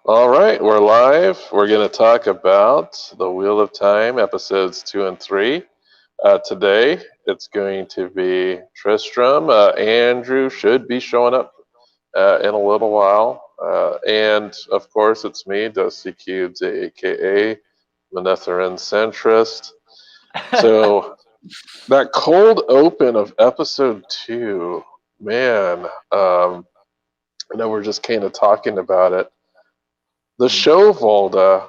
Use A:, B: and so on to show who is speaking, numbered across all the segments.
A: All right, we're live. We're going to talk about the Wheel of Time, episodes 2 and 3. Today, it's going to be Tristram. Andrew should be showing up in a little while. And, of course, it's me, Dusty Cubes, a.k.a. Manetheren Centrist. So, that cold open of episode 2, man, I know we're just kind of talking about it. The show Volda,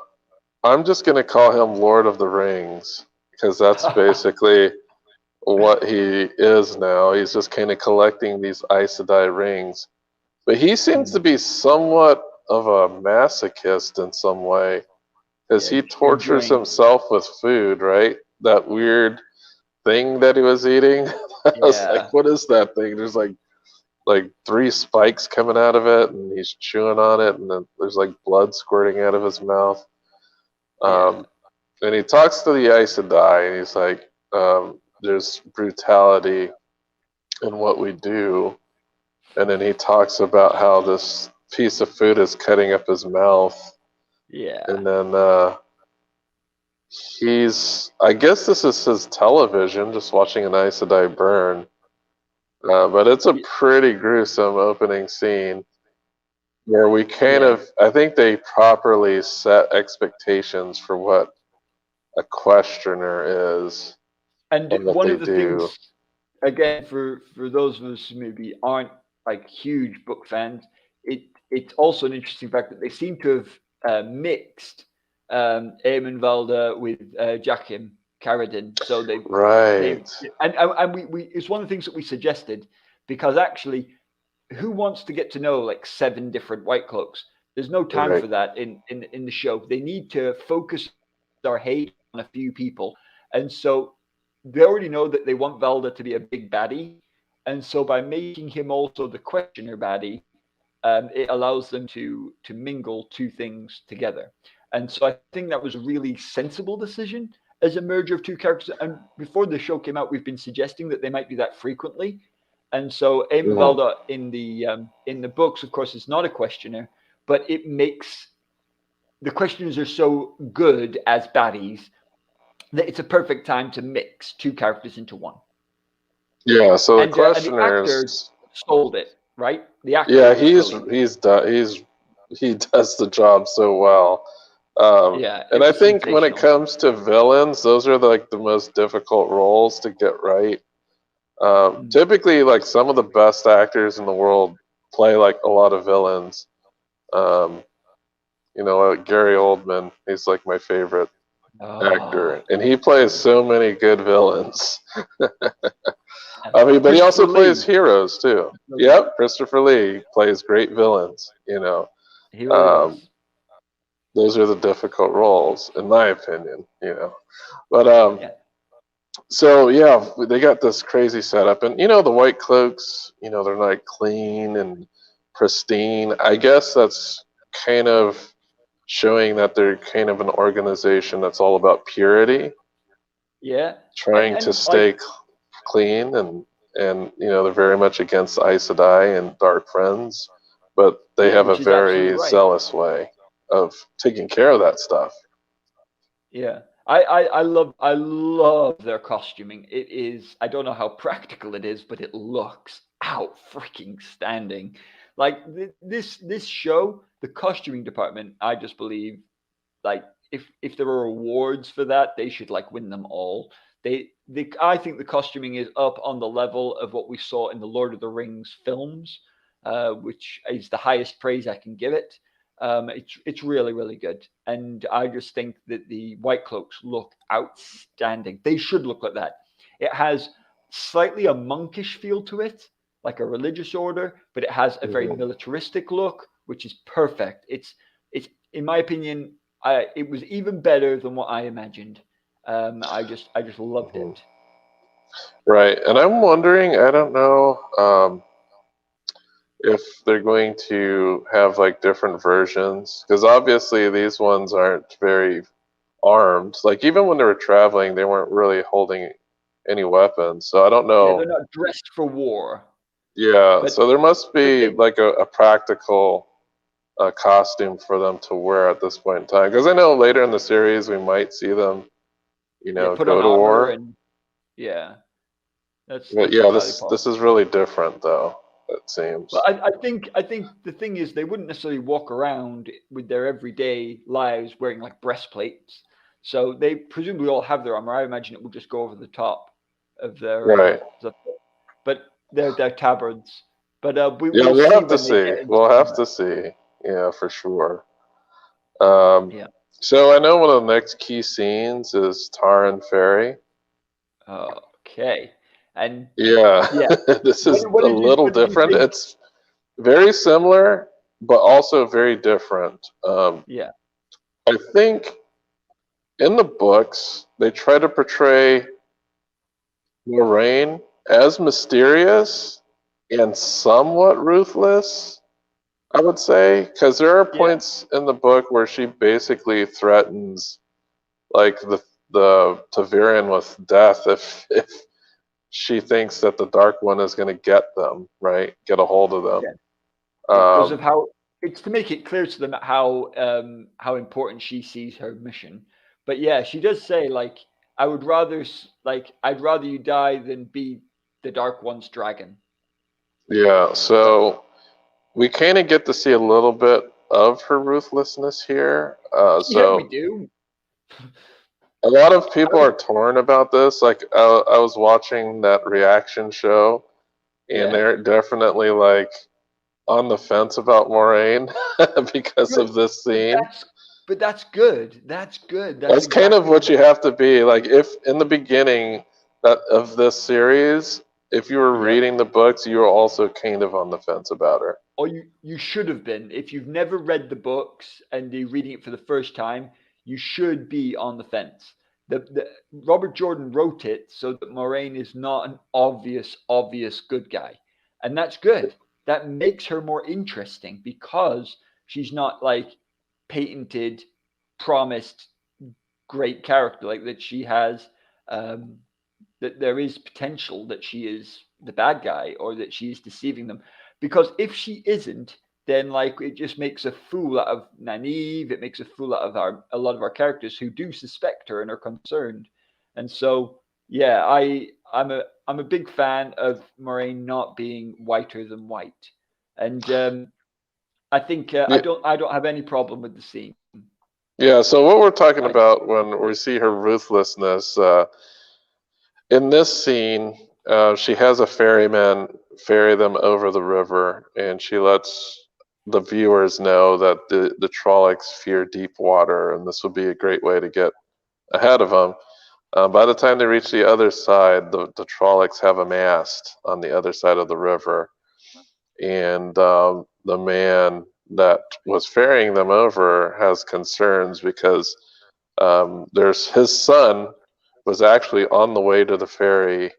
A: I'm just going to call him Lord of the Rings because that's basically what he is now. He's just kind of collecting these Aes Sedai rings. But he seems to be somewhat of a masochist in some way because he tortures himself with food, right? That weird thing that he was eating. I was like, what is that thing? There's like 3 spikes coming out of it, and he's chewing on it, and then there's like blood squirting out of his mouth. And he talks to the Aes Sedai, and he's like, there's brutality in what we do. And then he talks about how this piece of food is cutting up his mouth.
B: Yeah.
A: And then I guess this is his television, just watching an Aes Sedai burn. But it's a pretty gruesome opening scene where we I think they properly set expectations for what a questioner is.
B: And one of the things, again, for those of us who maybe aren't like huge book fans, it's also an interesting fact that they seem to have mixed Eamon Valda with Jachim Carradine. So they and we it's one of the things that we suggested, because actually, who wants to get to know like 7 different White Cloaks? There's no time for that in the show. They need to focus our hate on a few people, and so they already know that they want Valda to be a big baddie, and so by making him also the questioner baddie, it allows them to mingle 2 things together. And so I think that was a really sensible decision as a merger of 2 characters. And before the show came out, we've been suggesting that they might do that frequently. And so Eamon Valda in the books, of course, is not a questioner, but it makes the questioners are so good as baddies that it's a perfect time to mix 2 characters into one.
A: Yeah, so
B: and,
A: the questioners,
B: and the actors sold it, right? The actors,
A: yeah, he does the job so well. And I think when it comes to villains, those are like the most difficult roles to get right. Typically, like some of the best actors in the world play like a lot of villains. Like Gary Oldman, he's like my favorite actor, and he plays so many good villains. I mean, but he also plays heroes too. Yep, Christopher Lee plays great villains.
B: He really does.
A: Those are the difficult roles, in my opinion. But so yeah, they got this crazy setup, and the White Cloaks, they're like clean and pristine. I guess that's kind of showing that they're kind of an organization that's all about purity.
B: Yeah.
A: Trying to stay clean, and they're very much against Aes Sedai and Dark Friends, but they have a very zealous way of taking care of that stuff.
B: Yeah. I love their costuming. It is, I don't know how practical it is, but it looks out freaking standing. Like this show, the costuming department, I just believe, like if there are awards for that, they should like win them all. I think the costuming is up on the level of what we saw in the Lord of the Rings films, which is the highest praise I can give it. It's really, really good. And I just think that the White Cloaks look outstanding. They should look like that. It has slightly a monkish feel to it, like a religious order, but it has a very militaristic look, which is perfect. It's in my opinion, it was even better than what I imagined. I just loved it.
A: Right, and I'm wondering, I don't know if they're going to have like different versions, because obviously these ones aren't very armed. Like even when they were traveling, they weren't really holding any weapons. So I don't know.
B: Yeah, they're not dressed for war.
A: Yeah, so there must be like a practical a costume for them to wear at this point in time. Because I know later in the series we might see them,
B: Put
A: go
B: on
A: to
B: armor
A: war.
B: and yeah,
A: But
B: that's
A: yeah,
B: entirely
A: this
B: possible.
A: is really different though. It
B: But
A: seems.
B: I think the thing is they wouldn't necessarily walk around with their everyday lives wearing like breastplates. So they presumably all have their armor. I imagine it will just go over the top of their
A: Right.
B: stuff. But they're tabards. But
A: Yeah,
B: we'll
A: we'll
B: see
A: have to
B: when they
A: see.
B: get into
A: We'll have
B: combat.
A: to see. Yeah, for sure. Um,
B: Yeah.
A: so I know one of the next key scenes is Tar and Ferry.
B: Okay. And
A: Yeah,
B: yeah,
A: this
B: what,
A: is
B: what
A: a
B: did you
A: little
B: what did you
A: different.
B: think?
A: It's very similar, but also very different.
B: Yeah.
A: I think in the books they try to portray Lorraine as mysterious and somewhat ruthless, I would say, because there are
B: Yeah.
A: points in the book where she basically threatens like the Tavirian with death if she thinks that the Dark One is going to get them, right? Get a hold of them.
B: Yeah. Yeah. Because of
A: Um,
B: how it's to make it clear to them how important she sees her mission. But yeah, she does say like I would rather I'd rather you die than be the Dark One's dragon.
A: yeah,
B: So
A: so we kind of get to see a little bit of her ruthlessness here.
B: yeah, we
A: So
B: do.
A: a lot of people are torn about this. Like I was watching that reaction show, and
B: Yeah.
A: they're definitely like on the fence about Moraine because
B: Good.
A: of this
B: But
A: scene.
B: that's good. That's good. That's
A: That's kind of
B: exactly
A: what
B: what
A: you have to be. Like if in the beginning that of this series, if you were
B: Yep.
A: reading the books, you were also kind of on the fence about her.
B: Or you should have been. If you've never read the books and you're reading it for the first time, you should be on the fence. The Robert Jordan wrote it so that Moraine is not an obvious good guy, and that's good. That makes her more interesting because she's not like patented, promised great character like that. She has um, that there is potential that she is the bad guy or that she is deceiving them. Because if she isn't, then like it just makes a fool out of Nynaeve. It makes a fool out of a lot of our characters who do suspect her and are concerned. And so yeah, I'm a big fan of Moraine not being whiter than white, and I think
A: Yeah,
B: I don't have any problem with the scene.
A: yeah. So what we're talking
B: I
A: about when we see her ruthlessness in this scene, she has a ferryman ferry them over the river, and she lets the viewers know that the Trollocs fear deep water, and this would be a great way to get ahead of them. By the time they reach the other side, the Trollocs have a mast on the other side of the river, and the man that was ferrying them over has concerns because there's his son was actually on the way to the ferry,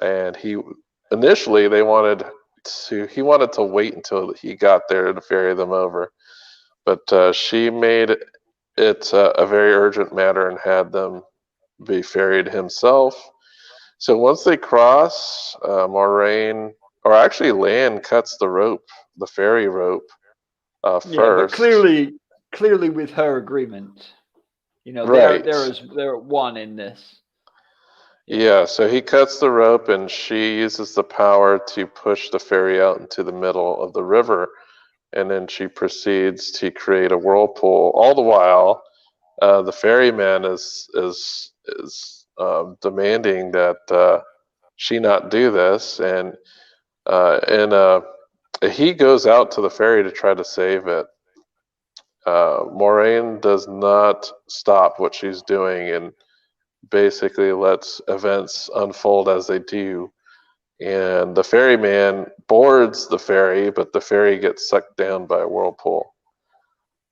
A: and initially they wanted he wanted to wait until he got there to ferry them over, but she made it a very urgent matter and had them be ferried himself. So once they cross, Moraine, or actually Lan, cuts the rope, the ferry rope,
B: Yeah, but
A: first.
B: clearly with her agreement. You know,
A: Right.
B: they're one in this. Yeah.
A: Yeah, so he cuts the rope and she uses the power to push the ferry out into the middle of the river. And then she proceeds to create a whirlpool. All the while, the ferryman is demanding that she not do this, and he goes out to the ferry to try to save it. Moraine does not stop what she's doing and basically lets events unfold as they do. And the ferryman boards the ferry, but the ferry gets sucked down by a whirlpool.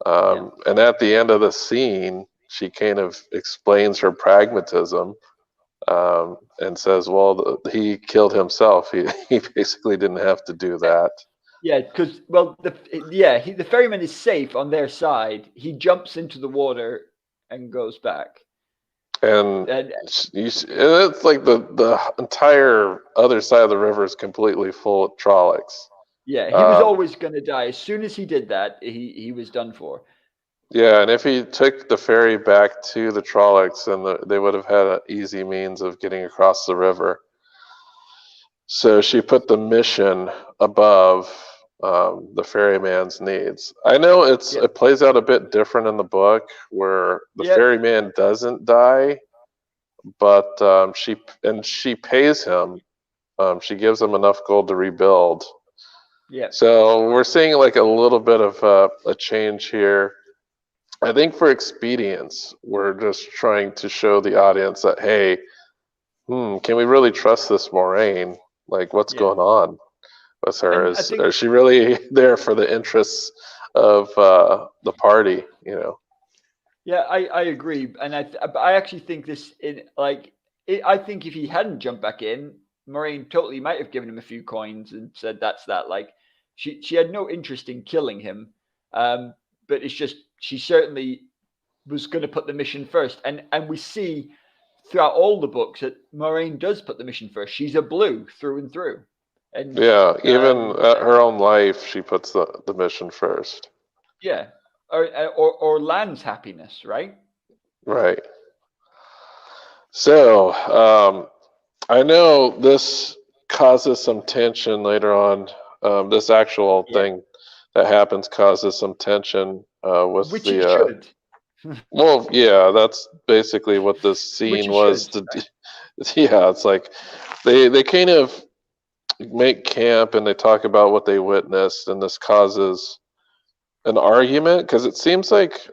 B: Yeah.
A: And at the end of the scene, she kind of explains her pragmatism, and says, "Well, he killed himself. He basically didn't have to do that."
B: Yeah, because well, the ferryman is safe on their side. He jumps into the water and goes back.
A: And
B: And
A: it's like the entire other side of the river is completely full of Trollocs.
B: Yeah, he was
A: Um,
B: always going to die. As soon as he did that, he was done for.
A: yeah, and if he took the ferry back to the Trollocs, then they would have had an easy means of getting across the river. So she put the mission above the ferryman's needs. I know
B: Yeah,
A: it plays out a bit different in the book, where the
B: yeah,
A: ferryman doesn't die, but she pays him. She gives him enough gold to rebuild.
B: yeah,
A: So we're seeing like a little bit of a change here. I think for expedience, we're just trying to show the audience that, hey, can we really trust this Moraine? Like, what's
B: yeah.
A: going on with her?
B: And I think,
A: Is she really there for the interests of the party? You know?
B: yeah, I agree, and I actually think this in like I think if he hadn't jumped back in, Moraine totally might have given him a few coins and said that's that. Like she had no interest in killing him, um, but it's just she certainly was going to put the mission first, and we see throughout all the books that Moraine does put the mission first. She's a blue through and through, and
A: Yeah. Even at her own life, she puts the mission first.
B: yeah, or Lan's happiness, right?
A: Right. So I know this causes some tension later on. This actual
B: Yeah,
A: thing that happens causes some tension with
B: which it
A: the.
B: should,
A: Well, yeah, that's basically what this
B: which
A: scene
B: it
A: was.
B: should.
A: Yeah, it's like they kind of make camp and they talk about what they witnessed, and this causes an argument because it seems like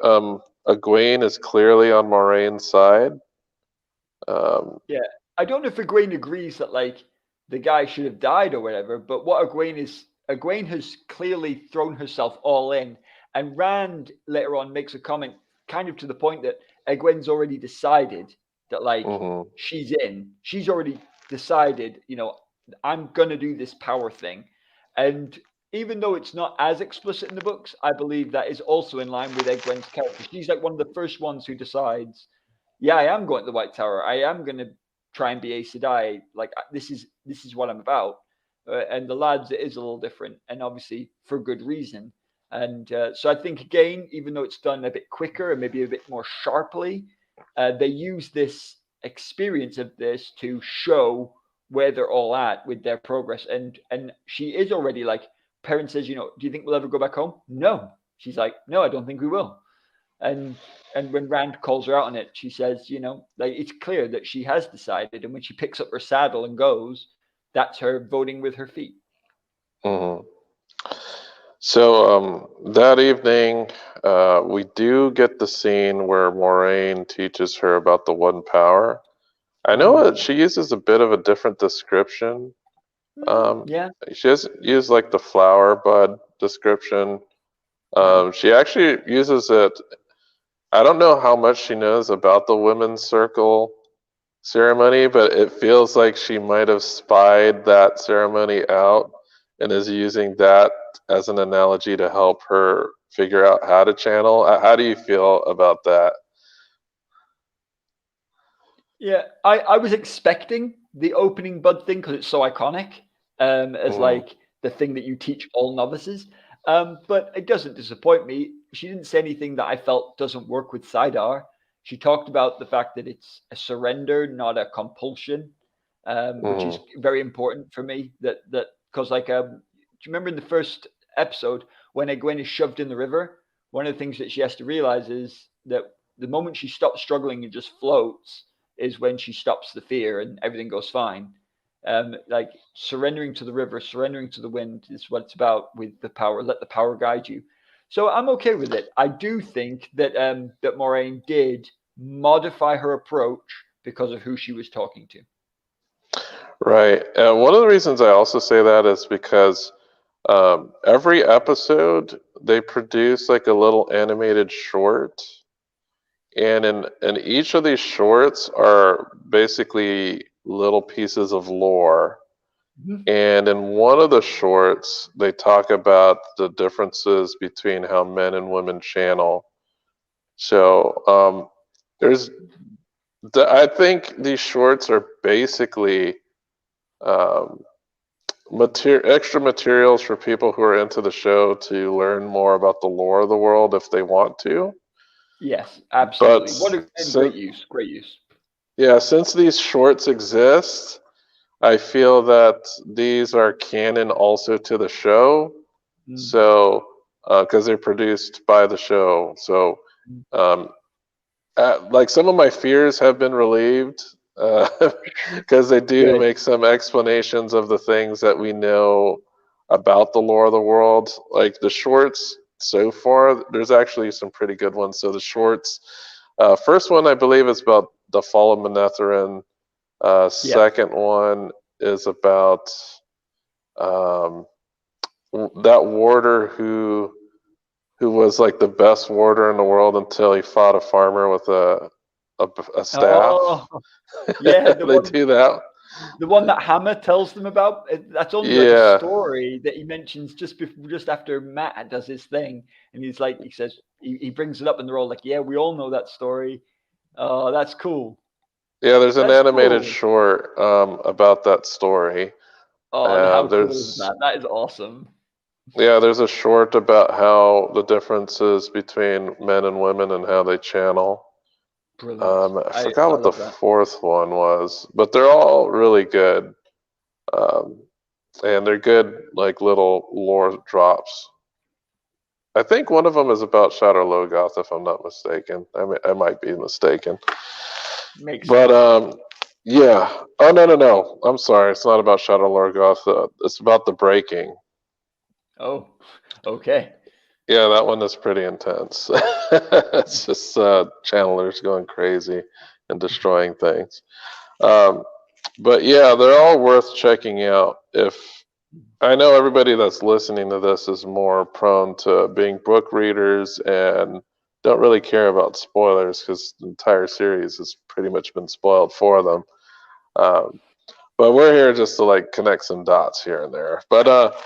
A: Egwene is clearly on Moraine's side. Um,
B: Yeah, I don't know if Egwene agrees that like the guy should have died or whatever, but what Egwene has clearly thrown herself all in, and Rand later on makes a comment kind of to the point that Egwene's already decided that like
A: mhm,
B: she's already decided, I'm gonna do this power thing, and even though it's not as explicit in the books, I believe that is also in line with Egwene's character. She's like one of the first ones who decides, yeah, I am going to the White Tower. I am going to try and be Aes Sedai. Like this is what I'm about. And the lads, it is a little different, and obviously for good reason. And so I think again, even though it's done a bit quicker and maybe a bit more sharply, they use this experience of this to show where they're all at with their progress. And she is already like, Perrin says, do you think we'll ever go back home? No. She's like, no, I don't think we will. And when Rand calls her out on it, she says, like it's clear that she has decided. And when she picks up her saddle and goes, that's her voting with her feet.
A: mhm. So that evening, we do get the scene where Moraine teaches her about the one power. I know that
B: Ooh.
A: she uses a bit of a different description.
B: Yeah.
A: She has used like the flower bud description.
B: Uh-huh.
A: She actually uses it. I don't know how much she knows about the women's circle ceremony, but it feels like she might have spied that ceremony out and is using that as an analogy to help her figure out how to channel. How do you feel about that?
B: Yeah. I was expecting the opening bud thing because it's so iconic, as
A: Mm,
B: like the thing that you teach all novices. But it doesn't disappoint me. She didn't say anything that I felt doesn't work with Sidar. She talked about the fact that it's a surrender, not a compulsion, which is
A: mm,
B: very important for me. That because do you remember in the first episode when Egwene is shoved in the river? One of the things that she has to realize is that the moment she stops struggling and just floats is when she stops the fear and everything goes fine. Like surrendering to the river, surrendering to the wind is what it's about with the power. Let the power guide you. So I'm okay with it. I do think that Moraine did modify her approach because of who she was talking to.
A: right. One of the reasons I also say that is because every episode they produce like a little animated short, and in each of these shorts are basically little pieces of lore.
B: Mhm.
A: And in one of the shorts, they talk about the differences between how men and women channel. So there's, I think these shorts are basically um, extra materials for people who are into the show to learn more about the lore of the world if they want to.
B: Yes,
A: But
B: absolutely. What a great
A: since
B: use. Great use.
A: yeah, since these shorts exist, I feel that these are canon also to the show.
B: Mm,
A: So because they're produced by the show, so
B: mm.
A: um, like some of my fears have been relieved because they do
B: Good.
A: make some explanations of the things that we know about the lore of the world. Like the shorts so far, there's actually some pretty good ones. So the shorts, first one I believe is about the fall of Manetheren.
B: Yep.
A: Second one is about um, that warder who was like the best warder in the world until he fought a farmer with a staff.
B: Oh, yeah. The
A: They
B: one
A: do that.
B: The one that Hammer tells them about, that's only like a
A: Yeah,
B: story that he mentions just after Matt does his thing, and he says he brings it up, and they're all like, "Yeah, we all know that story. Oh, that's cool.
A: yeah. There's an
B: That's
A: animated
B: cool.
A: short
B: Oh,
A: about that story.
B: and how cool is
A: There's
B: that? That is awesome.
A: yeah, there's a short about how the differences between men and women and how they channel.
B: Brilliant.
A: I forgot
B: I
A: what the
B: love that.
A: fourth one was, but they're all really good. Um, and they're good like little lore drops. I think one of them is about Shadow Logoth, if I'm not mistaken. I might be mistaken,
B: Makes
A: but
B: sense.
A: yeah. Oh no. I'm sorry. It's not about Shadow Logoth. It's about the breaking.
B: Oh, okay.
A: Yeah, that one is pretty intense. It's just channelers going crazy and destroying things. Um, but yeah, they're all worth checking out. If I know everybody that's listening to this is more prone to being book readers and don't really care about spoilers because the entire series has pretty much been spoiled for them. Um, but we're here just to like connect some dots here and there. But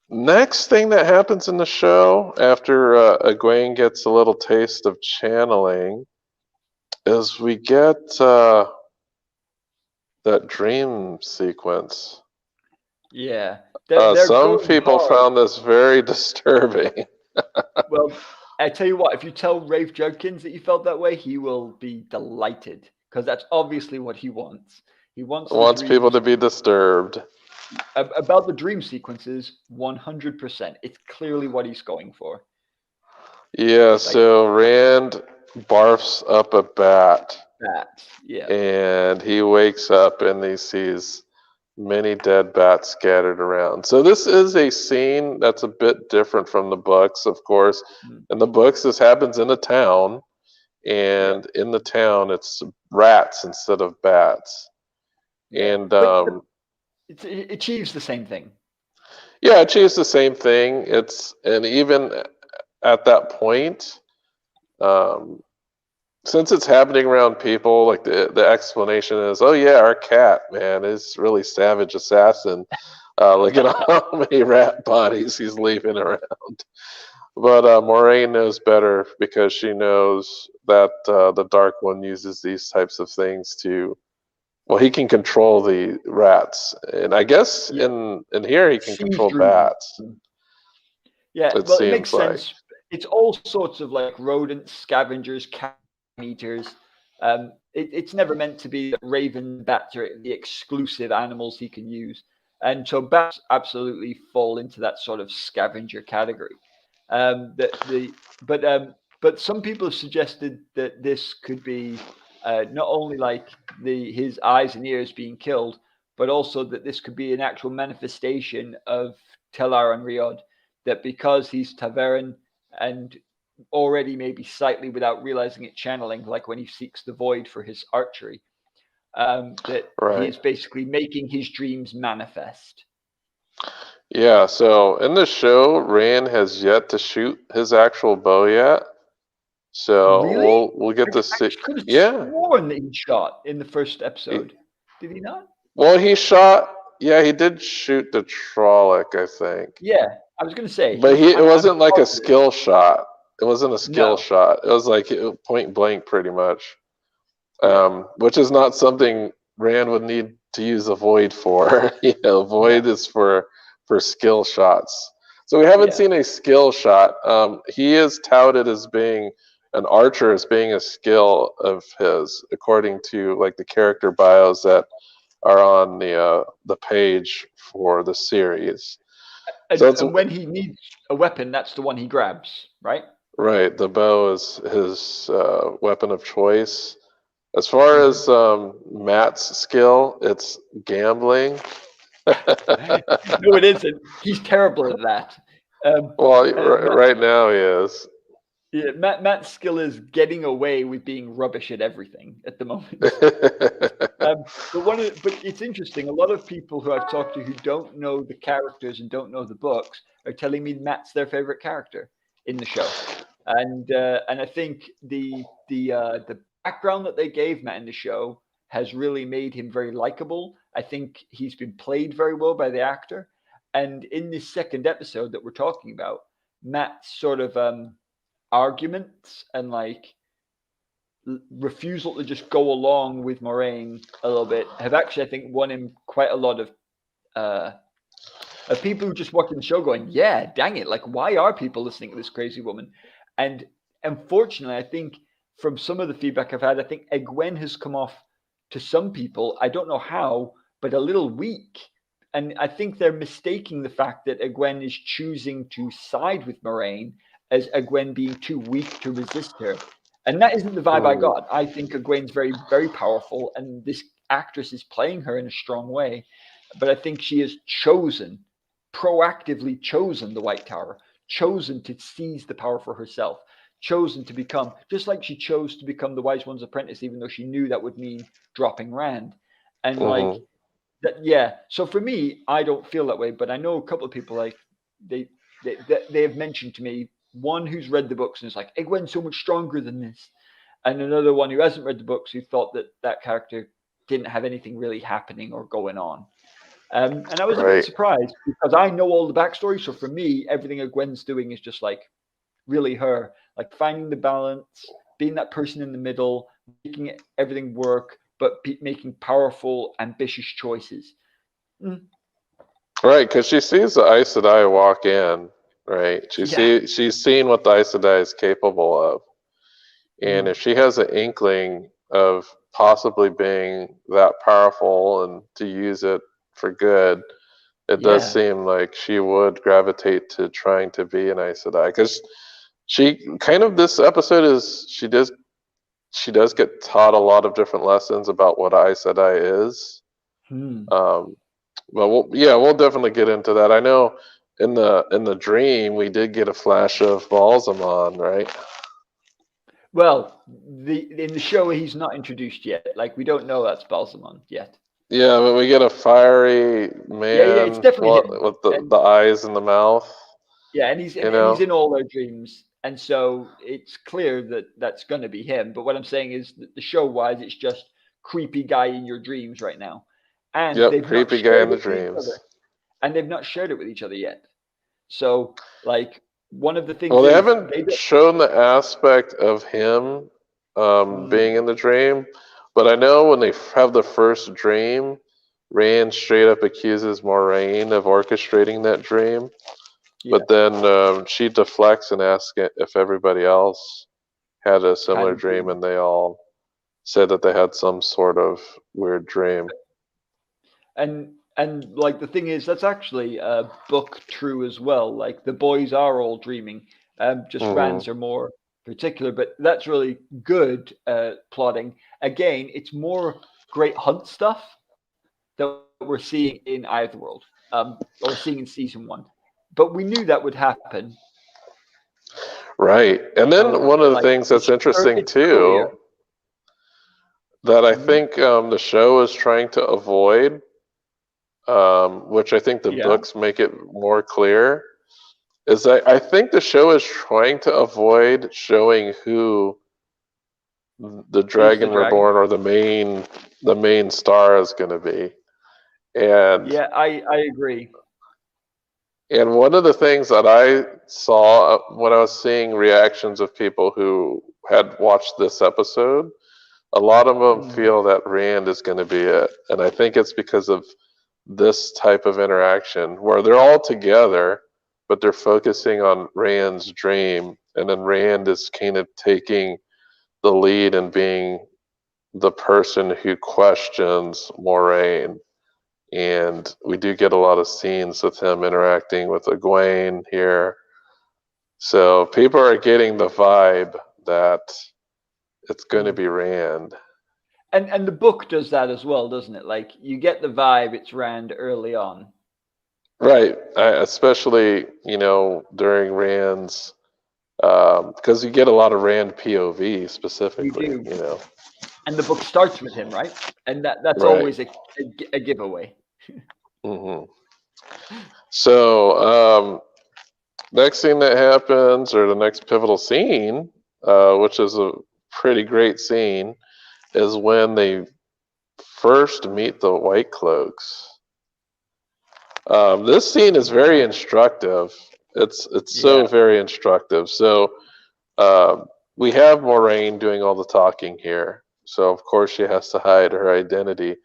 A: next thing that happens in the show after Egwene gets a little taste of channeling is we get that dream sequence.
B: Yeah, they're
A: Some
B: going
A: people
B: hard.
A: found this very disturbing.
B: Well, I tell you what, if you tell Rafe Judkins that you felt that way, he will be delighted because that's obviously what he wants. He wants the
A: Wants people
B: dreams
A: to be disturbed.
B: about the dream sequences 100%. It's clearly what he's going for.
A: Yeah,
B: It's like
A: so Rand barfs up a bat
B: that. Yeah.
A: and he wakes up and he sees many dead bats scattered around. So this is a scene that's a bit different from the books, of course.
B: Mm,
A: In the books, this happens in a town,
B: yeah.
A: and in the town, it's rats instead of bats.
B: Yeah.
A: And
B: But it achieves the same thing.
A: yeah, it achieves the same thing. And even at that point, um, since it's happening around people, like the explanation is, oh yeah, our cat man is really savage assassin. Look at how many rat bodies he's leaving around. But Moraine knows better because she knows that the Dark One uses these types of things to. Well, he can control the rats, and I guess
B: Yeah.
A: in here he can
B: Sees
A: control
B: dreams.
A: bats.
B: Yeah,
A: It
B: well, it makes
A: seems like.
B: sense. It's all sorts of like rodents, scavengers, cat eaters. It's never meant to be that ravens and bats are the exclusive animals he can use, and so bats absolutely fall into that sort of scavenger category. The but some people have suggested that this could be not only like his eyes and ears being killed, but also that this could be an actual manifestation of Telar and Riod, that because he's Taveran and already maybe slightly without realizing it channeling, like when he seeks the void for his archery, that
A: Right.
B: he's basically making his dreams manifest.
A: Yeah, so in the show, Rand has yet to shoot his actual bow yet. So
B: Really?
A: we'll get to
B: I
A: see.
B: could have
A: Yeah.
B: sworn that he shot in the first
A: He,
B: episode. Did he not?
A: well, he shot. Yeah, he did shoot the Trolloc, I think.
B: Yeah, I was going to say
A: But
B: he.
A: it
B: I'm
A: wasn't like a
B: positive.
A: skill shot. It wasn't a skill
B: No.
A: shot. It was like point blank, pretty much.
B: Yeah.
A: Which is not something Rand would need to use a void for. Void
B: Yeah.
A: is for skill shots. So we haven't
B: Yeah.
A: seen a skill shot. He is touted as being an archer, as being a skill of his, according to like the character bios that are on the page for the series. So it's
B: And when he needs a weapon, that's the one he grabs, right?
A: right. The bow is his weapon of choice. As far
B: Hmm.
A: as Matt's skill, it's gambling.
B: No, it isn't. He's terrible at that. Um,
A: Well,
B: Matt,
A: right now he is.
B: yeah, Matt's skill is getting away with being rubbish at everything at the moment. But it's interesting. A lot of people who I've talked to who don't know the characters and don't know the books are telling me Matt's their favorite character in the show, and I think the background that they gave Matt in the show has really made him very likable. I think he's been played very well by the actor, and in this second episode that we're talking about, Matt's sort of arguments and like refusal to just go along with Moraine a little bit have actually, I think, won him quite a lot uh, of people who just watching the show going, yeah, dang it, like why are people listening to this crazy woman? And unfortunately, I think from some of the feedback I've had, I think Egwene has come off to some people, I don't know how, but a little weak. And I think they're mistaking the fact that Egwene is choosing to side with Moraine as Egwene being too weak to resist her. And that isn't the vibe I
A: Hmm.
B: got. I think Egwene's very, very powerful, and this actress is playing her in a strong way. But I think she has proactively chosen the White Tower, chosen to seize the power for herself, chosen to become, just like she chose to become the Wise One's apprentice, even though she knew that would mean dropping Rand. And like
A: Hmm.
B: that, yeah. So for me, I don't feel that way, but I know a couple of people like they they have mentioned to me one who's read the books and is like, Egwene's so much stronger than this, and another one who hasn't read the books who thought that that character didn't have anything really happening or going on. And I was a bit
A: Right.
B: surprised because I know all the backstory. So for me, everything that Gwen's doing is just like really her, like finding the balance, being that person in the middle, making everything work, but making powerful, ambitious choices. Mm,
A: Right, because she sees the Aes Sedai walk in, right?
B: yeah.
A: She's seen what the Aes Sedai is capable of. And
B: Mm,
A: if she has an inkling of possibly being that powerful and to use it for good, it does
B: yeah.
A: seem like she would gravitate to trying to be an Aes Sedai. Because she kind of, this episode is, she does get taught a lot of different lessons about what Aes Sedai is.
B: Hmm.
A: Um, but yeah, we'll definitely get into that. I know in the dream we did get a flash of Balsamon, right?
B: Well, in the show he's not introduced yet. Like we don't know that's Balsamon yet.
A: Yeah, but we get a fiery
B: Yeah, yeah, it's
A: man
B: definitely him.
A: with
B: And
A: the eyes and the mouth,
B: yeah,
A: you
B: and he's
A: know?
B: in all our dreams, and so it's clear that that's going to be him. But what I'm saying is that the show wise, it's just creepy guy in your dreams right now, and
A: Yep,
B: they've not
A: creepy guy in
B: shared
A: the
B: it with each other,
A: dreams.
B: and they've not shared it with each other yet. So, like, one of the
A: Well,
B: things
A: they
B: is
A: haven't
B: they don't.
A: shown the aspect of him
B: Mm,
A: being in the dream, but I know when they have the first dream, Rand straight up accuses Moraine of orchestrating that dream.
B: yeah,
A: But then she deflects and asks if everybody else had a
B: had
A: similar
B: a
A: dream,
B: dream.
A: and they all said that they had some sort of weird dream.
B: And like the thing is that's actually book true as well. Like the boys are all dreaming, just
A: Hmm.
B: Rands are more particular, but that's really good plotting. Again, it's more great hunt stuff that we're seeing in Eye of the World, or seeing in season one, but we knew that would happen.
A: Right. And then
B: So
A: one of the
B: like
A: things that's interesting
B: it's earlier.
A: too, that I
B: Mhm.
A: think the show is trying to avoid, which I think the
B: Yeah,
A: books make it more clear, is that I think the show is trying to avoid showing who the
B: is the
A: Dragon
B: dragon.
A: Reborn or the main star is going to be. And
B: Yeah, I agree.
A: one of the things that I saw when I was seeing reactions of people who had watched this episode A lot of them
B: Mm.
A: feel that Rand is going to be it, and I think it's because of this type of interaction where they're all together, but they're focusing on Rand's dream, and then Rand is kind of taking the lead and being the person who questions Moraine. And we do get a lot of scenes with him interacting with Egwene here. So people are getting the vibe that it's going to
B: Mm.
A: be Rand.
B: And the book does that as well, doesn't it? Like you get the vibe it's Rand early on.
A: Right. Especially, during Rand's, because you get a lot of Rand POV
B: You
A: specifically,
B: do. And the book starts with him, right? And that's
A: Right.
B: always a giveaway.
A: hmm So, next thing that happens, or the next pivotal scene, which is a pretty great scene, is when they first meet the White Cloaks. This scene is very instructive. It's so
B: Yeah.
A: very instructive. So uh, we have Moraine doing all the talking here. So of course she has to hide her identity,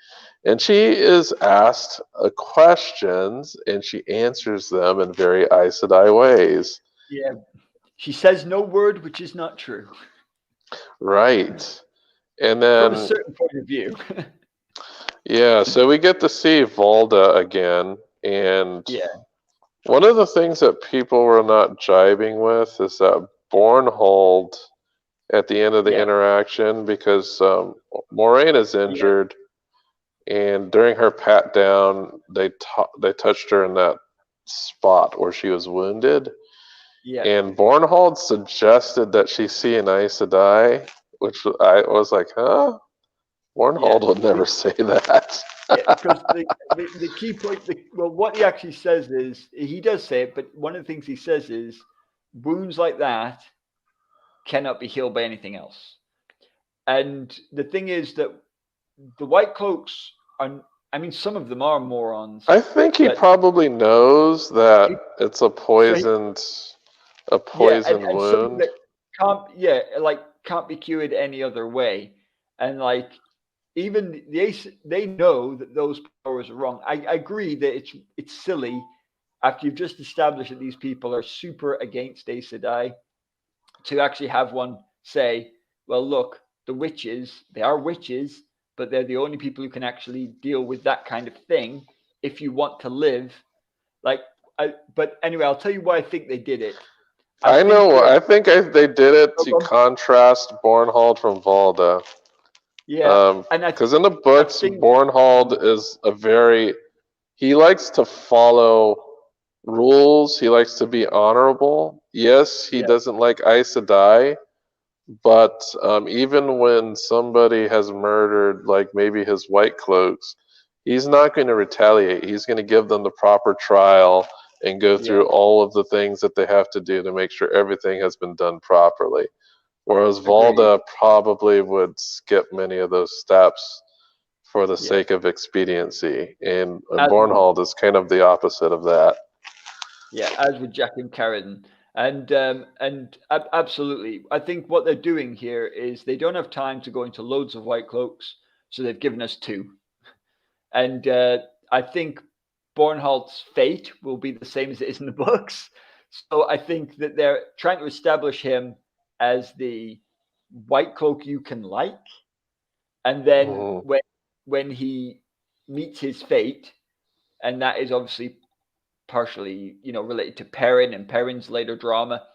A: and she is asked questions, and she answers them in very Aes Sedai ways.
B: Yeah. She says no word which is not true.
A: Right. And
B: From a
A: then,
B: certain point of view.
A: yeah, so we get to see Volda again. And
B: Yeah.
A: one of the things that people were not jibing with is that Bornhold at the end of the
B: Yeah.
A: interaction, because Moraine is
B: Yeah.
A: injured, and during her pat down, they touched her in that spot where she was wounded.
B: Yeah.
A: And Bornhold suggested that she see an Aes Sedai, which I was like, huh?
B: Yeah.
A: Bornhold would never say that.
B: Yeah, because the key point, well, what he actually says is he does say it, but one of the things he says is wounds like that cannot be healed by anything else. And the thing is that the White Cloaks are, I mean, some of them are morons,
A: I think he
B: but
A: probably knows that
B: he,
A: it's a
B: so he, yeah,
A: poisoned
B: and something
A: wound.
B: that can't, yeah, like can't be cured any other way. And like even they know that those powers are wrong. I agree that it's silly after you've just established that these people are super against Aes Sedai to actually have one say, well, look, the witches, they are witches, but they're the only people who can actually deal with that kind of thing if you want to live. Like, but anyway, I'll tell you why I think they did it. I
A: I
B: think
A: know.
B: that,
A: I think they did it to contrast Bornhold from Valda.
B: yeah, and
A: Because in the
B: I
A: books,
B: think,
A: Bornhold is he likes to follow rules. He likes to be honorable. Yes, he
B: yeah,
A: doesn't like Aes Sedai, but even when somebody has murdered, like maybe his White Cloaks, he's not going to retaliate. He's going to give them the proper trial and go
B: yeah,
A: through all of the things that they have to do to make sure everything has been done properly. Whereas
B: agreed.
A: Valda probably would skip many of those steps for the
B: Yeah,
A: sake of expediency, and
B: as would
A: Bornhold is kind of the opposite of that.
B: Yeah, as with Jack and Carradine. And absolutely, I think what they're doing here is they don't have time to go into loads of White Cloaks, so they've given us two. And I think Bornholt's fate will be the same as it is in the books. So I think that they're trying to establish him as the White Cloak you can like, and then
A: Mhm.
B: when he meets his fate, and that is obviously partially, related to Perrin and Perrin's later drama.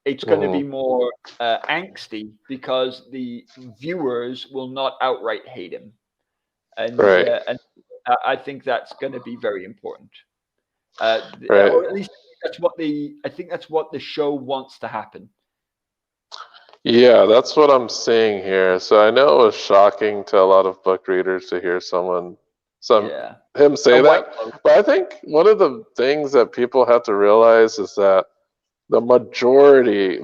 B: It's going to be
A: Mhm.
B: more angsty because the viewers will not outright hate him,
A: Right.
B: and I think that's going to be very important.
A: Right.
B: Or at least I think that's what the show wants to happen.
A: Yeah, that's what I'm seeing here. So I know it was shocking to a lot of book readers to hear
B: Yeah,
A: him
B: a
A: say
B: White
A: that.
B: Cloak.
A: But I think one of the things that people have to realize is that the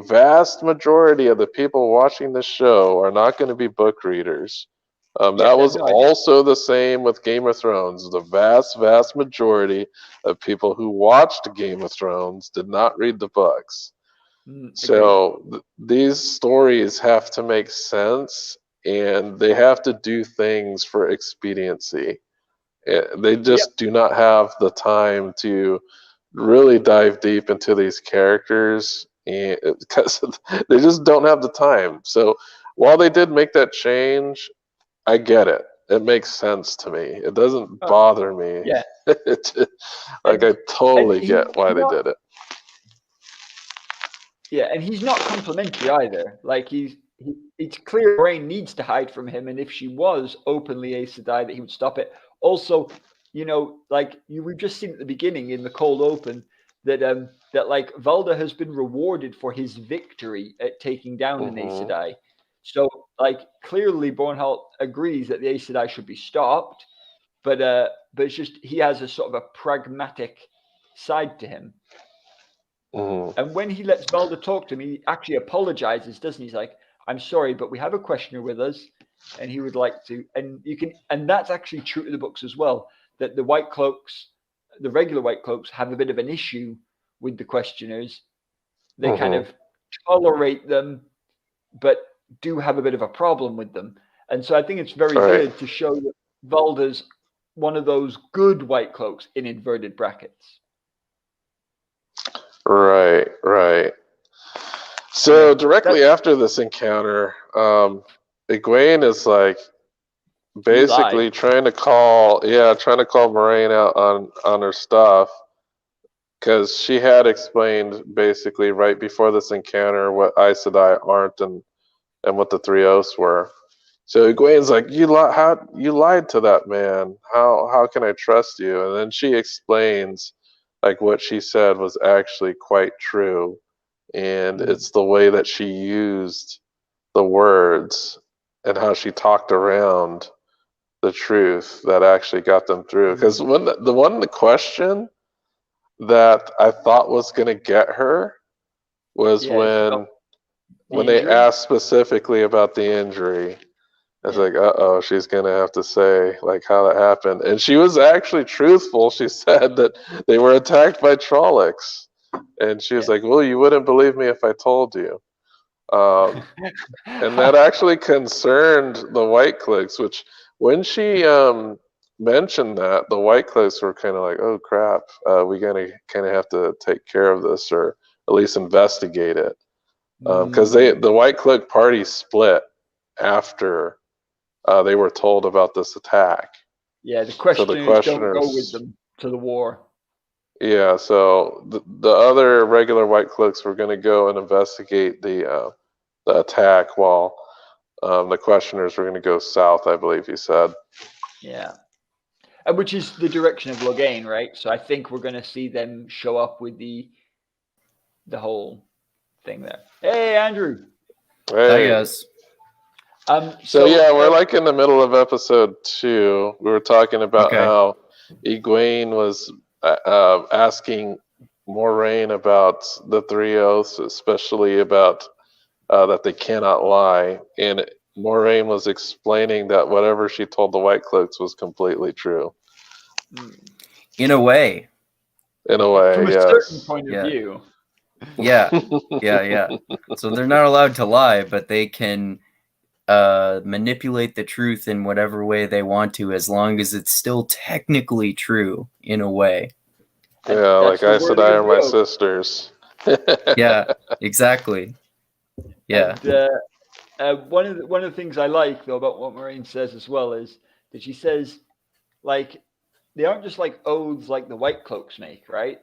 A: vast majority of the people watching the show are not going to be book readers.
B: Yeah,
A: That
B: they have
A: was
B: no idea.
A: also the same with Game of Thrones. The vast majority of people who watched Game of Thrones did not read the books.
B: Agreed.
A: So these stories have to make sense, and they have to do things for expediency. They just do not have the time to really dive deep into these characters, and because they just don't have the time. So while they did make that change, I get it. It makes sense to me. It doesn't bother me.
B: Yeah.
A: Like, I totally get why they
B: not,
A: did it.
B: Yeah, and he's not complimentary either. Like it's clear Moiraine needs to hide from him, and if she was openly Aes Sedai, that he would stop it. Also, we've just seen at the beginning in the cold open that like Valda has been rewarded for his victory at taking down an Aes Sedai. So like clearly Bornhalt agrees that the Aes Sedai should be stopped, but it's just he has a sort of a pragmatic side to him. And when he lets Valda talk to him, he actually apologizes, doesn't he? He's like, "I'm sorry, but we have a questioner with us, and he would like to." And that's actually true to the books as well. That the White Cloaks, the regular White Cloaks, have a bit of an issue with the questioners. They kind of tolerate them, but do have a bit of a problem with them. And so I think it's very good to show that Valda's one of those good White Cloaks in inverted brackets.
A: Right. So directly after this encounter, Egwene is like basically trying to call Moiraine out on her stuff, because she had explained basically right before this encounter what Aes Sedai aren't and what the three oaths were. So Egwene's like, you lied to that man. How can I trust you? And then she explains like what she said was actually quite true, and it's the way that she used the words and how she talked around the truth that actually got them through. Because when the question that I thought was going to get her was when they asked specifically about the injury. I was like, uh-oh, she's going to have to say like how that happened. And she was actually truthful. She said that they were attacked by Trollocs. And she was like, well, you wouldn't believe me if I told you. And that actually concerned the White Cloaks, which when she mentioned that, the White Cloaks were kind of like, oh, crap, we going to kind of have to take care of this, or at least investigate it. Because the White Cloak party split after they were told about this attack.
B: Yeah, the questioners don't go with them to the war.
A: Yeah, so the other regular White Cloaks were going to go and investigate the attack, while the questioners were going to go south, I believe he said.
B: Yeah, which is the direction of Logain, right? So I think we're going to see them show up with the whole thing there. Hey, Andrew.
C: Hey, guys.
A: So we're like in the middle of episode 2. We were talking about how Egwene was asking Moiraine about the three oaths, especially about that they cannot lie, and Moiraine was explaining that whatever she told the White Cloaks was completely true.
C: In a way.
B: From a certain point of view.
C: Yeah. So they're not allowed to lie, but they can manipulate the truth in whatever way they want to, as long as it's still technically true in a way.
A: Yeah, like I said, I are my sisters.
C: Yeah, exactly. Yeah.
B: And, one of the things I like though about what Moiraine says as well is that she says, like, they aren't just like oaths like the White Cloaks make, right?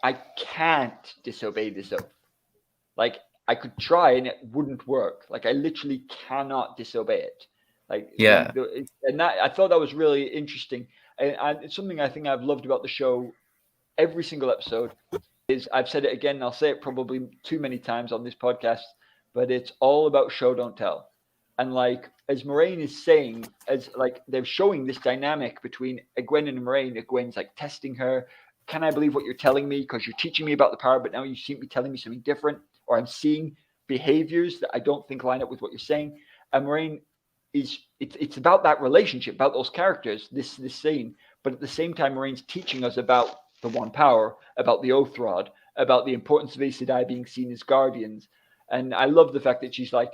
B: I can't disobey this oath. Like, I could try and it wouldn't work. Like, I literally cannot disobey it. Like, and that, I thought that was really interesting. And it's something I think I've loved about the show every single episode is, I've said it again, and I'll say it probably too many times on this podcast, but it's all about show, don't tell. And like, as Moiraine is saying, as like they're showing this dynamic between Egwene and Moiraine, Egwene's like testing her. Can I believe what you're telling me? Because you're teaching me about the power, but now you seem to be telling me something different, or I'm seeing behaviors that I don't think line up with what you're saying. And Moiraine it's about that relationship, about those characters, this scene. But at the same time, Moiraine's teaching us about the One Power, about the Oath Rod, about the importance of Aes Sedai being seen as guardians. And I love the fact that she's like,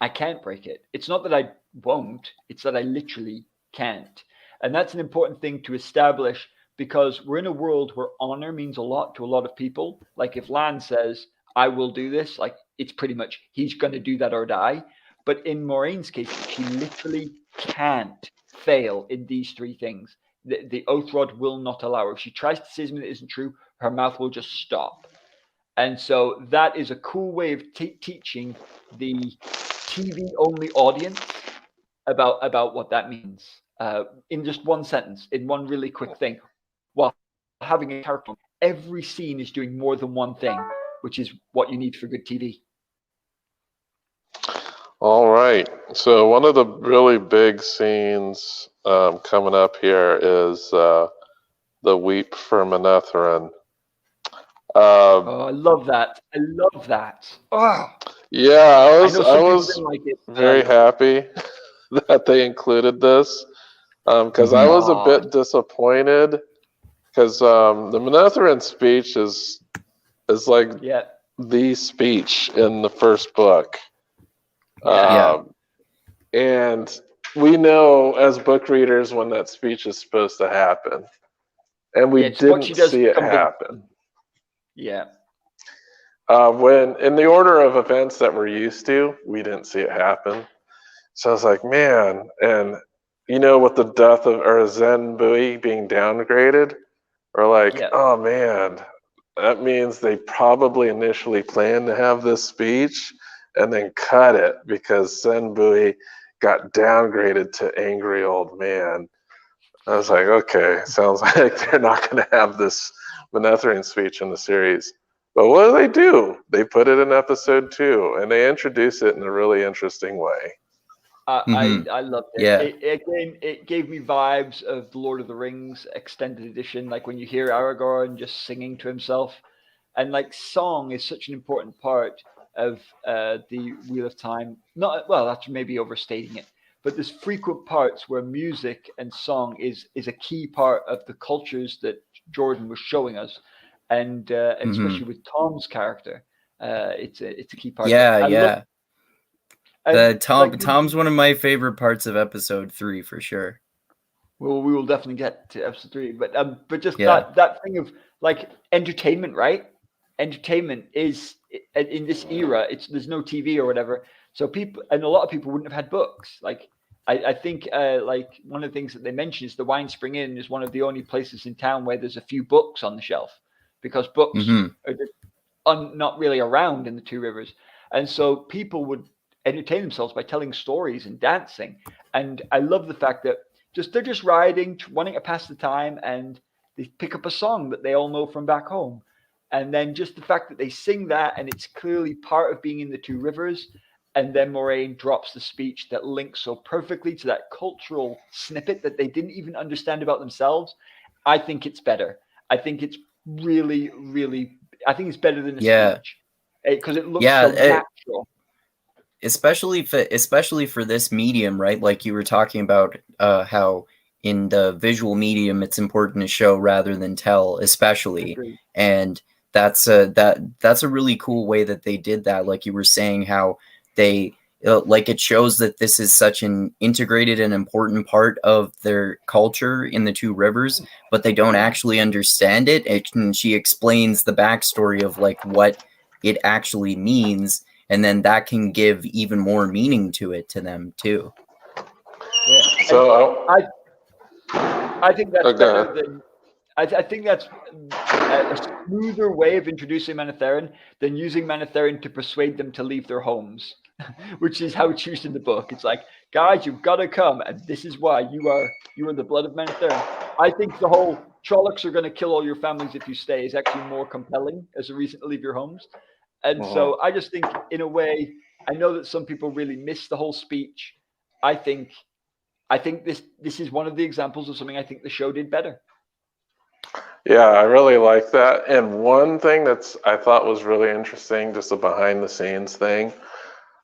B: I can't break it. It's not that I won't, it's that I literally can't. And that's an important thing to establish, because we're in a world where honor means a lot to a lot of people. Like if Lan says, I will do this, like it's pretty much he's going to do that or die. But in Maureen's case, she literally can't fail in these three things. The oath rod will not allow her. If she tries to say something that isn't true, her mouth will just stop. And so that is a cool way of teaching the TV only audience about what that means in just one sentence, in one really quick thing, while having a character. Every scene is doing more than one thing, which is what you need for good TV.
A: All right. So one of the really big scenes coming up here is the Weep for Manetheren.
B: I love that. I love that. Oh.
A: Yeah, I was
B: like it.
A: very happy that they included this, because I was a bit disappointed, because the Manetheren speech is like the speech in the first book. And we know as book readers when that speech is supposed to happen, and we didn't see it happen. When in the order of events that we're used to, we didn't see it happen. So I was like, man, and with the death of Zen Bui being downgraded, we're like, oh man, that means they probably initially planned to have this speech and then cut it because Zen Bui got downgraded to angry old man. I was like, okay, sounds like they're not going to have this Manetheren speech in the series. But what do? They put it in episode 2, and they introduce it in a really interesting way.
B: I loved it. It gave me vibes of the Lord of the Rings extended edition, like when you hear Aragorn just singing to himself. And like song is such an important part of the Wheel of Time. That's maybe overstating it, but there's frequent parts where music and song is a key part of the cultures that Jordan was showing us. And especially with Tom's character, it's a key part.
C: Tom's one of my favorite parts of episode 3 for sure.
B: Well, we will definitely get to episode 3, but just that thing of like entertainment, right? Entertainment is in this era. There's no TV or whatever, so people, and a lot of people wouldn't have had books. Like I think like one of the things that they mention is the Wine Spring Inn is one of the only places in town where there's a few books on the shelf, because books are not really around in the Two Rivers, and so people would entertain themselves by telling stories and dancing. And I love the fact that they're just riding, wanting to pass the time, and they pick up a song that they all know from back home. And then just the fact that they sing that, and it's clearly part of being in the Two Rivers. And then Moraine drops the speech that links so perfectly to that cultural snippet that they didn't even understand about themselves. I think it's better. I think it's really, really, I think it's better than a speech, because it looks so natural.
C: Especially for this medium, right? Like you were talking about how in the visual medium it's important to show rather than tell, especially.
B: Agreed.
C: And that's a really cool way that they did that. Like you were saying, how they like it shows that this is such an integrated and important part of their culture in the Two Rivers, but they don't actually understand it. And she explains the backstory of like what it actually means, and then that can give even more meaning to it to them too.
B: Yeah. So I think that's better than. I think that's a smoother way of introducing Manetheren than using Manetheren to persuade them to leave their homes, which is how it's used in the book. It's like, guys, you've got to come, and this is why you are the blood of Manetheren. I think the whole Trollocs are going to kill all your families if you stay is actually more compelling as a reason to leave your homes. And so I just think, in a way, I know that some people really miss the whole speech. I think this is one of the examples of something I think the show did better.
A: Yeah, I really like that. And one thing I thought was really interesting, just a behind the scenes thing,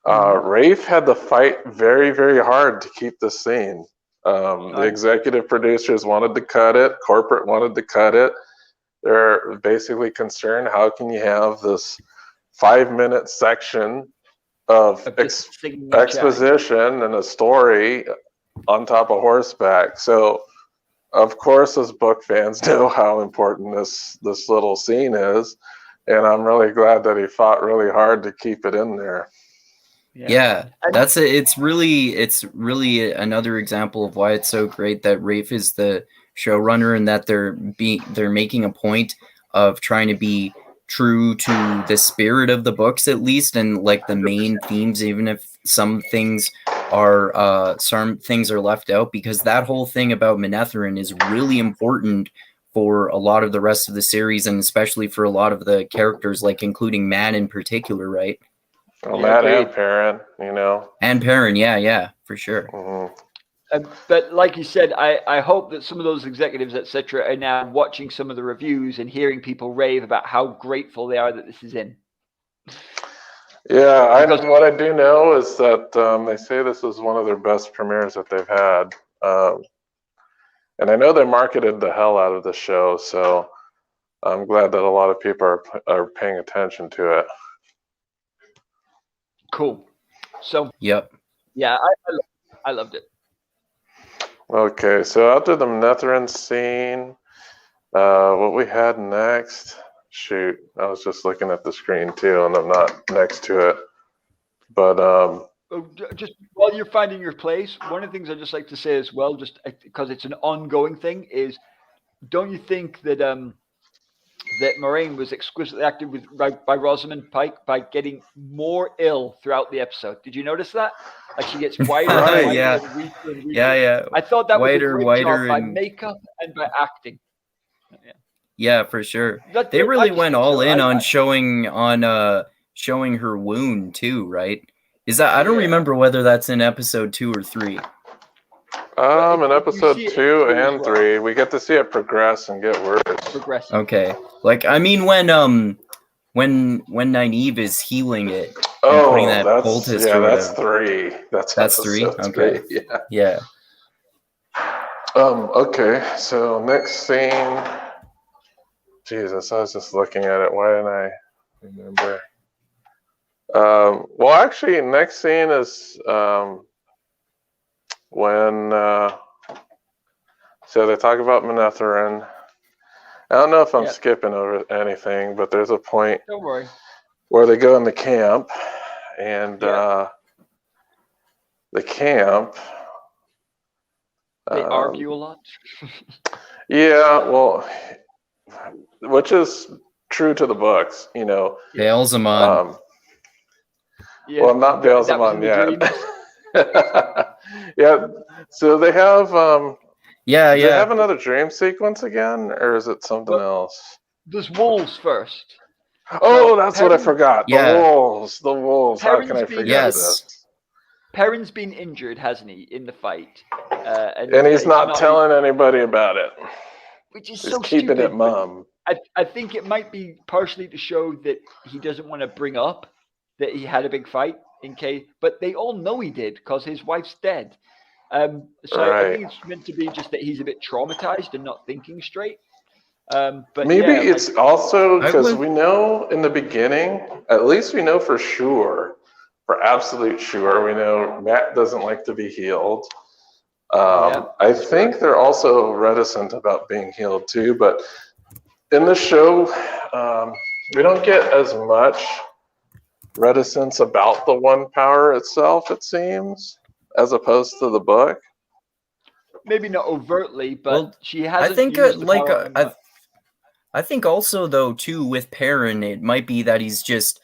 A: Rafe had to fight very, very hard to keep the scene. The executive producers wanted to cut it. Corporate wanted to cut it. They're basically concerned, how can you have this 5-minute section of
B: just singing and
A: exposition and a story on top of horseback. So, of course, as book fans know how important this little scene is, and I'm really glad that he fought really hard to keep it in there.
C: Yeah, it's really another example of why it's so great that Rafe is the showrunner and that they're making a point of trying to be true to the spirit of the books at least, and like the main themes, even if some things are left out, because that whole thing about Manetheren is really important for a lot of the rest of the series, and especially for a lot of the characters, like including Matt in particular, right?
A: Well, Matt and Perrin,
C: and Perrin, yeah, for sure.
A: Mm-hmm.
B: But like you said, I hope that some of those executives, etc., are now watching some of the reviews and hearing people rave about how grateful they are that this is in.
A: Yeah, what I do know is that they say this is one of their best premieres that they've had. And I know they marketed the hell out of the show, so I'm glad that a lot of people are paying attention to it.
B: Cool. So,
C: yep.
B: Yeah, I loved it.
A: Okay, so after the Manetheren scene, what we had next, shoot, I was just looking at the screen too, and I'm not next to it. But
B: just while you're finding your place, one of the things I'd just like to say as well, just because it's an ongoing thing, is don't you think that that Moraine was exquisitely acted by Rosamund Pike by getting more ill throughout the episode? Did you notice that? Like she gets whiter and whiter and weaker and weaker.
C: Yeah.
B: I thought that was a great job by makeup and by acting.
C: Yeah, for sure. They really went all in on showing her wound too, right? Is that I don't remember whether that's in episode 2 or 3.
A: In episode 2 and 3, we get to see it progress and get worse.
C: Okay, like I mean when Nynaeve is healing it and putting that poultice
A: that's 3. That's
C: 3.
A: Okay.
C: 3. Yeah.
A: Okay, so next scene. Jesus, I was just looking at it. Why didn't I remember? Well, actually, next scene is when so they talk about Manetheren. I don't know if I'm skipping over anything, but there's a point where they go in the camp, and the camp.
B: They argue a lot.
A: Yeah, well, which is true to the books,
C: Baelzamon.
A: Well, not Baelzamon yet. Yeah, so they have. Do they have another dream sequence again, or is it something else?
B: There's wolves first.
A: Oh, that's what I forgot. The wolves. How can I forget this?
B: Perrin's been injured, hasn't he, in the fight?
A: And he's not telling anybody about it.
B: Which is
A: he's
B: so
A: keeping
B: stupid.
A: It mum.
B: I think it might be partially to show that he doesn't want to bring up that he had a big fight in case, but they all know he did because his wife's dead. I think it's meant to be just that he's a bit traumatized and not thinking straight. But
A: maybe it's also because we know in the beginning, at least we know for sure, for absolute sure, we know Matt doesn't like to be healed. I think they're also reticent about being healed too, but in the show, we don't get as much reticence about the one power itself, it seems, as opposed to the book.
B: Maybe not overtly, but she hasn't.
C: I think I think also though too with Perrin, it might be that he's just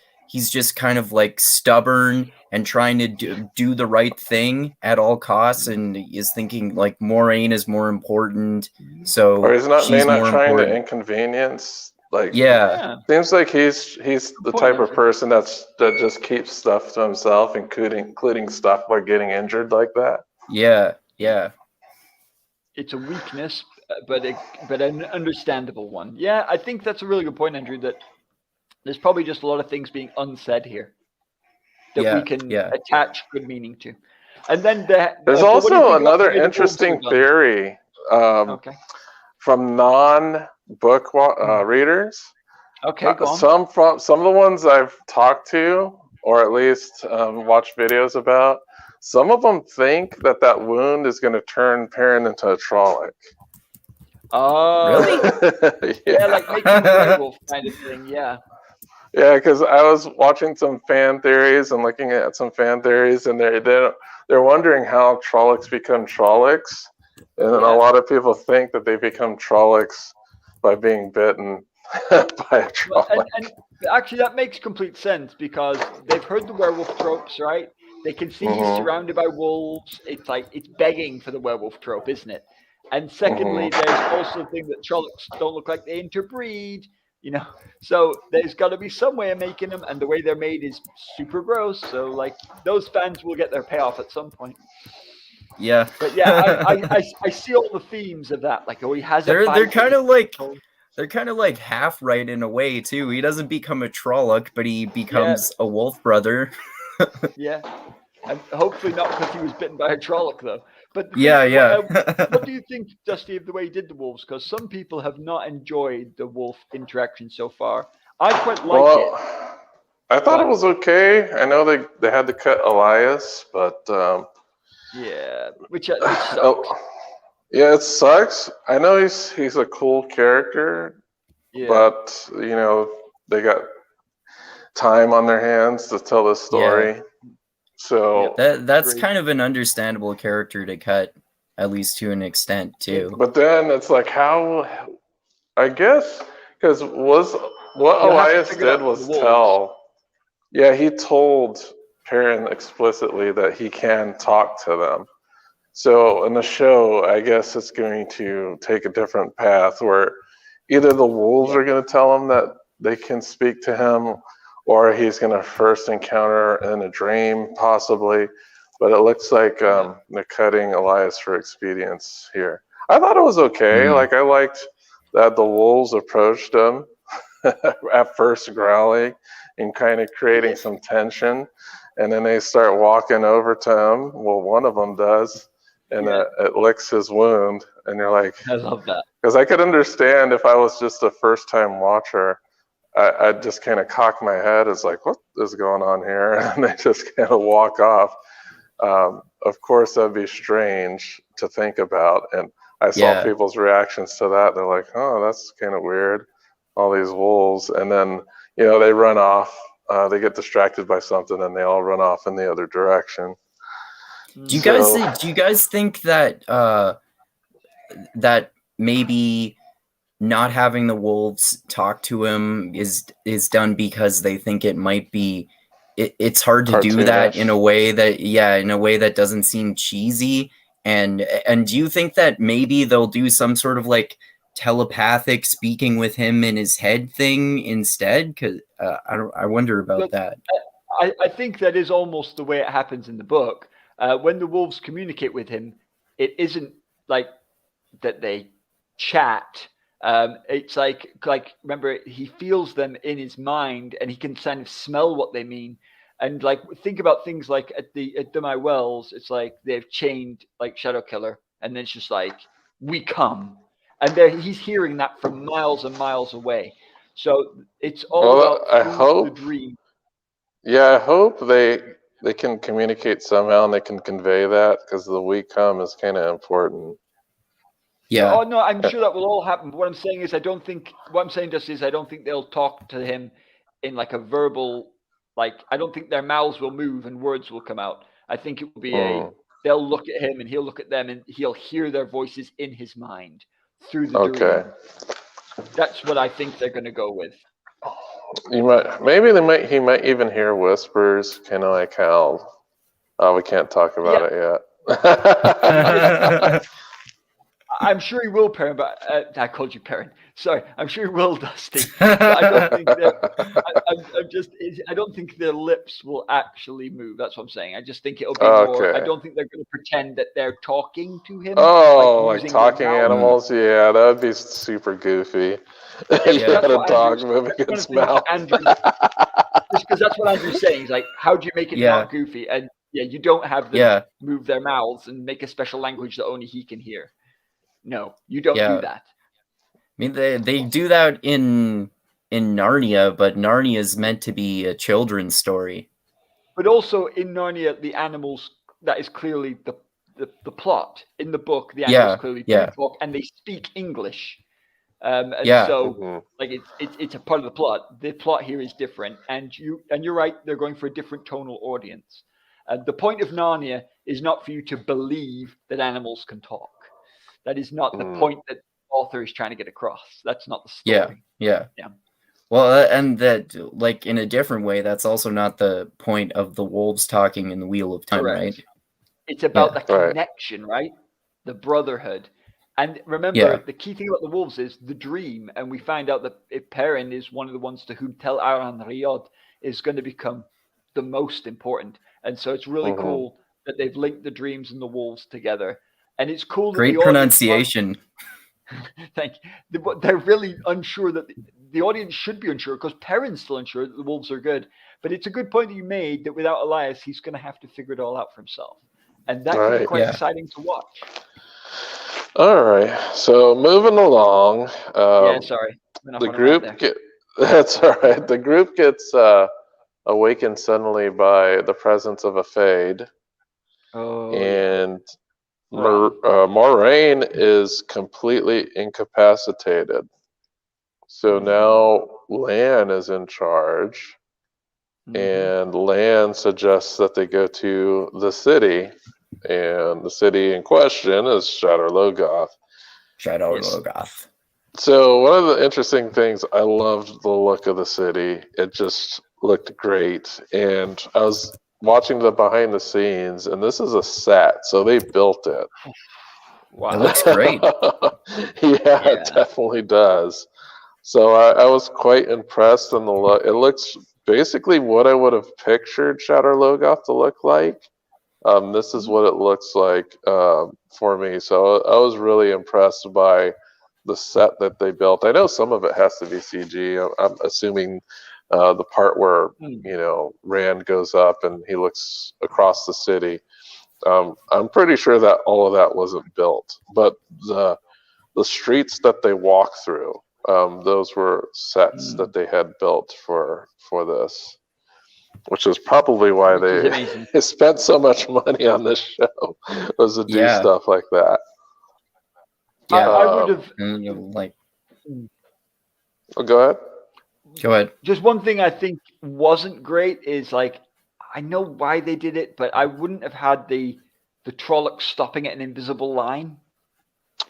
C: kind of like stubborn and trying to do the right thing at all costs, and is thinking like Moraine is more important. So
A: or he's not trying to inconvenience. Like seems like he's the type of person that just keeps stuff to himself, including stuff like getting injured like that.
C: Yeah.
B: It's a weakness, but an understandable one. Yeah, I think that's a really good point, Andrew. That there's probably just a lot of things being unsaid here that we can attach good meaning to. And then
A: there's also another interesting theory from non-book readers.
B: Okay, go on.
A: Some of the ones I've talked to or at least watch videos about. Some of them think that that wound is going to turn Perrin into a Trolloc.
B: Oh,
C: Really?
B: yeah, like making him a werewolf kind of thing. Yeah.
A: Yeah, because I was watching some fan theories and looking at some fan theories, and they're wondering how Trollocs become Trollocs, and a lot of people think that they become Trollocs by being bitten by a Trolloc.
B: And actually, that makes complete sense because they've heard the werewolf tropes, right? They can see he's surrounded by wolves. It's like it's begging for the werewolf trope, isn't it? And secondly, there's also the thing that Trollocs don't look like they interbreed. So there's got to be some way of making them, and the way they're made is super gross. So like those fans will get their payoff at some point.
C: Yeah,
B: but yeah, I see all the themes of that. Like, oh, he has.
C: They're kind of like half right in a way too. He doesn't become a Trolloc, but he becomes a wolf brother.
B: Yeah, and hopefully not because he was bitten by a Trolloc though. But what do you think, Dusty, of the way he did the wolves? Because some people have not enjoyed the wolf interaction so far. I quite like it.
A: I thought it was okay. I know they had to cut Elias, but
B: yeah, which sucks.
A: Yeah, it sucks. I know he's a cool character, but they got time on their hands to tell the story. Yeah. So
C: that's kind of an understandable character to cut, at least to an extent too.
A: But then it's like how, I guess, because what Elias did was tell. Yeah, he told Perrin explicitly that he can talk to them. So in the show, I guess it's going to take a different path where either the wolves are going to tell him that they can speak to him, or he's going to first encounter in a dream, possibly. But it looks like they're cutting Elias for expedience here. I thought it was okay. Like, I liked that the wolves approached him at first growling and kind of creating some tension. And then they start walking over to him. Well, one of them does. And it licks his wound. And you're like,
B: I love that.
A: Because I could understand if I was just a first-time watcher, I'd just kind of cock my head. It's like, what is going on here? And they just kind of walk off. Of course, that'd be strange to think about. And I saw people's reactions to that. They're like, oh, that's kind of weird. All these wolves. And then, they run off. They get distracted by something and they all run off in the other direction.
C: Do you guys think that that maybe not having the wolves talk to him is done because they think it might be it's hard to do that in a way that doesn't seem cheesy, and do you think that maybe they'll do some sort of like telepathic speaking with him in his head thing instead? Because I wonder about that.
B: I think that is almost the way it happens in the book. When the wolves communicate with him, it isn't like that they chat. It's like remember, he feels them in his mind and he can kind of smell what they mean. And like think about things like at Dumai Wells, it's like they've chained like Shadow Killer, and then it's just like, we come. And he's hearing that from miles and miles away. So it's all about the dream.
A: Yeah, I hope they can communicate somehow and they can convey that, because the we come is kind of important.
C: Yeah.
B: Oh no, I'm sure that will all happen. But what I'm saying is, I don't think they'll talk to him in like a verbal, like I don't think their mouths will move and words will come out. I think it will be they'll look at him and he'll look at them and he'll hear their voices in his mind through the dream. That's what I think they're going to go with.
A: He might even hear whispers, kind of like how we can't talk about it yet.
B: I'm sure he will, Perrin, but I called you Perrin. Sorry, I'm sure he will, Dusty. But I don't think I don't think their lips will actually move. That's what I'm saying. I just think it'll be more. I don't think they're going to pretend that they're talking to him.
A: Like talking animals. Yeah, that would be super goofy. You got a dog moving its mouth.
B: Just because that's what Andrew's saying. He's like, how do you make it not goofy? And you don't have them move their mouths and make a special language that only he can hear. No, you don't do that.
C: I mean, they do that in Narnia, but Narnia is meant to be a children's story.
B: But also in Narnia, the animals, that is clearly the plot. In the book, the animals clearly do talk and they speak English. And so like it's a part of the plot. The plot here is different, and you're right, they're going for a different tonal audience. The point of Narnia is not for you to believe that animals can talk. That is not the point that the author is trying to get across. That's not the story.
C: Yeah. Well, and that, like, in a different way, that's also not the point of the wolves talking in the Wheel of Time,
B: Correct.
C: right?
B: It's about the connection, right? The brotherhood. And remember, the key thing about the wolves is the dream. And we find out that Perrin is one of the ones to whom Tel Aran Riyadh is going to become the most important. And so it's really cool that they've linked the dreams and the wolves together. And it's cool that
C: Great pronunciation.
B: Thank you. They're really unsure that the audience should be unsure, because Perrin's still unsure that the wolves are good. But it's a good point that you made, that without Elias, he's going to have to figure it all out for himself. And that can be quite exciting to watch.
A: All right. So moving along.
B: Sorry.
A: The group that's all right. The group gets awakened suddenly by the presence of a Fade. And Moraine is completely incapacitated. So now Lan is in charge. And Lan suggests that they go to the city. And the city in question is Shadar Logoth. So one of the interesting things, I loved the look of the city. It just looked great. And I was watching the behind the scenes, and this is a set, so they built it.
C: Wow. It looks great.
A: It definitely does. So I was quite impressed in the look. It looks basically what I would have pictured Shadar Logoth to look like. This is what it looks like for me. So I was really impressed by the set that they built. I know some of it has to be CG. I'm assuming the part where Rand goes up and he looks across the city. I'm pretty sure that all of that wasn't built, but the streets that they walk through, those were sets that they had built for this. Which is probably why they spent so much money on this show, was to do stuff like that.
B: I would have
A: go ahead.
C: Go ahead.
B: Just one thing I think wasn't great is, like, I know why they did it, but I wouldn't have had the Trollocs stopping at an invisible line.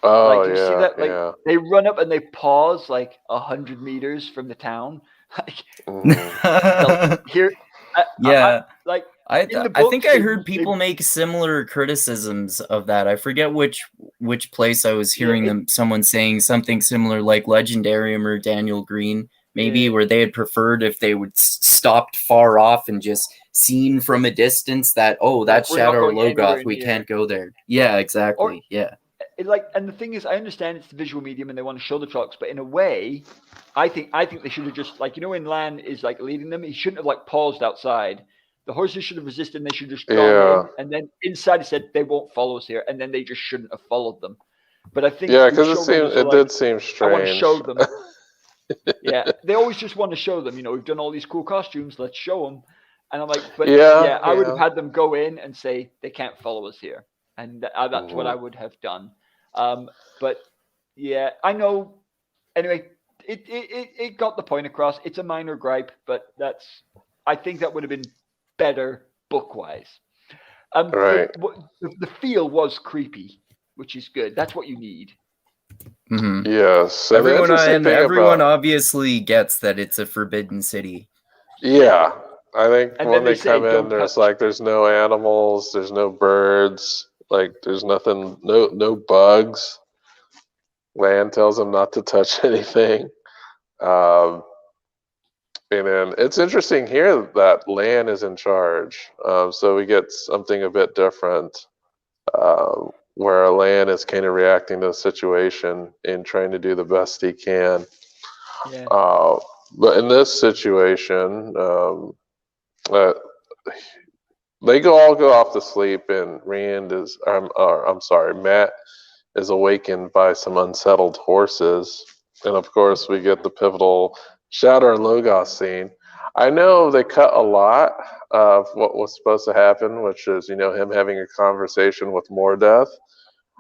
A: Oh,
B: you see that? Like, they run up and they pause like 100 meters from the town. Here.
C: I think I heard people make similar criticisms of that. I forget which place I was hearing someone saying something similar, like Legendarium or Daniel Green, maybe, where they had preferred if they would stopped far off and just seen from a distance that, that's Shadar Logoth, we can't go there. Yeah, exactly.
B: And the thing is, I understand it's the visual medium and they want to show the Trollocs, but in a way, I think they should have just, like, when Lan is like leading them, he shouldn't have like paused outside. The horses should have resisted, and they should have just gone in, and then inside he said they won't follow us here, and then they just shouldn't have followed them. But I think
A: because it did seem strange.
B: I want to show them. They always just want to show them. We've done all these cool costumes. Let's show them. And I'm like, I would have had them go in and say they can't follow us here, and that's what I would have done. But I know. Anyway, it got the point across. It's a minor gripe, but I think that would have been better book-wise. The feel was creepy, which is good. That's what you need.
C: Mm-hmm.
A: Yes.
C: Everyone obviously gets that it's a forbidden city.
A: Yeah. I think when they come in, there's no animals, there's no birds, like there's nothing, no bugs. Lan tells them not to touch anything. And then it's interesting here that Lan is in charge. So we get something a bit different, where Lan is kind of reacting to the situation and trying to do the best he can. But in this situation, they all go off to sleep, and Matt is awakened by some unsettled horses. And of course, we get the pivotal Shadar Logoth scene. I know they cut a lot of what was supposed to happen, which is, him having a conversation with Mordeth.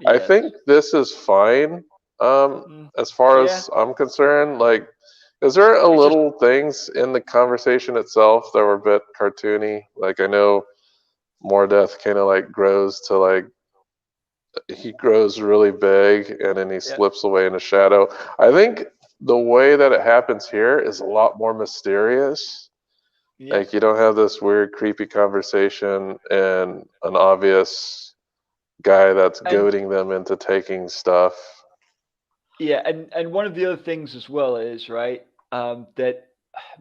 A: I
B: Yes.
A: think this is fine, as far
B: Yeah.
A: as I'm concerned. Like, is there a
B: It's just
A: little things in the conversation itself that were a bit cartoony? Like, I know Mordeth kind of like grows to like he grows really big and then he
B: yeah.
A: slips away in a shadow. I think the way that it happens here is a lot more mysterious.
B: Yeah.
A: Like you don't have this weird, creepy conversation and an obvious guy that's
B: And
A: goading them into taking stuff.
B: yeah, and one of the other things as well is right that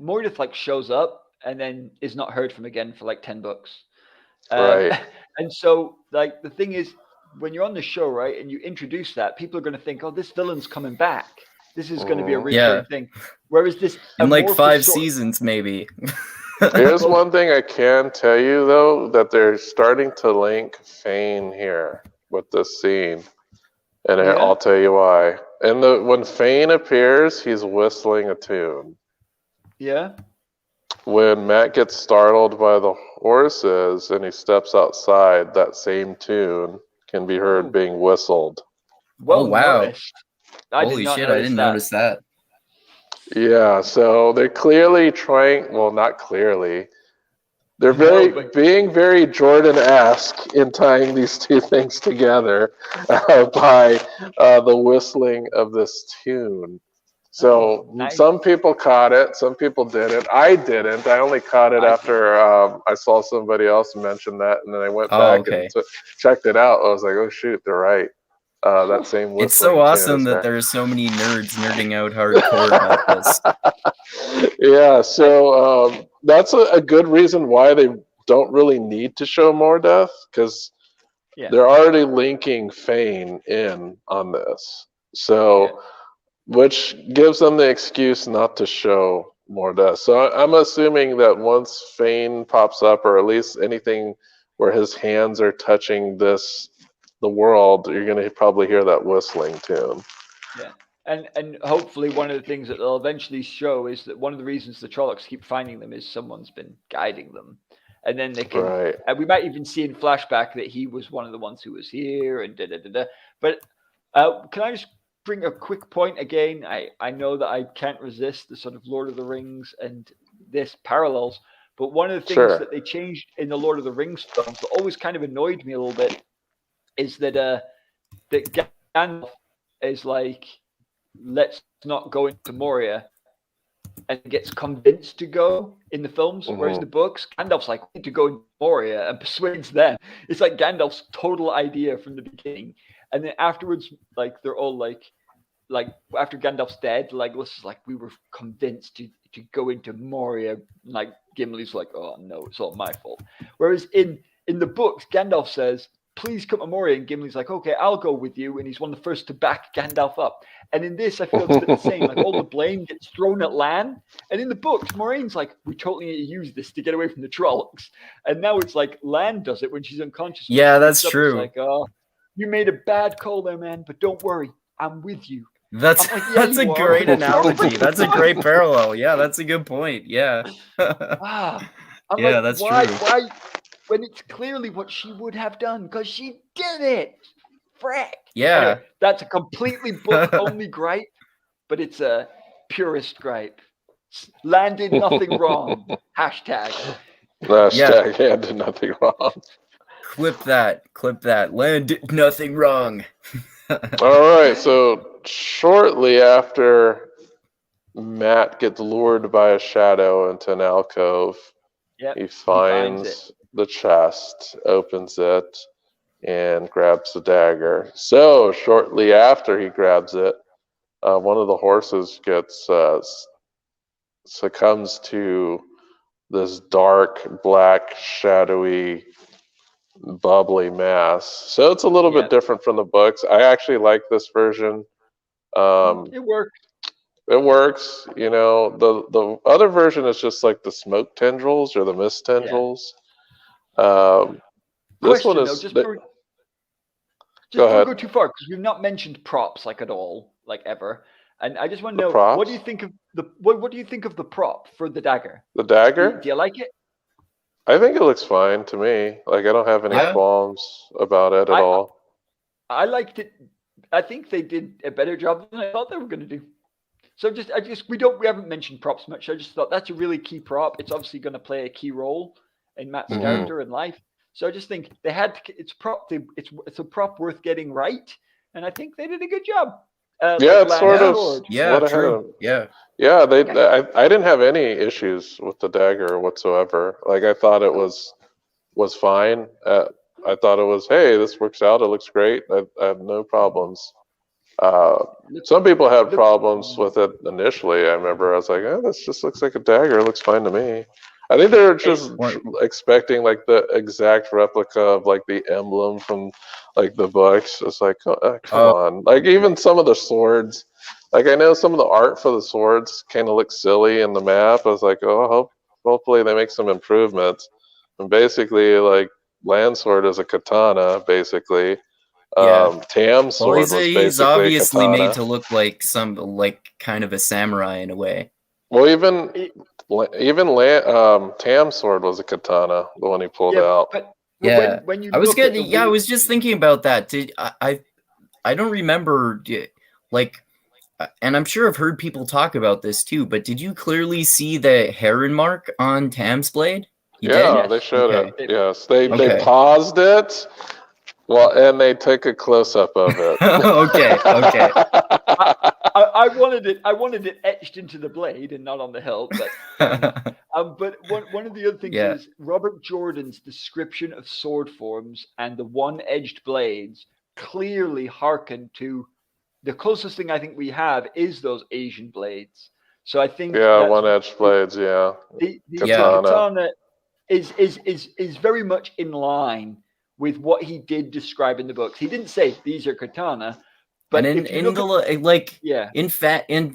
B: Mordeth like shows up and then is not heard from again for like 10 books. Um,
A: Right.
B: and so like the thing is when you're on the show, right, and you introduce that, people are going to think, oh, this villain's coming back. This is going to be a
A: Hmm.
C: Yeah,
B: recurring thing. Whereas this
C: in like
B: amorphous
C: 5
B: sort
C: seasons, maybe.
A: Here's
B: well,
A: one thing I can tell you though, that they're starting to link Fane here with this scene. And
B: yeah.
A: I'll tell you why. And when Fane appears, he's whistling a tune.
B: Yeah.
A: When Matt gets startled by the horses and he steps outside, that same tune can be heard
B: Oh,
A: being whistled.
C: Oh,
B: well
C: wow.
B: noticed. I did
C: Holy
B: not
C: shit, I
B: notice
C: didn't
B: that.
C: notice that.
A: Yeah, so they're clearly trying, well, not clearly. They're
B: No, but
A: being very Jordan-esque in tying these two things together by the whistling of this tune.
B: oh,
A: So
B: nice.
A: some people caught it, some people didn't. I didn't. I only caught it
B: I did.
A: after I saw somebody else mention that, and then I went
C: Oh,
A: back and
C: okay.
A: checked it out. I was like, oh shoot, they're right. That same
C: It's so
A: whistling tune
C: awesome
A: is
C: that
A: there.
C: there's so many nerds nerding out hardcore about this.
A: Yeah, so that's a good reason why they don't really need to show more death, because
B: Yeah.
A: they're already linking Fane in on this. So,
B: Yeah.
A: which gives them the excuse not to show more death. So I'm assuming that once Fane pops up, or at least anything where his hands are touching the world, you're gonna probably hear that whistling tune.
B: Yeah. And hopefully one of the things that they'll eventually show is that one of the reasons the Trollocs keep finding them is someone's been guiding them. And then they can
A: Right.
B: and we might even see in flashback that he was one of the ones who was here and da da da da. But can I just bring a quick point again? I know that I can't resist the sort of Lord of the Rings and this parallels, but one of the things
A: Sure.
B: that they changed in the Lord of the Rings films that always kind of annoyed me a little bit is that that Gandalf is like, let's not go into Moria, and gets convinced to go in the films. Whereas in
A: Hmm.
B: the books, Gandalf's like, we need to go into Moria and persuades them. It's like Gandalf's total idea from the beginning. And then afterwards, like they're all like after Gandalf's dead, like this is like we were convinced to go into Moria. Like Gimli's like, oh no, it's all my fault. Whereas in the books, Gandalf says, please come to Moria, and Gimli's like, okay, I'll go with you, and he's one of the first to back Gandalf up. And in this, I feel it's a bit the same. Like all the blame gets thrown at Lan, and in the books, Moraine's like, we totally need to use this to get away from the Trollocs. And now it's like Lan does it when she's unconscious.
C: Yeah,
B: She
C: that's
B: wakes up,
C: true.
B: it's like, oh, you made a bad call there, man, but don't worry, I'm with you.
C: That's
B: I'm like, yeah,
C: that's a
B: you are,
C: great
B: but it's so
C: analogy. That's a
B: freaking
C: great
B: fun.
C: parallel. Yeah, that's a good point. Yeah.
B: I'm
C: Yeah,
B: like,
C: that's
B: why?
C: true.
B: Why? When it's clearly what she would have done, because she did it. Frick.
C: Yeah.
B: Anyway, that's a completely book-only gripe, but it's a purist gripe. Lan did nothing wrong. Hashtag.
A: Hashtag, yeah, did nothing wrong.
C: Clip that. Lan did nothing wrong.
A: All right, so shortly after Matt gets lured by a shadow into an alcove,
B: Yep,
A: he
B: finds
A: finds the chest, opens it, and grabs the dagger. So shortly after he grabs it, one of the horses gets succumbs to this dark, black, shadowy, bubbly mass. So it's a little bit
B: Yep.
A: different from the books. I actually like this version.
B: It worked.
A: It works. The other version is just like the smoke tendrils or the mist tendrils. This one
B: Question though,
A: is.
B: just
A: Go
B: before we
A: ahead.
B: go too far, because we've not mentioned props like at all, like ever. And I just want to know,
A: props?
B: what do you think of what do you think of the prop for the dagger?
A: The dagger?
B: Do you like it?
A: I think it looks fine to me. Like, I don't have any qualms about it at all.
B: I liked it. I think they did a better job than I thought they were going to do. So we haven't mentioned props much. I just thought that's a really key prop. It's obviously going to play a key role in Matt's character and life. So I just think they had it's a prop worth getting right, and I think they did a good job.
A: It's sort of
C: true. Yeah.
A: I didn't have any issues with the dagger whatsoever. Like, I thought it was fine. I thought it was, hey, this works out. It looks great. I have no problems. Some people had problems with it initially. I remember I was like, oh, this just looks like a dagger. It looks fine to me. I think they were just expecting like the exact replica of like the emblem from like the books. It's like, come on. Like, even some of the swords, like, I know some of the art for the swords kind of looks silly in the map. I was like, oh, hopefully they make some improvements. And basically, like, Landsword is a katana, basically. Tam's sword was basically
C: he's obviously
A: katana.
C: made to look like kind of a samurai in a way.
A: Well, even Tam's sword was a katana, the one he pulled out.
B: But when you
C: I was just thinking about that. I don't remember, like, and I'm sure I've heard people talk about this too, but did you clearly see the heron mark on Tam's blade?
A: They showed it. Yes, they paused it. Well, and they took a close up of it.
C: Okay.
B: I wanted it etched into the blade and not on the hilt. But one of the other things is Robert Jordan's description of sword forms and the one-edged blades clearly harken to the closest thing I think we have is those Asian blades. So I think
A: one-edged blades. The
B: katana is very much in line with what he did describe in the books. He didn't say these are katana, but
C: in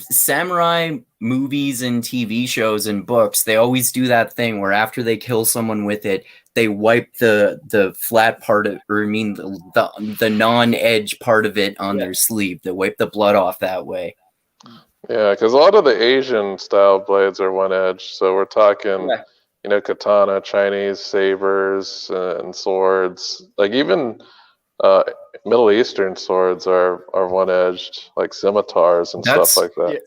C: samurai movies and TV shows and books, they always do that thing where after they kill someone with it, they wipe the flat part of, or I mean the non-edge part of it on their sleeve. They wipe the blood off that way.
A: Yeah, because a lot of the Asian style blades are one edge, so we're talking. Katana, Chinese sabers, and swords. Like, even Middle Eastern swords are one-edged, like scimitars and stuff like that.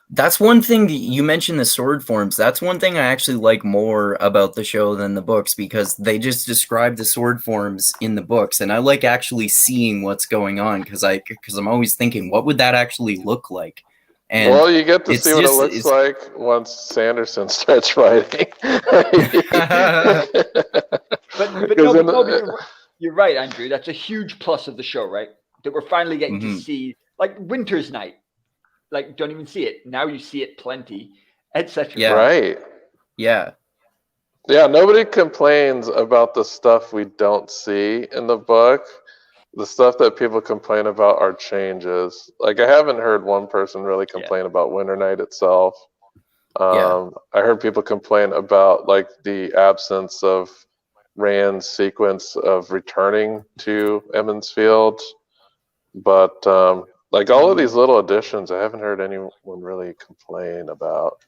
C: That's one thing. You mentioned the sword forms. That's one thing I actually like more about the show than the books, because they just describe the sword forms in the books, and I like actually seeing what's going on because I'm always thinking, what would that actually look like? And
A: you get to see what it looks like once Sanderson starts writing.
B: You're right, Andrew. That's a huge plus of the show, right? That we're finally getting to see, like, Winter's Night. Like, don't even see it. Now you see it plenty, etc.
C: Yeah.
A: Right.
C: Yeah.
A: Yeah, nobody complains about the stuff we don't see in the book. The stuff that people complain about are changes. Like, I haven't heard one person really complain about Winter Night itself. I heard people complain about, like, the absence of Rand's sequence of returning to Emmons Field. But, like, all of these little additions, I haven't heard anyone really complain about.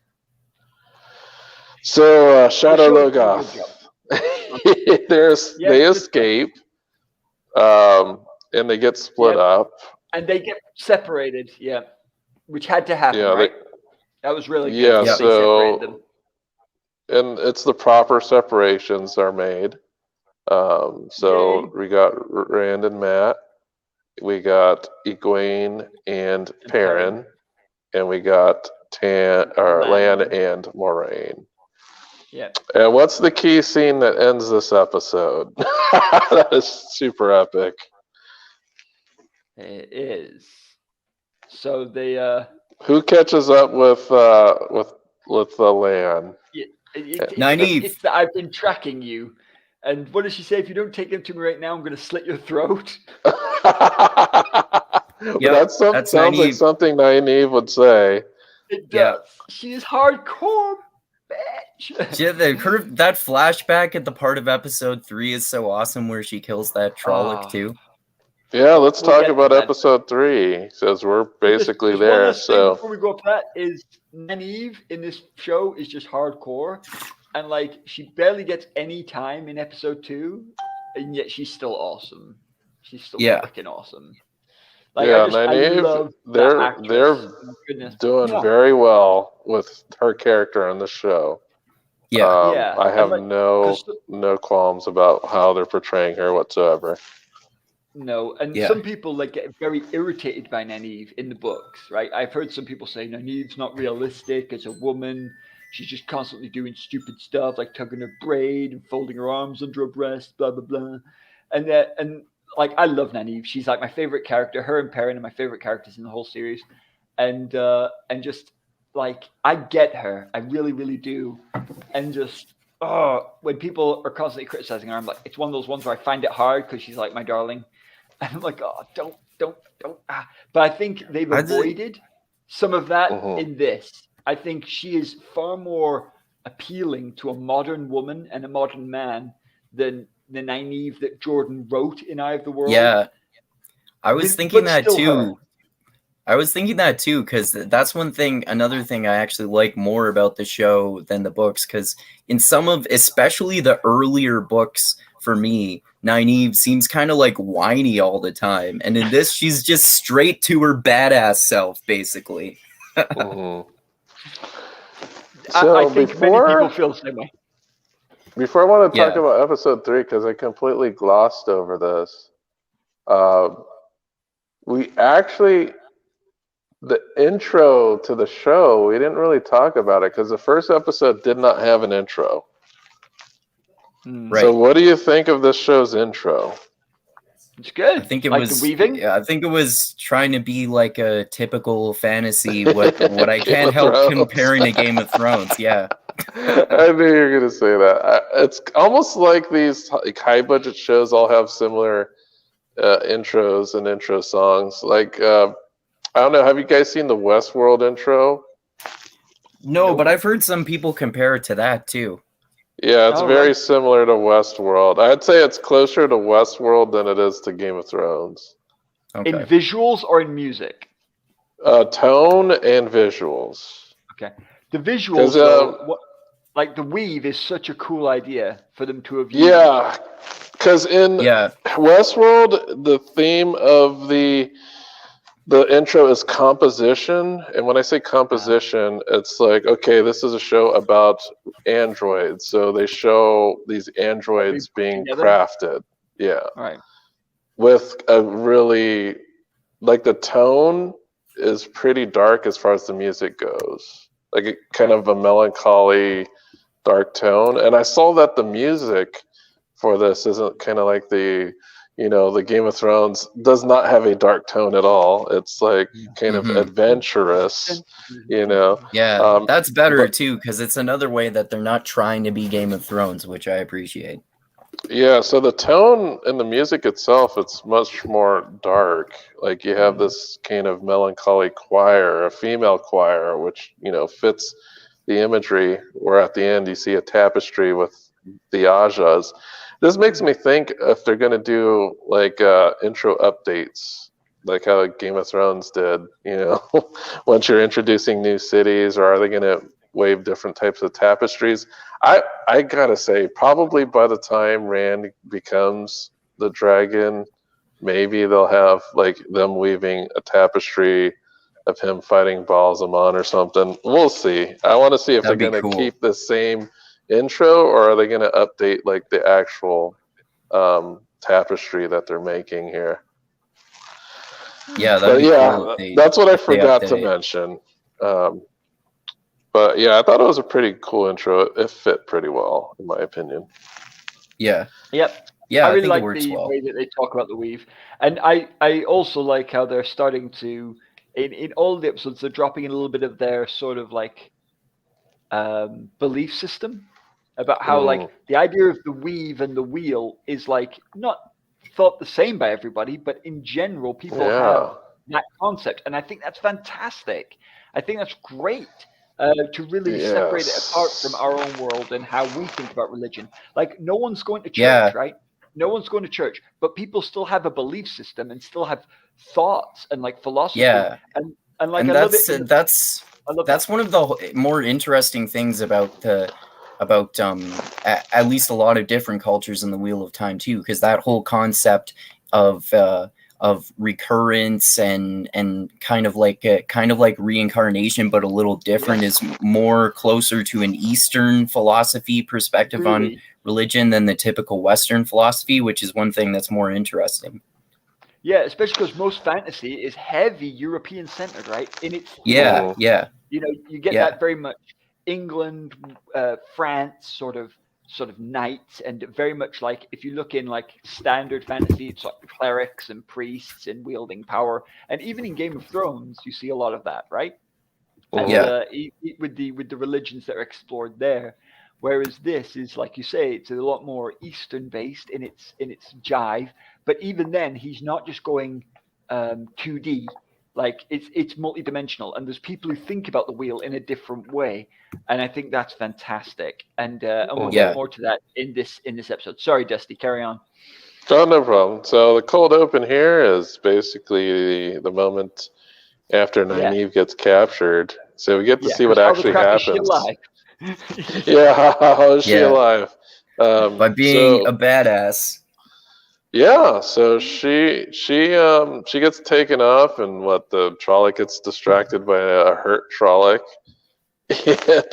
A: So, Shadow Logoth. They escape. And they get split up.
B: And they get separated, which had to happen, right? That was really good.
A: Yeah, so, and it's the proper separations are made. We got Rand and Matt, we got Egwene and Perrin, and we got Lan and Moraine.
B: Yeah.
A: And what's the key scene that ends this episode? That is super epic.
B: It is. So they
A: who catches up with the Lan?
C: Nynaeve.
B: It's that I've been tracking you. And what does she say? If you don't take them to me right now, I'm going to slit your throat.
A: That sounds like something Nynaeve would say.
B: It does. She is hardcore, bitch.
C: Yeah, that flashback at the part of episode 3 is so awesome, where she kills that Trolloc too.
A: Yeah, let's
B: We'll
A: talk
B: get
A: about
B: to that.
A: episode 3, since we're basically
B: Just
A: there.
B: one last thing
A: So
B: before we go up to that is Nynaeve in this show is just hardcore, and like she barely gets any time in episode 2, and yet she's still awesome. She's still
C: Yeah.
B: freaking awesome. Like
A: yeah,
B: I
A: Nynaeve,
B: love that
A: they're
B: actress. Oh my goodness.
A: doing
B: Mwah.
A: very well with her character on the show.
C: Yeah.
B: Yeah,
A: I have
B: and, like,
A: no
B: 'cause
A: qualms about how they're portraying her whatsoever.
B: no, and
C: Yeah.
B: some people like get very irritated by Nynaeve in the books, right? I've heard some people say Nynaeve's not realistic as a woman. She's just constantly doing stupid stuff like tugging her braid and folding her arms under her breast, blah blah blah. And like I love Nynaeve. She's like my favorite character. Her and Perrin are my favorite characters in the whole series. And just like I get her, I really really do. And just when people are constantly criticizing her, I'm like, it's one of those ones where I find it hard because she's like my darling. And I'm like, oh, don't. But I think they've avoided some of that in this. I think she is far more appealing to a modern woman and a modern man than the Nynaeve that Jordan wrote in Eye of the World.
C: Yeah. I was thinking that too.
B: Her.
C: I was thinking that too, because that's another thing I actually like more about the show than the books, because in some of, especially the earlier books for me, Nynaeve seems kind of like whiny all the time. And in this, she's just straight to her badass self, basically.
A: So
B: I think many people feel the same way.
A: Before I want to talk about episode 3, because I completely glossed over this, we actually... the intro to the show, we didn't really talk about it because the first episode did not have an intro.
C: Right.
A: So what do you think of this show's intro?
B: It's good.
C: I think it
B: like
C: was
B: the weaving.
C: Yeah, I think it was trying to be like a typical fantasy. What I can't help comparing to Game of Thrones. Yeah.
A: I knew you were gonna say that. It's almost like these high budget shows all have similar intros and intro songs. Like I don't know. Have you guys seen the Westworld intro?
C: No, but I've heard some people compare it to that too.
A: Yeah, it's very similar to Westworld. I'd say it's closer to Westworld than it is to Game of Thrones.
C: Okay.
B: In visuals or in music?
A: Tone and visuals.
B: Okay. The visuals, though, like the weave is such a cool idea for them to have used.
A: Yeah, because in Westworld, the theme of the intro is composition, and when I say composition, it's like, okay, this is a show about androids, so they show these androids being crafted. Yeah.
B: Right.
A: With a really, like, the tone is pretty dark as far as the music goes. Like, kind of a melancholy, dark tone. And I saw that the music for this isn't kind of like the Game of Thrones does not have a dark tone at all. It's like kind of adventurous,
C: Yeah, that's better too, because it's another way that they're not trying to be Game of Thrones, which I appreciate.
A: Yeah, so the tone and the music itself, it's much more dark. Like you have this kind of melancholy choir, a female choir, which, fits the imagery, where at the end you see a tapestry with the Ajas. This makes me think if they're going to do like intro updates, like how Game of Thrones did, once you're introducing new cities, or are they going to wave different types of tapestries? I got to say, probably by the time Rand becomes the dragon, maybe they'll have like them weaving a tapestry of him fighting Balsamon or something. We'll see. I want to see if they're going to keep the same intro, or are they going to update like the actual tapestry that they're making here?
C: Yeah, that'd be cool.
A: That's what I forgot to mention. But yeah, I thought it was a pretty cool intro. It fit pretty well, in my opinion.
C: Yeah.
B: Yep.
C: Yeah,
B: I really like
C: the
B: way that they talk about the weave, and I also like how they're starting to in all the episodes they're dropping in a little bit of their sort of like belief system about how like the idea of the weave and the wheel is like not thought the same by everybody, but in general people have that concept, and I think that's fantastic. I think that's great to really separate it apart from our own world and how we think about religion. Like no one's going to church, right? No one's going to church, but people still have a belief system and still have thoughts and like philosophy.
C: Yeah.
B: And like,
C: And
B: I love it.
C: That's one of the more interesting things about at least a lot of different cultures in the Wheel of Time too, because that whole concept of recurrence and kind of like reincarnation, but a little different, is more closer to an Eastern philosophy perspective on religion than the typical Western philosophy, which is one thing that's more interesting.
B: Yeah, especially because most fantasy is heavy European centered, right? In its
C: yeah.
B: You know, you get that very much England, France sort of knights, and very much like if you look in like standard fantasy, it's like clerics and priests and wielding power, and even in Game of Thrones, you see a lot of that, right? And with the religions that are explored there. Whereas this is, like you say, it's a lot more Eastern based in its jive. But even then, he's not just going 2D. Like it's multidimensional, and there's people who think about the wheel in a different way, and I think that's fantastic. And we'll get more to that in this episode. Sorry, Dusty, carry on.
A: Oh, no problem. So the cold open here is basically the moment after Nynaeve gets captured. So we get to see what actually happens. How is she alive?
C: By being a badass.
A: Yeah, so she gets taken off, and the Trolloc gets distracted by a hurt Trolloc. And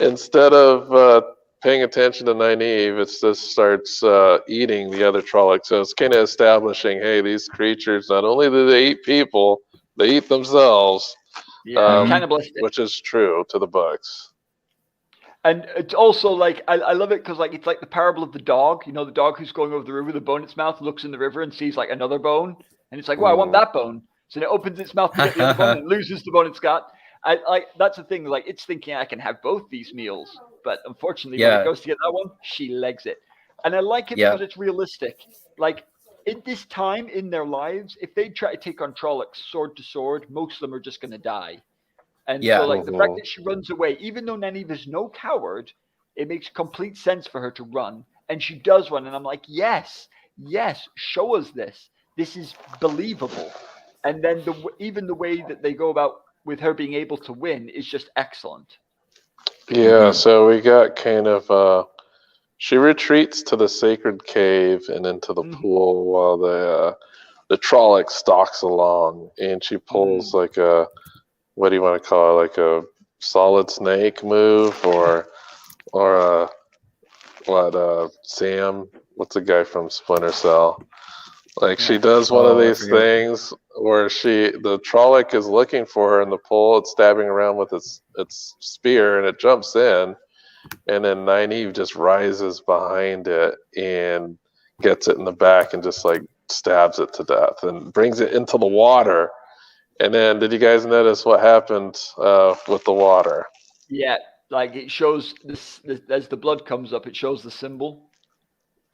A: instead of paying attention to Nynaeve, it just starts eating the other Trolloc. So it's kind of establishing, hey, these creatures, not only do they eat people, they eat themselves.
B: Cannibalistic.
A: Which is true to the books.
B: And it's also like, I love it because like it's like the parable of the dog. You know, the dog who's going over the river with a bone in its mouth, looks in the river and sees like another bone. And it's like, well, I want that bone. So it opens its mouth to get the other bone and loses the bone it's got. That's the thing. Like, it's thinking I can have both these meals. But unfortunately, when it goes to get that one, she legs it. And I like it because it's realistic. Like, in this time in their lives, if they try to take on Trollocs sword to sword, most of them are just going to die. And so, like, the fact that she runs away, even though Nynaeve is no coward, it makes complete sense for her to run. And she does run. And I'm like, yes, show us this. This is believable. And then even the way that they go about with her being able to win is just excellent.
A: Yeah, so we got kind of... she retreats to the sacred cave and into the pool while the Trolloc stalks along. And she pulls like a... what do you want to call it? Like a solid snake move, or Sam? What's the guy from Splinter Cell? Like, she does one of these things where the Trolloc is looking for her in the pool. It's stabbing around with its spear, and it jumps in, and then Nynaeve just rises behind it and gets it in the back and just like stabs it to death and brings it into the water. And then, did you guys notice what happened with the water?
B: Yeah, like it shows this as the blood comes up, it shows the symbol.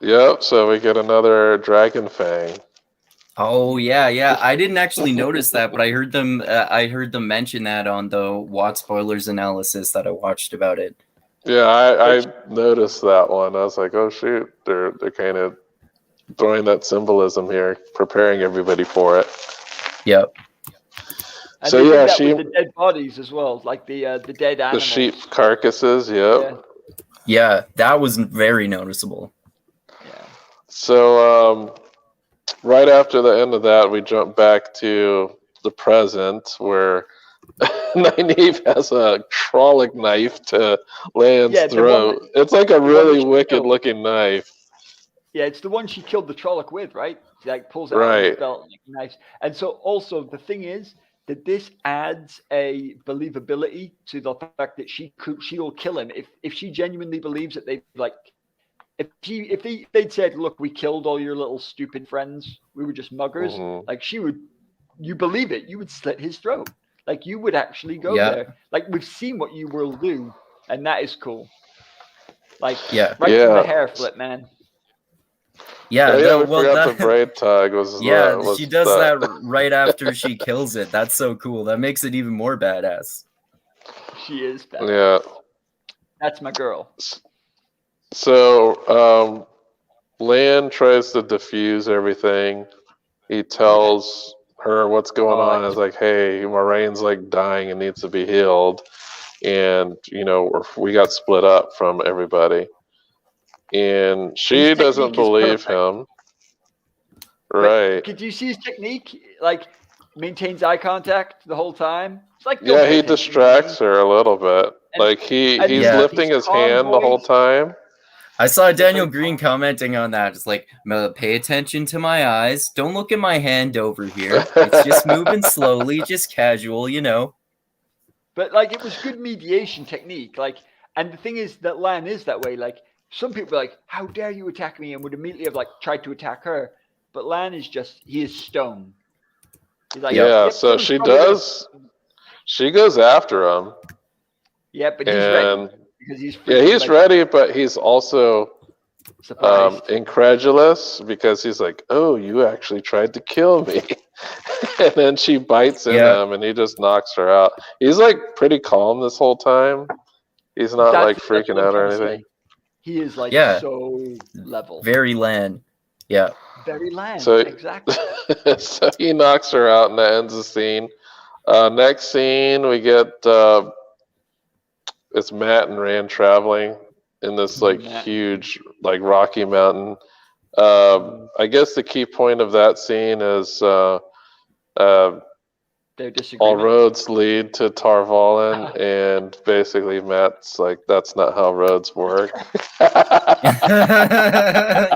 A: Yep. So we get another dragon fang.
C: Oh yeah. I didn't actually notice that, but I heard them. I heard them mention that on the Watt spoilers analysis that I watched about it.
A: Yeah, I noticed that one. I was like, oh shoot, they're kind of throwing that symbolism here, preparing everybody for it.
C: Yep.
B: And so yeah, with the dead bodies as well, like the dead animals.
A: The sheep carcasses, yep.
C: Yeah, that was very noticeable.
B: Yeah.
A: So right after the end of that, we jump back to the present where Nynaeve has a Trolloc knife to Lan's throat. It's like a really wicked looking knife.
B: Yeah, it's the one she killed the Trolloc with, right? She like pulls it out of his belt like knives. And so also the thing is that this adds a believability to the fact that she'll kill him if she genuinely believes that they've like if they'd said, look, we killed all your little stupid friends, we were just muggers, like you believe it, you would slit his throat. Like you would actually go there. Like we've seen what you will do, and that is cool. Like from the hair flip, man.
C: Yeah,
A: we forgot the braid tag was.
C: She does that right after she kills it. That's so cool. That makes it even more badass.
B: She is badass.
A: Yeah,
B: that's my girl.
A: So Lan tries to diffuse everything. He tells her what's going on. It's like, hey, Moraine's like dying and needs to be healed. And, we got split up from everybody. And she doesn't believe him. Right.
B: Did you see his technique? Like, maintains eye contact the whole time. It's like,
A: yeah, he distracts her a little bit. And, like he's lifting his hand the whole time.
C: I saw Daniel Green commenting on that. It's like, pay attention to my eyes. Don't look at my hand over here. It's just moving slowly, just casual,
B: But like, it was good mediation technique. Like, and the thing is that Lan is that way. Like, some people are like, how dare you attack me, and would immediately have like tried to attack her. But Lan is he is stone.
A: He's like, so she does. She goes after him.
B: Yeah, but he's ready. Because
A: he's ready, but he's also incredulous because he's like, oh, you actually tried to kill me. And then she bites in him and he just knocks her out. He's like pretty calm this whole time. He's not like freaking out or anything.
B: He is like so level.
C: Very Lan. Yeah.
B: Very Lan, exactly.
A: So he knocks her out and that ends the scene. Next scene, we get it's Matt and Rand traveling in this like huge like rocky mountain. I guess the key point of that scene is all roads lead to Tarvalin, and basically Matt's like, that's not how roads work.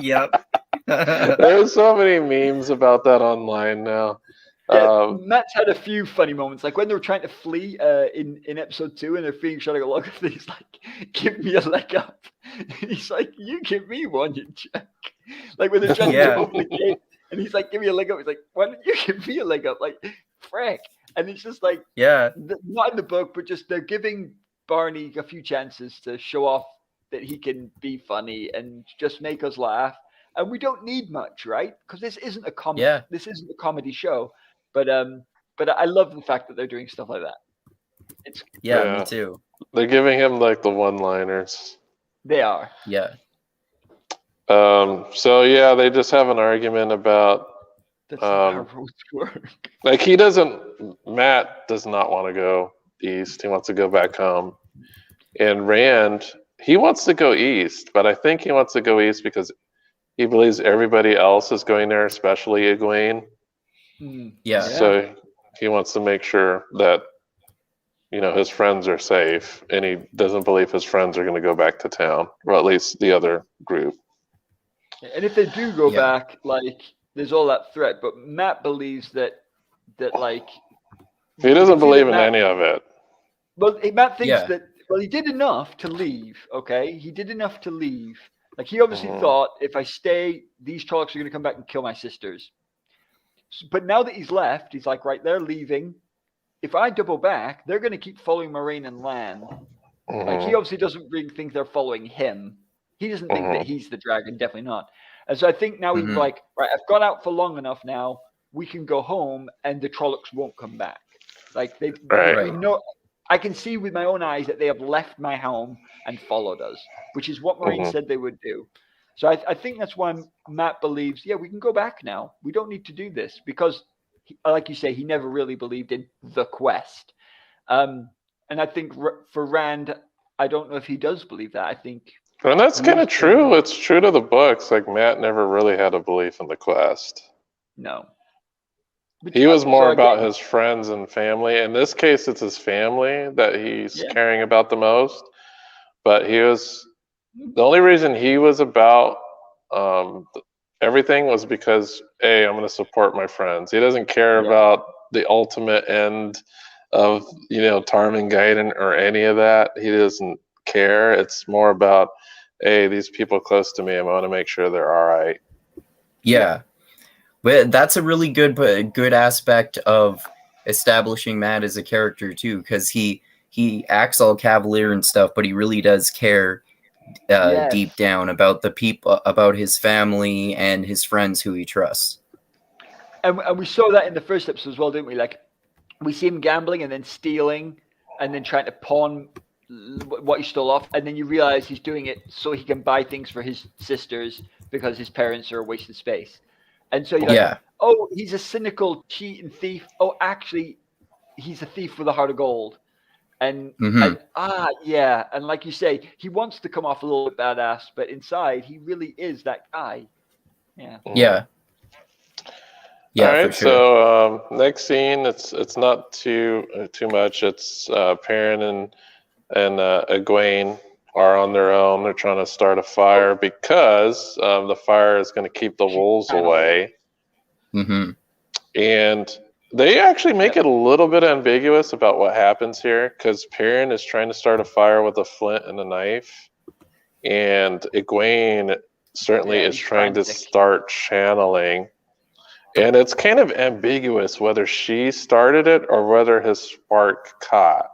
C: Yep.
A: There's so many memes about that online now.
B: Matt's had a few funny moments, like when they were trying to flee in episode 2, and they're fleeing shot a log. He's like, "Give me a leg up." And he's like, "You give me one, you jerk." Like when they're trying to open the gate, and he's like, "Give me a leg up." He's like, "Why don't you give me a leg up?" Like, frick. And it's just like, not in the book, but just they're giving Barney a few chances to show off that he can be funny and just make us laugh. And we don't need much, right? Because this isn't a comedy.
C: Yeah.
B: This isn't a comedy show. But I love the fact that they're doing stuff like that. It's
C: me too.
A: They're giving him like the one-liners.
B: They are.
C: Yeah.
A: So they just have an argument about
B: that's how roads work.
A: Like Matt does not want to go east. He wants to go back home. And Rand, he wants to go east, but I think he wants to go east because he believes everybody else is going there, especially Egwene.
C: Yeah.
A: So he wants to make sure that, his friends are safe, and he doesn't believe his friends are going to go back to town, or at least the other group.
B: And if they do go back, like, there's all that threat, but Matt believes that like...
A: He doesn't believe in any of it.
B: Well, Matt thinks that, he did enough to leave, okay? He did enough to leave. Like, he obviously thought, if I stay, these Trollocs are going to come back and kill my sisters. But now that he's left, he's like, right, they're leaving. If I double back, they're going to keep following Moraine and Lan. Like, he obviously doesn't really think they're following him. He doesn't think that he's the dragon, definitely not. And so I think now he's like, right, I've gone out for long enough now. We can go home, and the Trollocs won't come back. Like, they know. I can see with my own eyes that they have left my home and followed us, which is what Moraine said they would do. So I think that's why Matt believes, we can go back now. We don't need to do this because, like you say, he never really believed in the quest. And I think for Rand, I don't know if he does believe that. I think...
A: And that's kind of true. It's true to the books. Like, Matt never really had a belief in the quest.
B: No. But
A: he was more about his friends and family. In this case, it's his family that he's caring about the most. But the only reason he was about everything was because, I'm going to support my friends. He doesn't care about the ultimate end of, Tarmangaiden or any of that. He doesn't care. It's more about, these people close to me, I want to make sure they're all right.
C: Yeah. But that's a really good aspect of establishing Matt as a character too, because he acts all cavalier and stuff, but he really does care deep down about the people, about his family and his friends who he trusts.
B: And we saw that in the first episode as well, didn't we? Like, we see him gambling and then stealing and then trying to pawn what he stole off, and then you realize he's doing it so he can buy things for his sisters, because his parents are a waste of space. And so you're like, oh, he's a cynical cheating thief. Oh, actually, he's a thief with a heart of gold. And yeah, and like you say, he wants to come off a little bit badass, but inside he really is that guy. Yeah.
C: Yeah.
A: All right. For sure. So next scene, it's not too much. It's Perrin and Egwene are on their own. They're trying to start a fire because the fire is going to keep the wolves away.
C: Mm-hmm.
A: And they actually make it a little bit ambiguous about what happens here, because Perrin is trying to start a fire with a flint and a knife, and Egwene certainly is trying to start channeling. And it's kind of ambiguous whether she started it or whether his spark caught.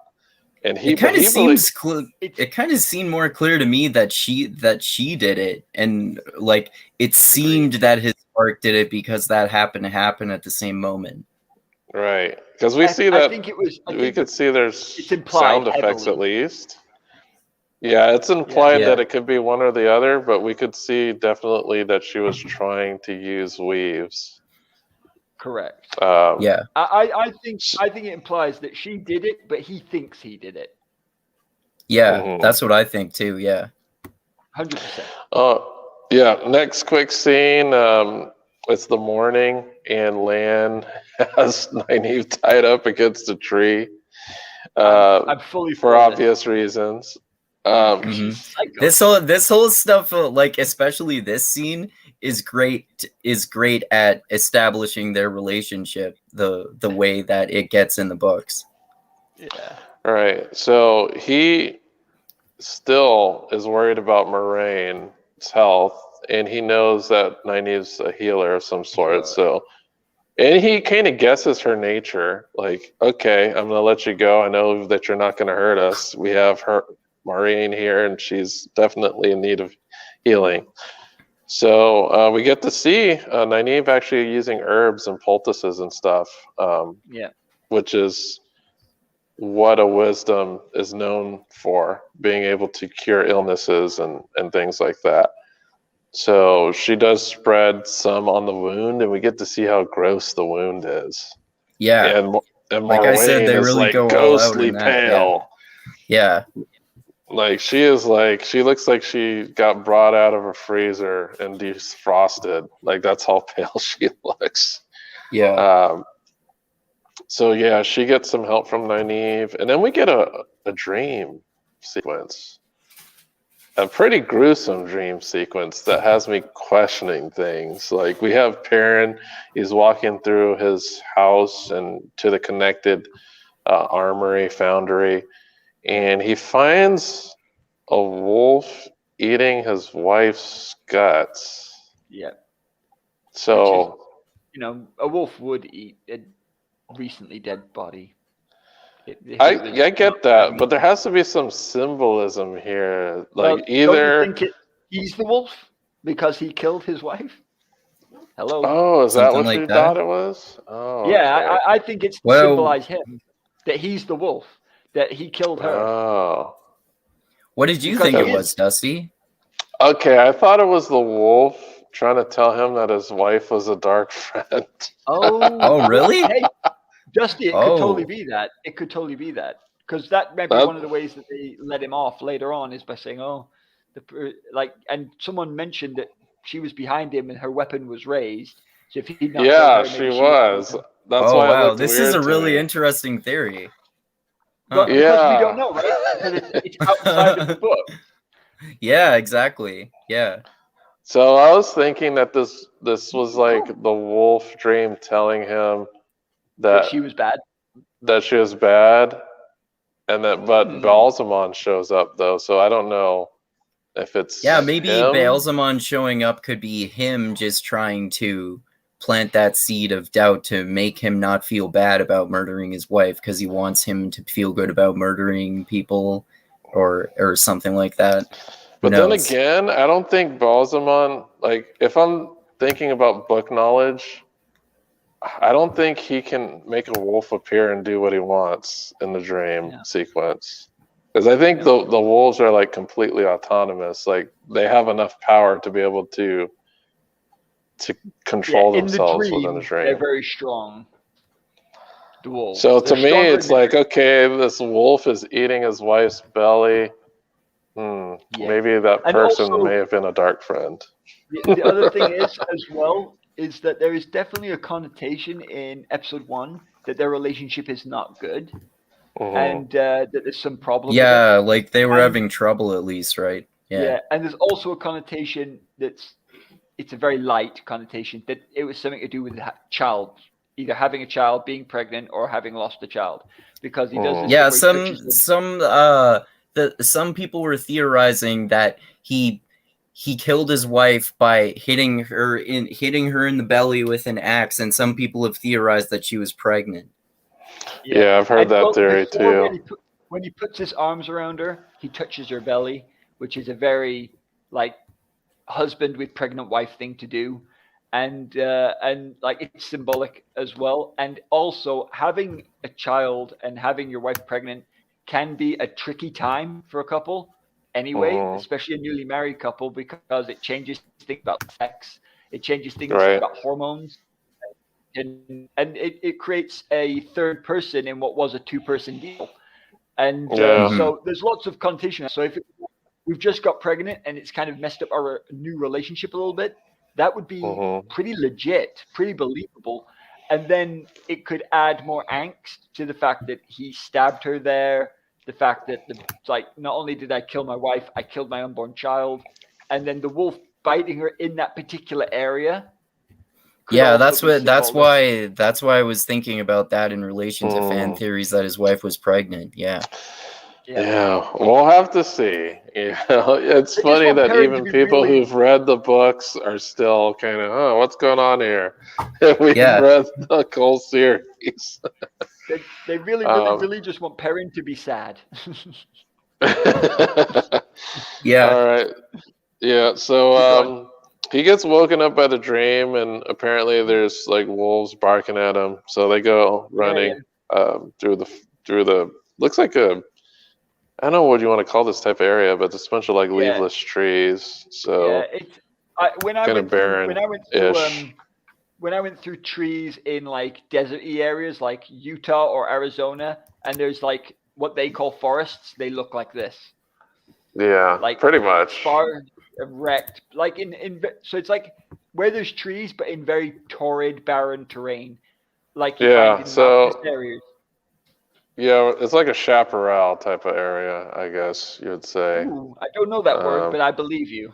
A: And
C: it kind of seems it kind of seemed more clear to me that she did it, and like it seemed that his spark did it because that happened to happen at the same moment.
A: Right, because we see that we could see there's sound effects
B: heavily.
A: At least. Yeah, it's implied that it could be one or the other, but we could see definitely that she was trying to use weaves.
B: Correct.
C: Yeah.
B: I think it implies that she did it, but he thinks he did it.
C: Yeah, that's what I think too. Yeah.
B: 100%.
A: Yeah. Next quick scene. It's the morning, and Lan has Nynaeve tied up against a tree.
B: I'm fully
A: for obvious reasons.
C: This whole stuff, like especially this scene, is great at establishing their relationship the way that it gets in the books.
B: Yeah.
A: All right. So he still is worried about Moraine's health, and he knows that Nynaeve's a healer of some sort. So, and he kind of guesses her nature. Like, okay, I'm gonna let you go. I know that you're not gonna hurt us. We have Moiraine here, and she's definitely in need of healing. So we get to see Nynaeve actually using herbs and poultices and stuff. Which is what a wisdom is known for, being able to cure illnesses and things like that. So she does spread some on the wound, and we get to see how gross the wound is.
C: Yeah.
A: And
C: like I said, they really
A: like
C: go
A: ghostly
C: all out in
A: pale.
C: Yeah.
A: Like she looks like she got brought out of a freezer and defrosted. Like that's how pale she looks.
C: Yeah.
A: So yeah, she gets some help from Nynaeve, and then we get a dream sequence. A pretty gruesome dream sequence that has me questioning things. Like we have Perrin, he's walking through his house and to the connected armory, foundry, and he finds a wolf eating his wife's guts.
B: Yeah.
A: So,
B: a wolf would eat a recently dead body.
A: I get that, but there has to be some symbolism here. Like either
B: don't you think he's the wolf because he killed his wife. Hello.
A: Oh, is that what you thought it was? Oh,
B: yeah.
A: okay.
B: I think it's to symbolize him, that he's the wolf, that he killed her.
A: Oh.
C: What did you think it was, Dusty?
A: Okay, I thought it was the wolf trying to tell him that his wife was a dark friend.
C: Oh, really?
B: Hey, Dusty, it could totally be that. It could totally be that. Because that might be one of the ways that they let him off later on is by saying, and someone mentioned that she was behind him and her weapon was raised. So if he not
A: her, she was. That's why
C: wow, this is a really interesting theory.
B: But because we don't know, right? Because it's outside of the book.
C: Yeah, exactly. Yeah.
A: So I was thinking that this was like the wolf dream telling him that
B: she was bad.
A: That she was bad, and that Balsamon shows up though, so I don't know if it's
C: maybe Balsamon showing up could be him just trying to plant that seed of doubt to make him not feel bad about murdering his wife because he wants him to feel good about murdering people or something like that.
A: But then again, I don't think Balsamon, like if I'm thinking about book knowledge, I don't think he can make a wolf appear and do what he wants in the dream sequence. Because I think the wolves are like completely autonomous. Like they have enough power to be able to to control
B: in the
A: themselves
B: dream,
A: within a dream.
B: they're very strong. The wolves.
A: So
B: They're
A: to me,
B: stronger
A: it's
B: in the
A: like,
B: dream.
A: okay, this wolf is eating his wife's belly.
B: Yeah.
A: Maybe that
B: And
A: person
B: also,
A: may have been a dark friend.
B: the other thing is, as well, is that there is definitely a connotation in episode 1 that their relationship is not good, and that there's some problem with
C: Yeah,
B: it.
C: like they were
B: And-
C: having trouble at least, right?
B: Yeah, and there's also a connotation it's a very light connotation that it was something to do with the child, either having a child, being pregnant, or having lost a child, because he does this.
C: Yeah,
B: thing where he touches
C: some people were theorizing that he killed his wife by hitting her in the belly with an axe, and some people have theorized that she was pregnant.
A: Yeah, I've heard that theory too.
B: When he puts his arms around her, he touches her belly, which is a very like husband with pregnant wife thing to do, and like it's symbolic as well. And also, having a child and having your wife pregnant can be a tricky time for a couple anyway, especially a newly married couple, because it changes things about sex, it changes things about hormones, and it creates a third person in what was a two-person deal. And so there's lots of connotation. So if we've just got pregnant and it's kind of messed up our new relationship a little bit, that would be pretty legit, pretty believable. And then it could add more angst to the fact that he stabbed her there, the fact that like not only did I kill my wife, I killed my unborn child, and then the wolf biting her in that particular area.
C: Yeah, that's why I was thinking about that in relation to fan theories that his wife was pregnant. Yeah,
A: we'll have to see. It's funny that even people who've read the books are still kind of, oh, what's going on here? We've read the whole series.
B: They really just want Perrin to be sad.
C: Yeah.
A: All right. Yeah. So he gets woken up by the dream, and apparently there's like wolves barking at him. So they go running through the looks like a, I don't know what you want to call this type of area, but it's a bunch of like leafless trees. So
B: it's when I went through trees in like deserty areas like Utah or Arizona, and there's like what they call forests, they look like this.
A: Yeah, like pretty much.
B: Far erect, like in so it's like where there's trees, but in very torrid, barren terrain, like you find in mountainous areas.
A: Yeah, it's like a chaparral type of area, I guess you would say.
B: Ooh, I don't know that word, but I believe you.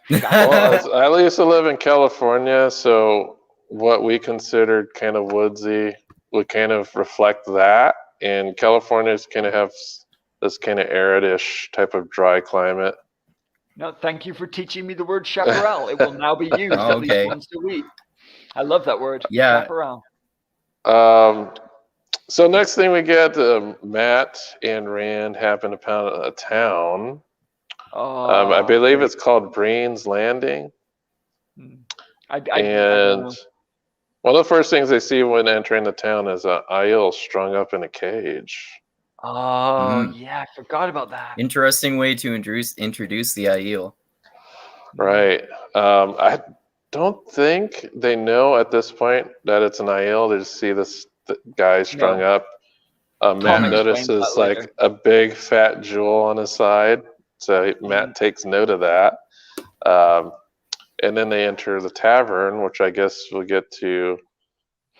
A: Well, I used to live in California, so what we considered kind of woodsy would kind of reflect that. And California's kind of have this kind of aridish type of dry climate.
B: No, thank you for teaching me the word chaparral. It will now be used at least once a week. I love that word.
C: Yeah.
B: Chaparral.
A: So next thing we get, Matt and Rand happen upon a town. I believe it's called Breen's Landing. And one of the first things they see when entering the town is an Aiel strung up in a cage.
B: Oh, yeah, I forgot about that.
C: Interesting way to introduce the Aiel.
A: Right. I don't think they know at this point that it's an Aiel. They just see this guy strung up. Matt notices like a big fat jewel on his side. So Matt takes note of that. And then they enter the tavern, which I guess we'll get to.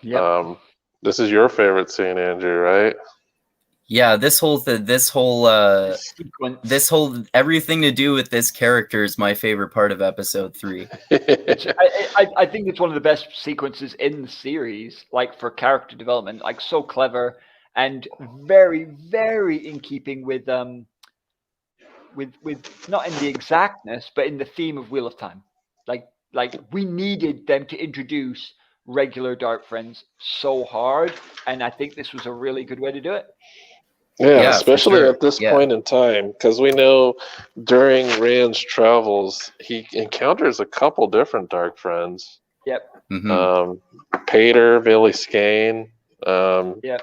A: Yep. This is your favorite scene, Andrew, right?
C: Yeah, this whole everything to do with this character is my favorite part of episode 3.
B: I think it's one of the best sequences in the series, like for character development, like so clever and very, very in keeping with not in the exactness, but in the theme of Wheel of Time. Like we needed them to introduce regular dark friends so hard, and I think this was a really good way to do it.
A: Yeah, especially at this point in time, because we know during Rand's travels, he encounters a couple different dark friends.
B: Yep.
A: Pater, Bailey Skane.
B: Yep.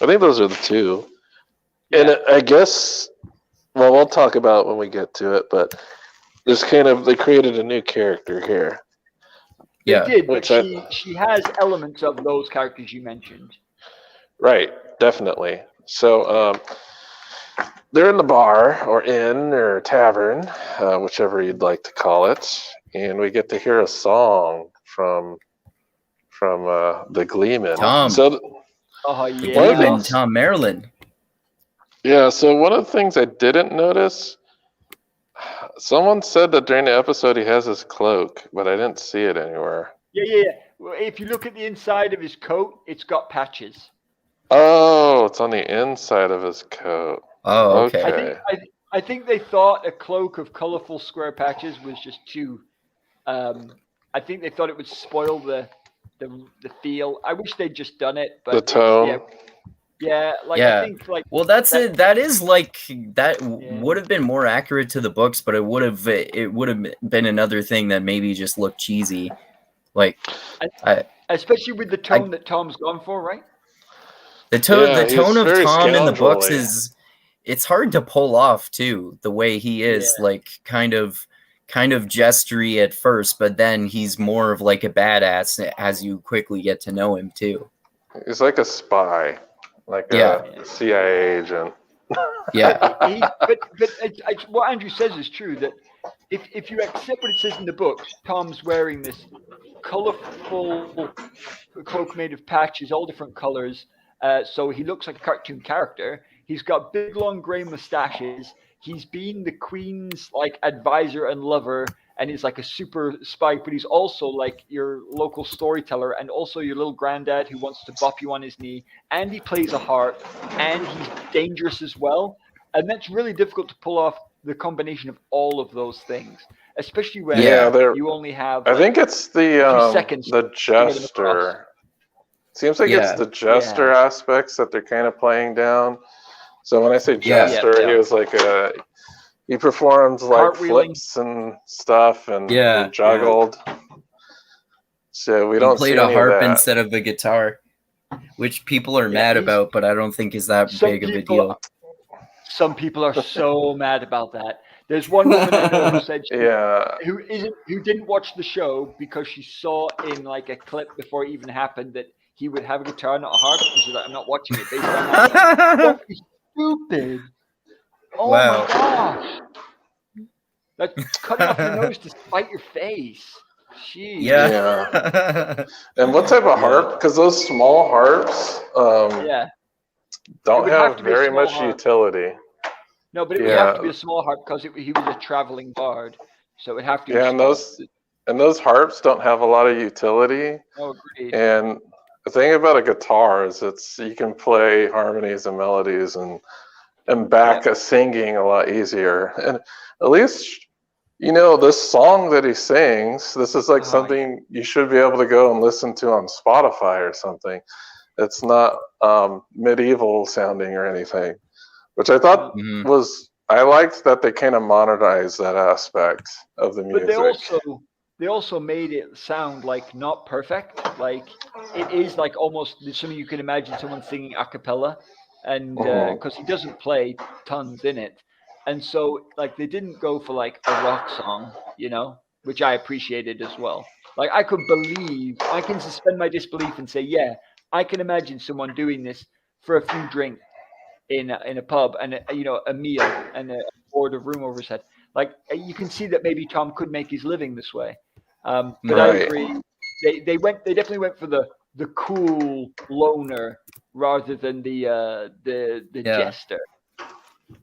A: I think those are the two. Yeah. And I guess, well, we'll talk about it when we get to it, but they created a new character here.
B: They
C: Yeah.
B: did, but she has elements of those characters you mentioned.
A: Right, definitely. So they're in the bar or inn or tavern, whichever you'd like to call it, and we get to hear a song from the Gleeman.
C: Tom.
A: So
B: Oh
C: The
B: yeah.
C: Gleeman, Tom Maryland.
A: yeah, so one of the things I didn't notice, someone said that during the episode he has his cloak, but I didn't see it anywhere.
B: Yeah. Well, if you look at the inside of his coat, it's got patches.
A: Oh, it's on the inside of his coat.
C: Oh, okay.
B: I think they thought a cloak of colorful square patches was just too. I think they thought it would spoil the feel. I wish they'd just done it, but
A: The tone.
B: Yeah, like
C: Yeah.
B: I think like
C: Well, that's it. That is like that would have been more accurate to the books, but it would have been another thing that maybe just looked cheesy. Like,
B: especially with the tone that Tom's gone for, right?
C: The tone of Tom in the books
A: scoundrelly.
C: it's hard to pull off too, the way he is, like kind of gestury at first, but then he's more of like a badass as you quickly get to know him too.
A: He's like a spy, like a CIA agent.
C: Yeah.
B: But what Andrew says is true, that if you accept what it says in the books, Tom's wearing this colorful cloak made of patches, all different colors. So he looks like a cartoon character. He's got big, long gray mustaches. He's been the Queen's like advisor and lover, and he's like a super spy. But he's also like your local storyteller, and also your little granddad who wants to bop you on his knee. And he plays a harp, and he's dangerous as well. And that's really difficult to pull off the combination of all of those things, especially when you only have.
A: I think it's the
B: seconds
A: the jester. Seems like it's the jester aspects that they're kind of playing down. So when I say jester, he was like he performs like flips and stuff and juggled. So we don't
C: played
A: see any
C: a harp
A: of that.
C: instead of a guitar, which people are mad about, but I don't think is that big of a deal.
B: Some people are so mad about that. There's one woman I know who said who didn't watch the show because she saw in like a clip before it even happened that he would have a guitar, not a harp. And she's like, I'm not watching it based on that. Don't be stupid. Oh my gosh. That's cutting off your nose to spite your face. Jeez.
A: Yeah. And what type of harp? Because those small harps don't have very much utility.
B: No, but it would have to be a small harp because he was a traveling bard. So it would have to be
A: and those harps don't have a lot of utility.
B: Oh, agreed.
A: And the thing about a guitar is you can play harmonies and melodies and back a singing a lot easier. And at least, this song that he sings, this is like something you should be able to go and listen to on Spotify or something. It's not medieval sounding or anything, which I thought I liked that they kind of modernized that aspect of the music.
B: But they also made it sound like not perfect. Like it is like almost something you can imagine someone singing a cappella, and because he doesn't play tons in it, and so like they didn't go for like a rock song, which I appreciated as well. Like I can suspend my disbelief and say, I can imagine someone doing this for a few drinks in a pub and a meal and a board of room over his head. Like you can see that maybe Tom could make his living this way. But I agree. They definitely went for the cool loner rather than the jester.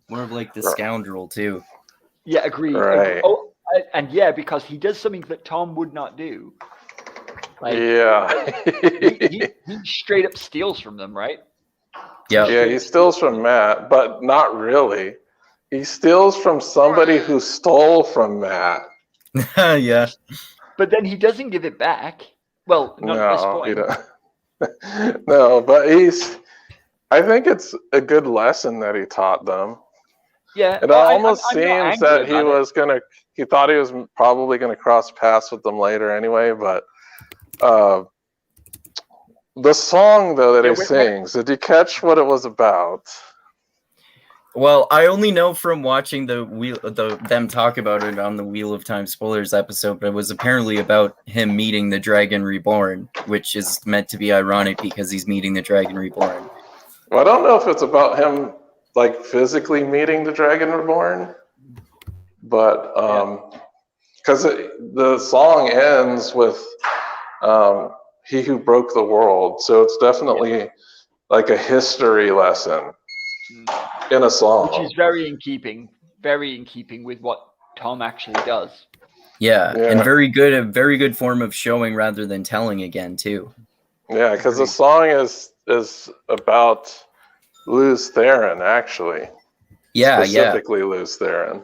C: More of like the scoundrel too.
B: Yeah, agreed.
A: Right.
B: And because he does something that Tom would not do. Like, he straight up steals from them, right?
A: Yeah, he steals from Matt, but not really. He steals from somebody who stole from Matt.
C: Yeah.
B: But then he doesn't give it back. Well, not at this point.
A: He don't. No, but I think it's a good lesson that he taught them.
B: Yeah.
A: It almost seems that he thought he was probably going to cross paths with them later anyway, but the song though that he sings, did you catch what it was about?
C: Well, I only know from watching them talk about it on the Wheel of Time spoilers episode, but it was apparently about him meeting the Dragon Reborn, which is meant to be ironic because he's meeting the Dragon Reborn.
A: Well, I don't know if it's about him like physically meeting the Dragon Reborn, but because the song ends with "He who broke the world," so it's definitely like a history lesson in a song,
B: which is very in keeping with what Tom actually does.
C: Yeah, and a very good form of showing rather than telling again too.
A: Yeah, because the song is about Luz Theron, actually.
C: Yeah,
A: specifically Luz Theron.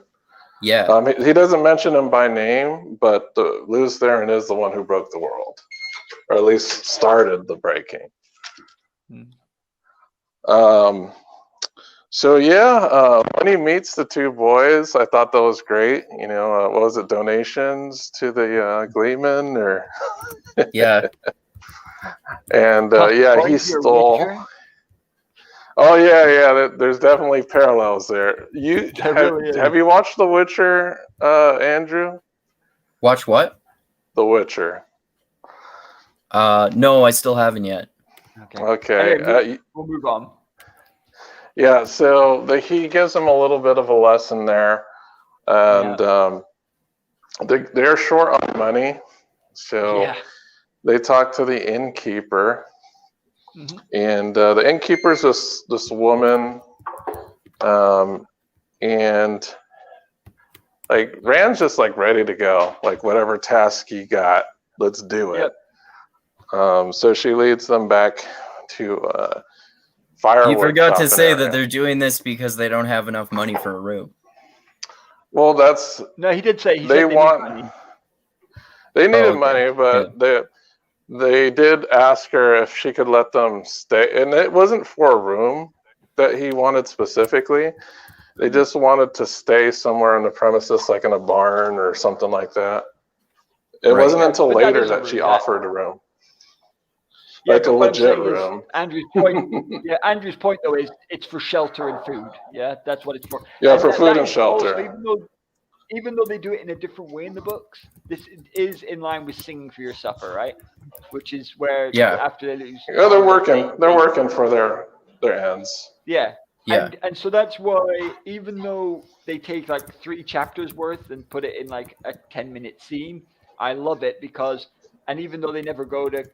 C: Yeah.
A: He doesn't mention him by name, but Luz Theron is the one who broke the world, or at least started the breaking. So yeah, when he meets the two boys, I thought that was great. You know, what was it, donations to the Gleeman, or
C: yeah,
A: and yeah, he stole. Oh yeah. There's definitely parallels there. Have you watched The Witcher, Andrew?
C: Watch what?
A: The Witcher.
C: No, I still haven't yet.
A: Okay.
B: Anyway, we'll move on.
A: Yeah, so he gives him a little bit of a lesson there, and they're short on money, so they talk to the innkeeper, and the innkeeper's this woman, and like Rand's just like ready to go, like whatever task he got, let's do it. So she leads them back to firewood.
C: You forgot to say that they're doing this because they don't have enough money for a room.
A: Well, that's
B: he did say
A: they needed money, but they did ask her if she could let them stay, and it wasn't for a room that he wanted specifically. They just wanted to stay somewhere on the premises, like in a barn or something like that. It wasn't until later that she offered a room. Like a legit room.
B: Andrew's point though is it's for shelter and food. Yeah, that's what it's for.
A: Yeah, for food and shelter.
B: Also, even though they do it in a different way in the books, this is in line with singing for your supper, right? Which is where after they lose.
A: Yeah, they're working for their ends.
B: Yeah. And so that's why, even though they take like 3 chapters worth and put it in like a 10-minute scene, I love it because, and even though they never go to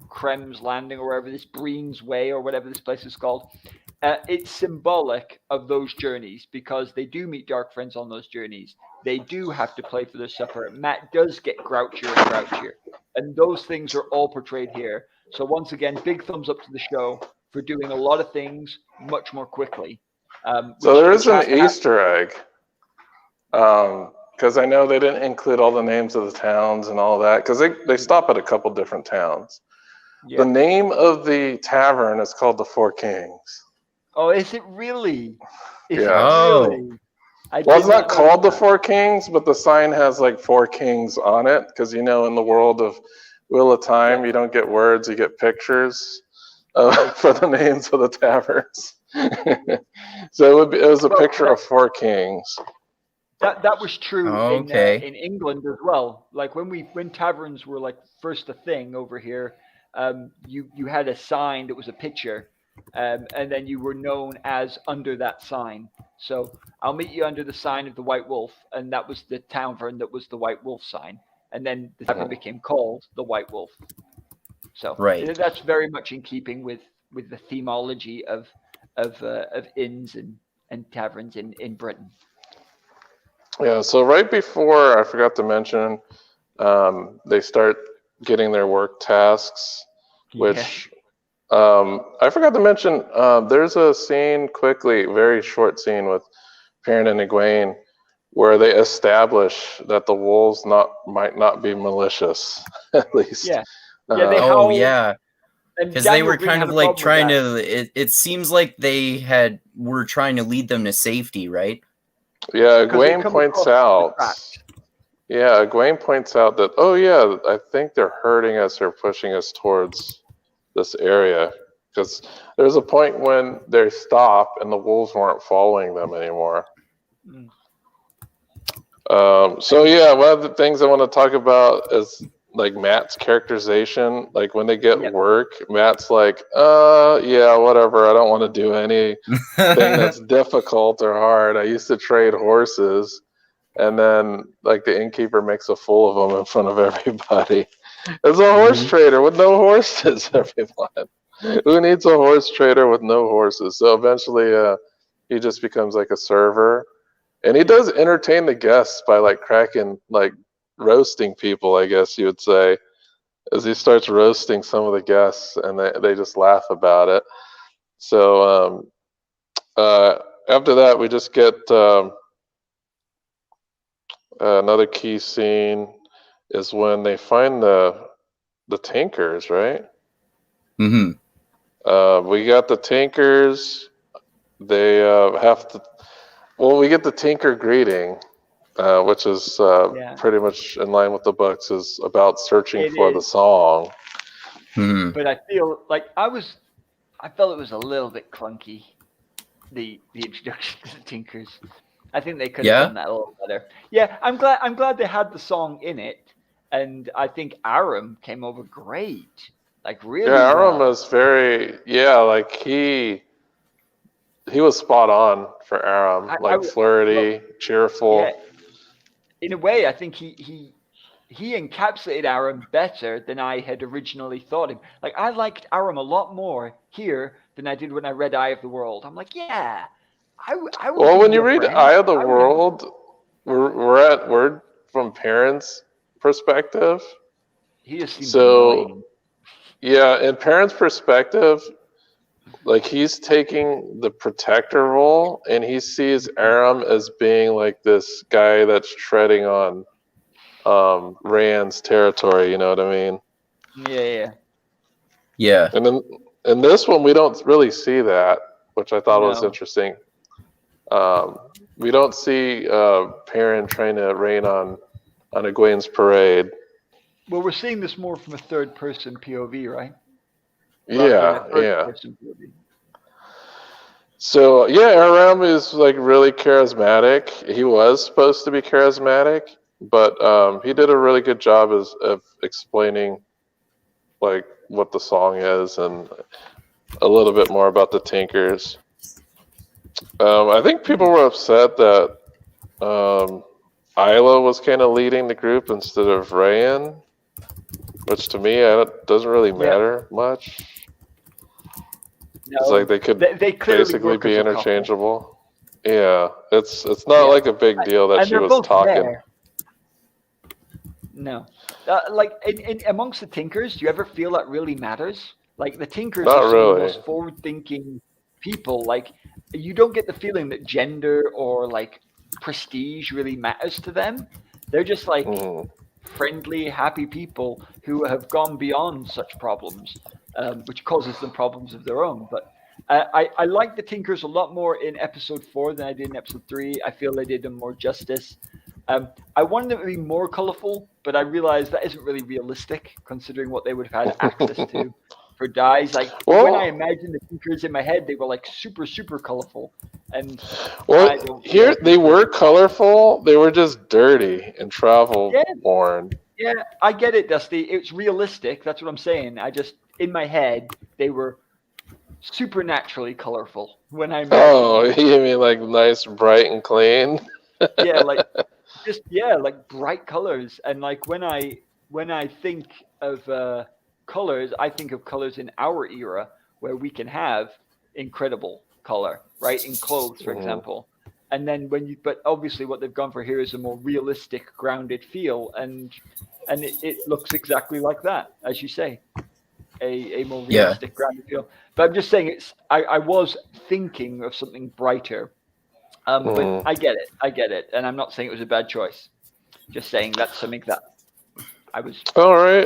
B: Krem's Landing or wherever, this Breen's Way or whatever this place is called, it's symbolic of those journeys because they do meet dark friends on those journeys. They do have to play for their supper. Matt does get grouchier and grouchier, and those things are all portrayed here. So once again, big thumbs up to the show for doing a lot of things much more quickly.
A: So there is an Easter egg, because I know they didn't include all the names of the towns and all that, because they stop at a couple different towns. The name of the tavern is called the Four Kings.
B: Oh, is it really?
A: Well, it's not called the Four Kings, but the sign has like 4 kings on it, because in the world of Wheel of Time, you don't get words, you get pictures for the names of the taverns. So it was a picture of 4 kings.
B: That was true in England as well. Like when taverns were like first a thing over here, you had a sign that was a picture, and then you were known as under that sign. So I'll meet you under the sign of the White Wolf, and that was the tavern that was the White Wolf sign, and then the tavern became called the White Wolf. So that's very much in keeping with the themology of inns and taverns in Britain.
A: Yeah, so right before, I forgot to mention, they start getting their work tasks, which I forgot to mention, there's a scene quickly, very short scene with Perrin and Egwene, where they establish that the wolves might not be malicious, at least.
B: Yeah.
C: Because they were kind of like trying to, it seems like they were trying to lead them to safety, right?
A: Yeah, Egwene points out. Yeah, Egwene points out that, I think they're hurting us or pushing us towards this area because there's a point when they stop and the wolves weren't following them anymore.
B: Mm.
A: So yeah, one of the things I want to talk about is like Matt's characterization. Like when they get work, Matt's like, yeah, whatever. I don't want to do anything that's difficult or hard. I used to trade horses, and then like the innkeeper makes a fool of him in front of everybody. There's a horse trader with no horses, everyone. Who needs a horse trader with no horses? So eventually, he just becomes like a server. And he does entertain the guests by like roasting people, I guess you would say, as he starts roasting some of the guests, and they just laugh about it. So after that, we just get another key scene is when they find the tankers, right?
C: Mm-hmm.
A: We got the tankers. They have to. Well, we get the tinker greeting, which is pretty much in line with the books, is about searching for the song.
C: Mm-hmm.
B: But I feel like I felt it was a little bit clunky, the introduction to the Tinkers. I think they could have done that a little better. Yeah, I'm glad they had the song in it, and I think Aram came over great, like really.
A: Yeah, Aram
B: well.
A: was very like he was spot on for Aram, flirty, cheerful.
B: Yeah, in a way, I think he encapsulated Aram better than I had originally thought him. Like I liked Aram a lot more here than I did when I read Eye of the World. I'm like, yeah, I would.
A: Well, when you read Eye of the World, we're from parents' perspective.
B: He just seems annoying.
A: Yeah, in parents' perspective, like he's taking the protector role, and he sees Aram as being like this guy that's treading on Rand's territory. You know what I mean?
B: Yeah.
A: And then in this one, we don't really see that, which I thought was interesting. We don't see Perrin trying to rain on Egwene's parade.
B: Well, we're seeing this more from a third-person POV, right?
A: Yeah. So yeah, Aram is like really charismatic. He was supposed to be charismatic, but he did a really good job of explaining like what the song is and a little bit more about the Tinkers. I think people were upset that Isla was kind of leading the group instead of Rayan, which to me doesn't really matter much. No, it's like they could basically be interchangeable. Yeah, it's not like a big deal that she was talking.
B: There. No, like in amongst the Tinkers, do you ever feel that really matters? Like the Tinkers are some of the most forward-thinking people. Like you don't get the feeling that gender or like prestige really matters to them. They're just like friendly, happy people who have gone beyond such problems, which causes them problems of their own. But I like the Tinkers a lot more in episode 4 than I did in episode 3. I feel they did them more justice. I wanted them to be more colorful, but I realized that isn't really realistic considering what they would have had access to for dyes. Like when I imagined the Tinkers in my head, they were like super, super colorful. And
A: here they were colorful. They were just dirty and travel worn.
B: Yeah, I get it, Dusty. It's realistic. That's what I'm saying. I just in my head they were supernaturally colorful when I imagined.
A: Oh, you mean like nice, bright, and clean?
B: Yeah, like like bright colors. And like when I think of colors, I think of colors in our era where we can have incredible color, right? In clothes, for example. And then but obviously what they've gone for here is a more realistic, grounded feel, and it looks exactly like that, as you say, a more realistic, grounded feel. But I'm just saying I was thinking of something brighter, but I get it, and I'm not saying it was a bad choice. Just saying that's something that I was.
A: All right.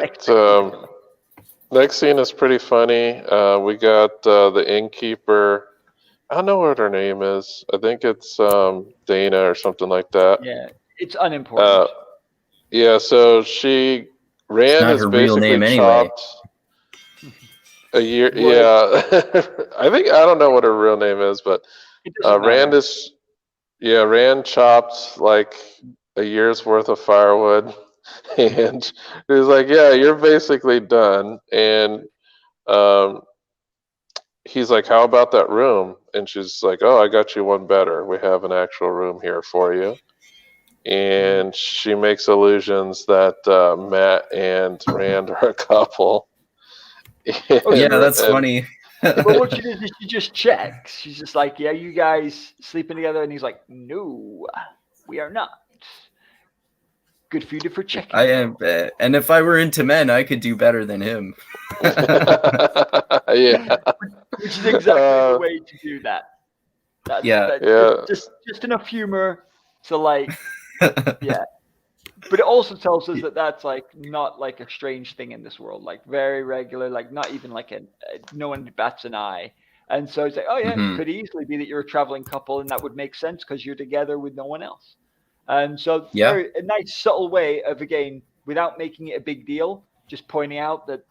A: Next scene is pretty funny. We got the innkeeper. I don't know what her name is. I think it's Dana or something like that.
B: Yeah, it's unimportant.
A: Yeah, so Rand is basically chopped. A year, yeah. I don't know what her real name is, but Rand is, Rand chopped like a year's worth of firewood, and he was like, "Yeah, you're basically done." And um, he's like, "How about that room?" And she's like, "Oh, I got you one better. We have an actual room here for you." And she makes allusions that Matt and Rand are a couple.
C: Yeah, that's funny.
B: But what she does is she just checks. She's just like, "Yeah, you guys sleeping together?" And he's like, "No, we are not." Good for you for checking.
C: I am, and if I were into men, I could do better than him.
A: Yeah,
B: which is exactly the way to do that. Just enough humor to like, yeah. But it also tells us that that's like not like a strange thing in this world, like very regular, like not even like no one bats an eye. And so it's like, oh yeah, it could easily be that you're a traveling couple, and that would make sense because you're together with no one else. And so a nice subtle way of, again, without making it a big deal, just pointing out that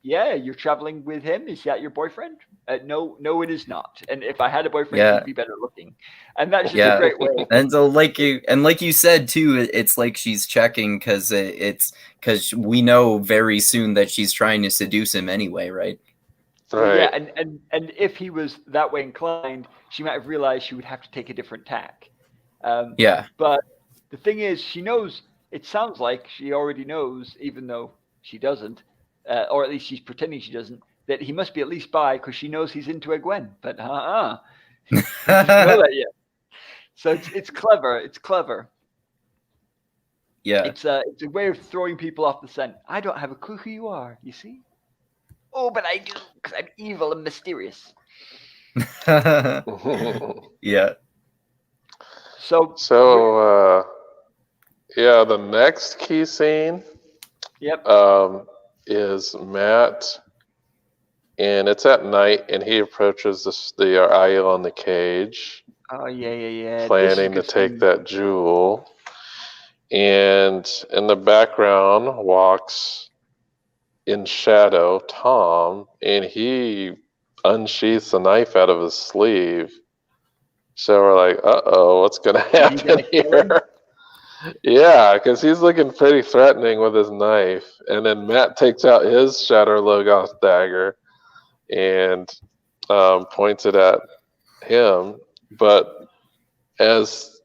B: yeah, you're traveling with him. Is that your boyfriend? No, it is not. And if I had a boyfriend, he'd be better looking. And that's just a great way.
C: And so, like you said too, it's like she's checking because we know very soon that she's trying to seduce him anyway, right?
B: Right. Yeah, and if he was that way inclined, she might have realized she would have to take a different tack. But the thing is, she knows. It sounds like she already knows, even though she doesn't. Or at least she's pretending she doesn't, that he must be at least bi because she knows he's into a Gwen. But she doesn't know that yet. So it's clever. It's clever.
C: Yeah.
B: It's a way of throwing people off the scent. I don't have a clue who you are, you see? Oh, but I do, because I'm evil and mysterious.
C: Yeah.
B: So
A: the next key scene is Matt, and it's at night, and he approaches the Aiel in the cage.
B: Oh, yeah.
A: Planning to take that jewel. And in the background walks, in shadow, Tom, and he unsheaths a knife out of his sleeve. So we're like, uh-oh, what's going to happen here? Yeah, because he's looking pretty threatening with his knife. And then Matt takes out his Shatter Logos dagger and points it at him. But as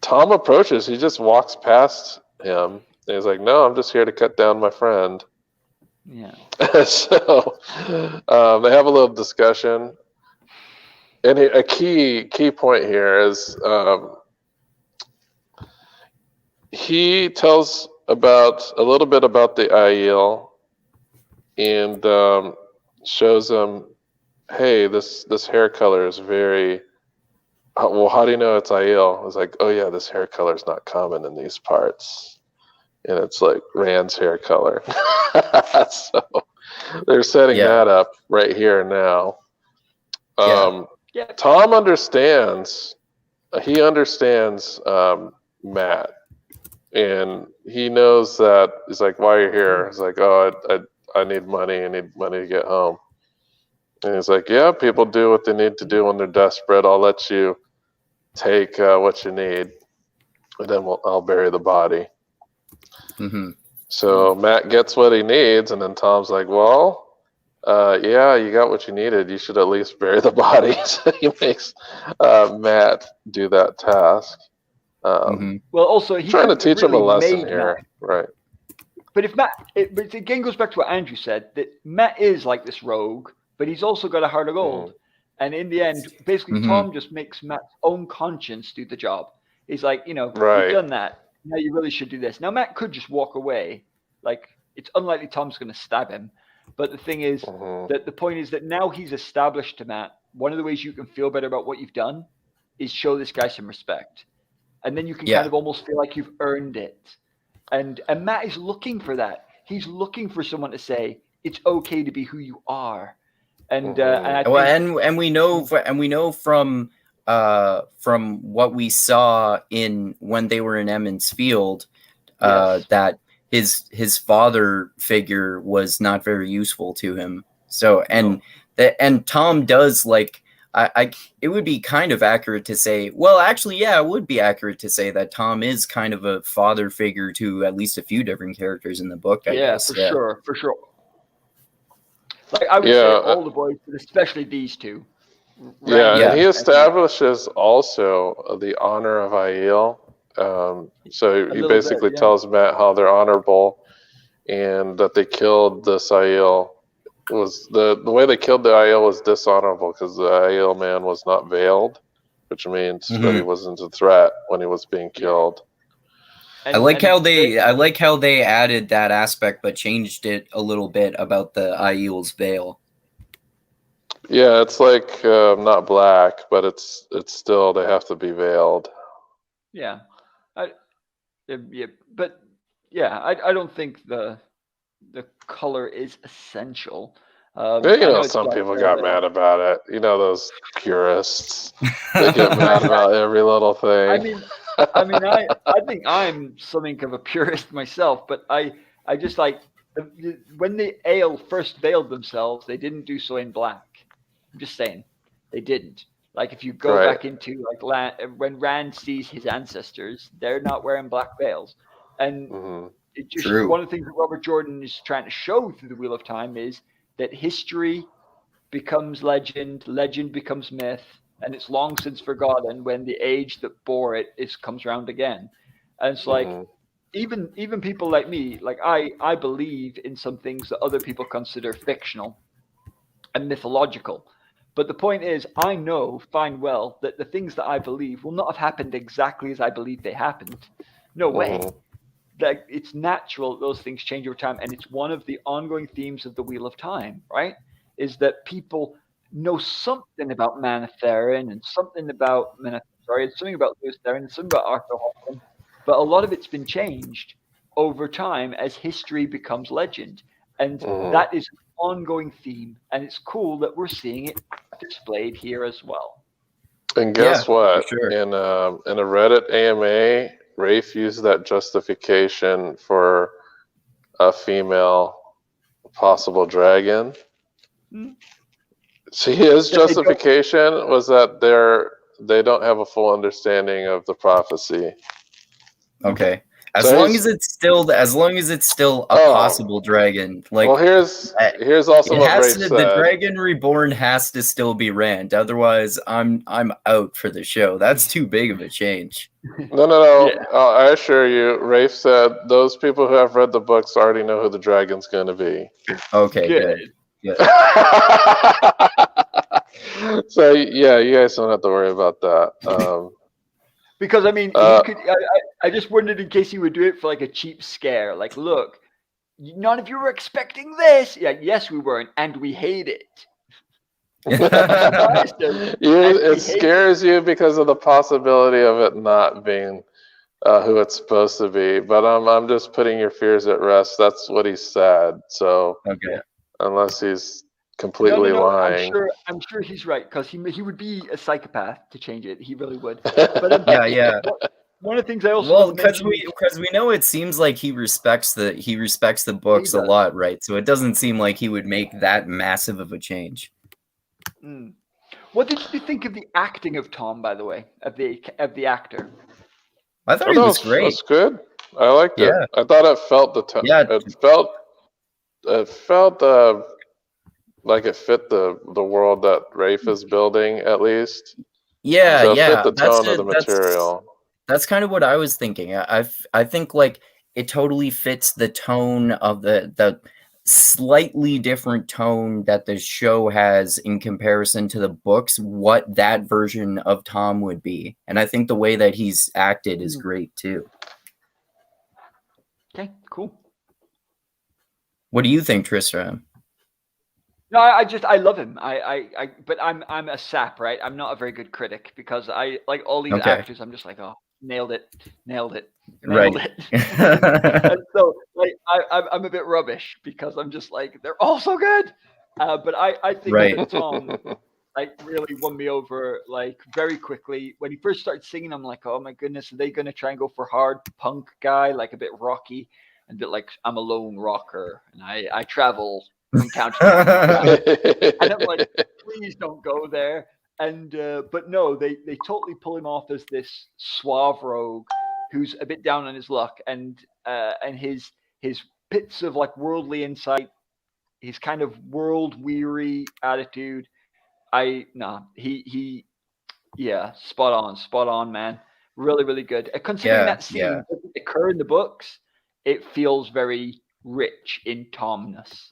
A: Tom approaches, he just walks past him. And he's like, "No, I'm just here to cut down my friend."
B: Yeah.
A: So they have a little discussion. And a key point here is he tells a little bit about the Aiel and shows him, "Hey, this hair color is very well. How do you know it's Aiel?" It's like, "Oh yeah, this hair color is not common in these parts," and it's like Rand's hair color. So they're setting that up right here now. Tom understands. He understands Matt, and he knows that. He's like, "Why are you here?" He's like, "Oh, I need money. I need money to get home." And he's like, "Yeah, people do what they need to do when they're desperate. I'll let you take what you need, and then I'll bury the body." So Matt gets what he needs, and then Tom's like, "Well, yeah, you got what you needed. You should at least bury the body." So he makes Matt do that task.
B: Well, also he's
A: trying to teach him a lesson here, right?
B: But but again goes back to what Andrew said, that Matt is like this rogue, but he's also got a heart of gold. And in the end, basically, Tom just makes Matt's own conscience do the job. He's like, you've done that. Now you really should do this. Now Matt could just walk away. Like, it's unlikely Tom's going to stab him. But the thing is that the point is that now he's established to Matt, one of the ways you can feel better about what you've done is show this guy some respect. And then you can kind of almost feel like you've earned it. And Matt is looking for that. He's looking for someone to say, it's okay to be who you are. And
C: and we know from what we saw in when they were in Emmons Field that his father figure was not very useful to him. So and Tom does like it would be kind of accurate to say, well, actually, yeah, it would be accurate to say that Tom is kind of a father figure to at least a few different characters in the book, I guess.
B: For sure. Like I would say all the boys, but especially these two.
A: And he establishes also the honor of Aiel. So he basically tells Matt how they're honorable and that they killed this Aiel. Was the way they killed the Aiel was dishonorable because the Aiel man was not veiled, which means that he wasn't a threat when he was being killed.
C: I like how they added that aspect but changed it a little bit about the Aiel's veil.
A: Yeah, it's like not black, but it's still they have to be veiled.
B: Yeah, I don't think the color is essential.
A: Some people got mad about it. Those purists. They get mad about every little thing.
B: I think I'm something of a purist myself, but I just like when the Ale first veiled themselves, they didn't do so in black. I'm just saying, they didn't. Like if you go back into like when Rand sees his ancestors, they're not wearing black veils, and it just one of the things that Robert Jordan is trying to show through the Wheel of Time is that history becomes legend, legend becomes myth, and it's long since forgotten when the age that bore it comes around again. And it's like even people like me, like I believe in some things that other people consider fictional and mythological. But the point is, I know fine well that the things that I believe will not have happened exactly as I believe they happened. No way. That it's natural that those things change over time, and it's one of the ongoing themes of the Wheel of Time, right? Is that people know something about Manetheren and something about something about Lewis Theron and something about Arthur Hoffman, but a lot of it's been changed over time as history becomes legend, and that is an ongoing theme, and it's cool that we're seeing it displayed here as well.
A: And guess what? Sure. In a Reddit AMA, Rafe used that justification for a female possible dragon. So his justification was that they don't have a full understanding of the prophecy.
C: Okay. As long as it's still a possible dragon, like
A: here's also what Rafe said.
C: The Dragon Reborn has to still be Rand. Otherwise, I'm out for the show. That's too big of a change.
A: No. Yeah. I assure you, Rafe said those people who have read the books already know who the dragon's going to be.
C: Okay, good.
A: So yeah, you guys don't have to worry about that.
B: Because I mean, I just wondered in case he would do it for like a cheap scare. Like, look, none of you were expecting this. Yeah, yes, we weren't, and we hate it.
A: It scares you because of the possibility of it not being who it's supposed to be. But I'm just putting your fears at rest. That's what he said. So unless he's completely lying.
B: I'm sure he's right, because he would be a psychopath to change it. He really would. But one of the things I also
C: because we know it seems like he respects the books a lot, right? So it doesn't seem like he would make that massive of a change.
B: What did you think of the acting of Tom, by the way, of the actor?
C: I thought he was great.
A: It was good. I liked it. I thought it felt the time. Yeah. It felt like it fit the world that Rafe is building, at least.
C: Yeah,
A: so it fit the tone of the material.
C: That's kind of what I was thinking. I think like it totally fits the tone of the slightly different tone that the show has in comparison to the books, what that version of Tom would be. And I think the way that he's acted is great too.
B: Okay, cool.
C: What do you think, Tristram?
B: No, I love him. But I'm a sap, right? I'm not a very good critic because I like all these actors. I'm just like, oh, nailed it. And so like I'm a bit rubbish because I'm just like, they're all so good. But I think that Tom like really won me over like very quickly. When he first started singing, I'm like, oh my goodness, are they gonna try and go for hard punk guy, like a bit rocky? and that like I'm a lone rocker and I travel from town to town. And I'm like, please don't go there. And but no, they totally pull him off as this suave rogue who's a bit down on his luck, and his bits of like worldly insight, his kind of world weary attitude. Yeah, spot on, man. Really, really good. Considering that scene doesn't occur in the books, it feels very rich in Tomness.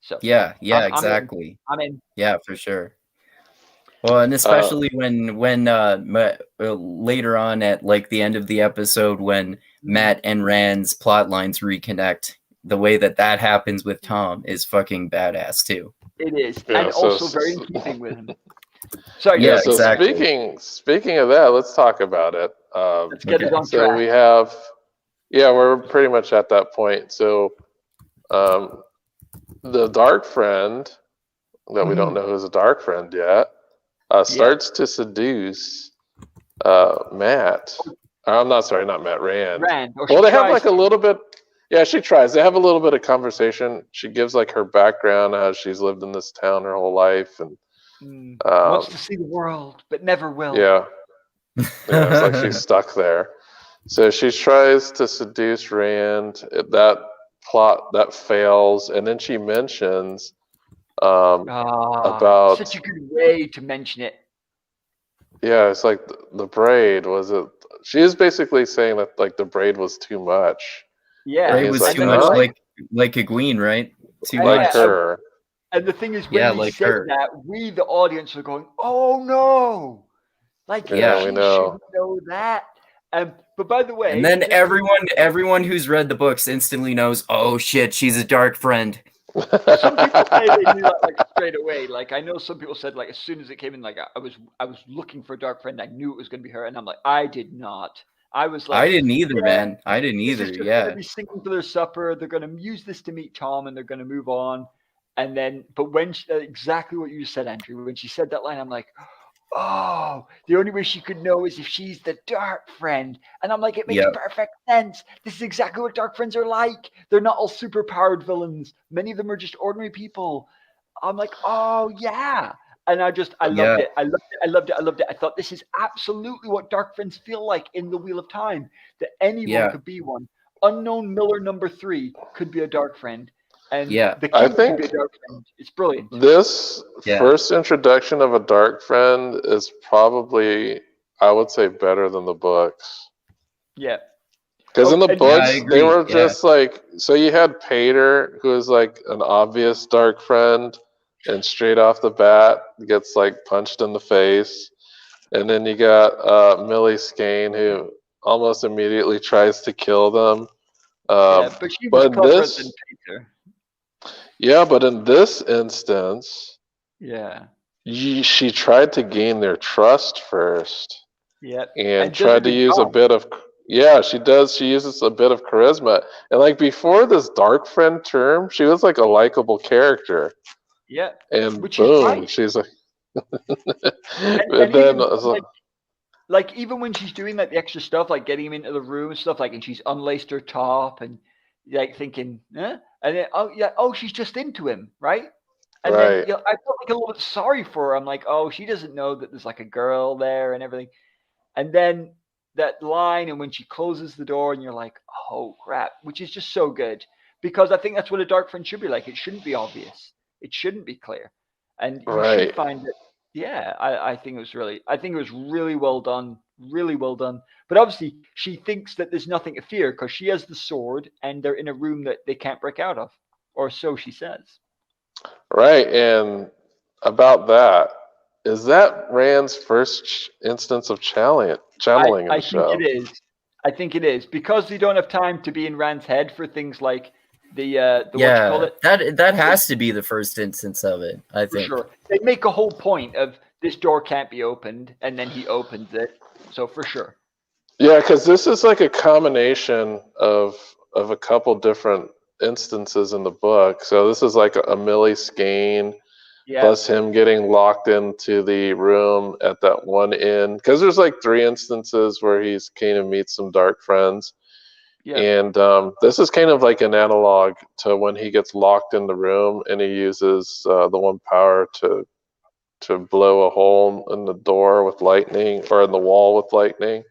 B: So
C: exactly.
B: I'm in.
C: Yeah, for sure. Well, and especially when later on at like the end of the episode when Matt and Rand's plot lines reconnect, the way that happens with Tom is fucking badass too.
B: It is, and also very in keeping with him. Sorry,
A: yeah. So exactly. Speaking of that, let's talk about it.
B: Let's get it on track.
A: So we have, we're pretty much at that point. So, the dark friend that we don't know who's a dark friend yet starts to seduce Matt. I'm not sorry, not Matt. Rand. Well, they have like a little bit. Yeah, she tries. They have a little bit of conversation. She gives like her background, how she's lived in this town her whole life, and
B: wants to see the world, but never will.
A: Yeah, it's like she's stuck there. So she tries to seduce Rand. That plot that fails, and then she mentions about
B: such a good way to mention it.
A: Yeah, it's like the braid was it. She is basically saying that like the braid was too much.
B: Yeah,
C: it was too much like Egwene, right? Too
A: like her.
B: And the thing is, when we said that, we, the audience, were going, "Oh no!" Like, we know. Should know that. But by the way,
C: and then everyone who's read the books instantly knows, "Oh shit, she's a dark friend."
B: Some people say they knew that like straight away. Like I know some people said like as soon as it came in, like I was looking for a dark friend. I knew it was going to be her, and I'm like, I did not. I was like,
C: I didn't either, man. I didn't either.
B: They're going to be singing for their supper. They're going to use this to meet Tom, and they're going to move on. And then, but when exactly what you said, Andrew, when she said that line, I'm like, oh, the only way she could know is if she's the dark friend. And I'm like, it makes perfect sense. This is exactly what dark friends are like. They're not all super powered villains. Many of them are just ordinary people. I'm like, oh yeah. And I loved it. I loved it. I thought this is absolutely what dark friends feel like in the Wheel of Time. That anyone could be one. Unknown Miller number 3 could be a dark friend. And the king
A: I think
B: could be a dark friend. It's brilliant.
A: This first introduction of a dark friend is probably, I would say, better than the books.
B: Yeah.
A: Because in the books, they were just like, so you had Pater, who is like an obvious dark friend, and straight off the bat gets like punched in the face. And then you got Millie Skane, who almost immediately tries to kill them.
B: But she was cleverer than Pater.
A: Yeah, but in this instance,
B: she
A: tried to gain their trust first.
B: Yeah,
A: and tried to use a bit of she does. She uses a bit of charisma, and like before this dark friend term, she was like a likable character.
B: Yeah,
A: and boom, she's like.
B: and then like even when she's doing like the extra stuff, like getting him into the room and stuff, like, and she's unlaced her top and like thinking, and then she's just into him, right? And then I felt like a little bit sorry for her. I'm like, oh, she doesn't know that there's like a girl there and everything. And then that line, and when she closes the door, and you're like, oh crap, which is just so good, because I think that's what a dark friend should be like. It shouldn't be obvious. It shouldn't be clear, and you should find it. Yeah, I think it was really well done, really well done. But obviously, she thinks that there's nothing to fear because she has the sword, and they're in a room that they can't break out of, or so she says.
A: Right, and about that, is that Rand's first instance of channeling in the show?
B: I think it is because they don't have time to be in Rand's head for things like what you call it.
C: That has to be the first instance of it. I think.
B: For sure, they make a whole point of this door can't be opened, and then he opens it. So for sure.
A: Yeah, because this is like a combination of a couple different instances in the book. So this is like a Millie Skane. Plus him getting locked into the room at that one inn. Because there's like 3 instances where he's kind of meets some dark friends.
B: Yeah.
A: And this is kind of like an analog to when he gets locked in the room and he uses the one power to blow a hole in the door with lightning, or in the wall with lightning.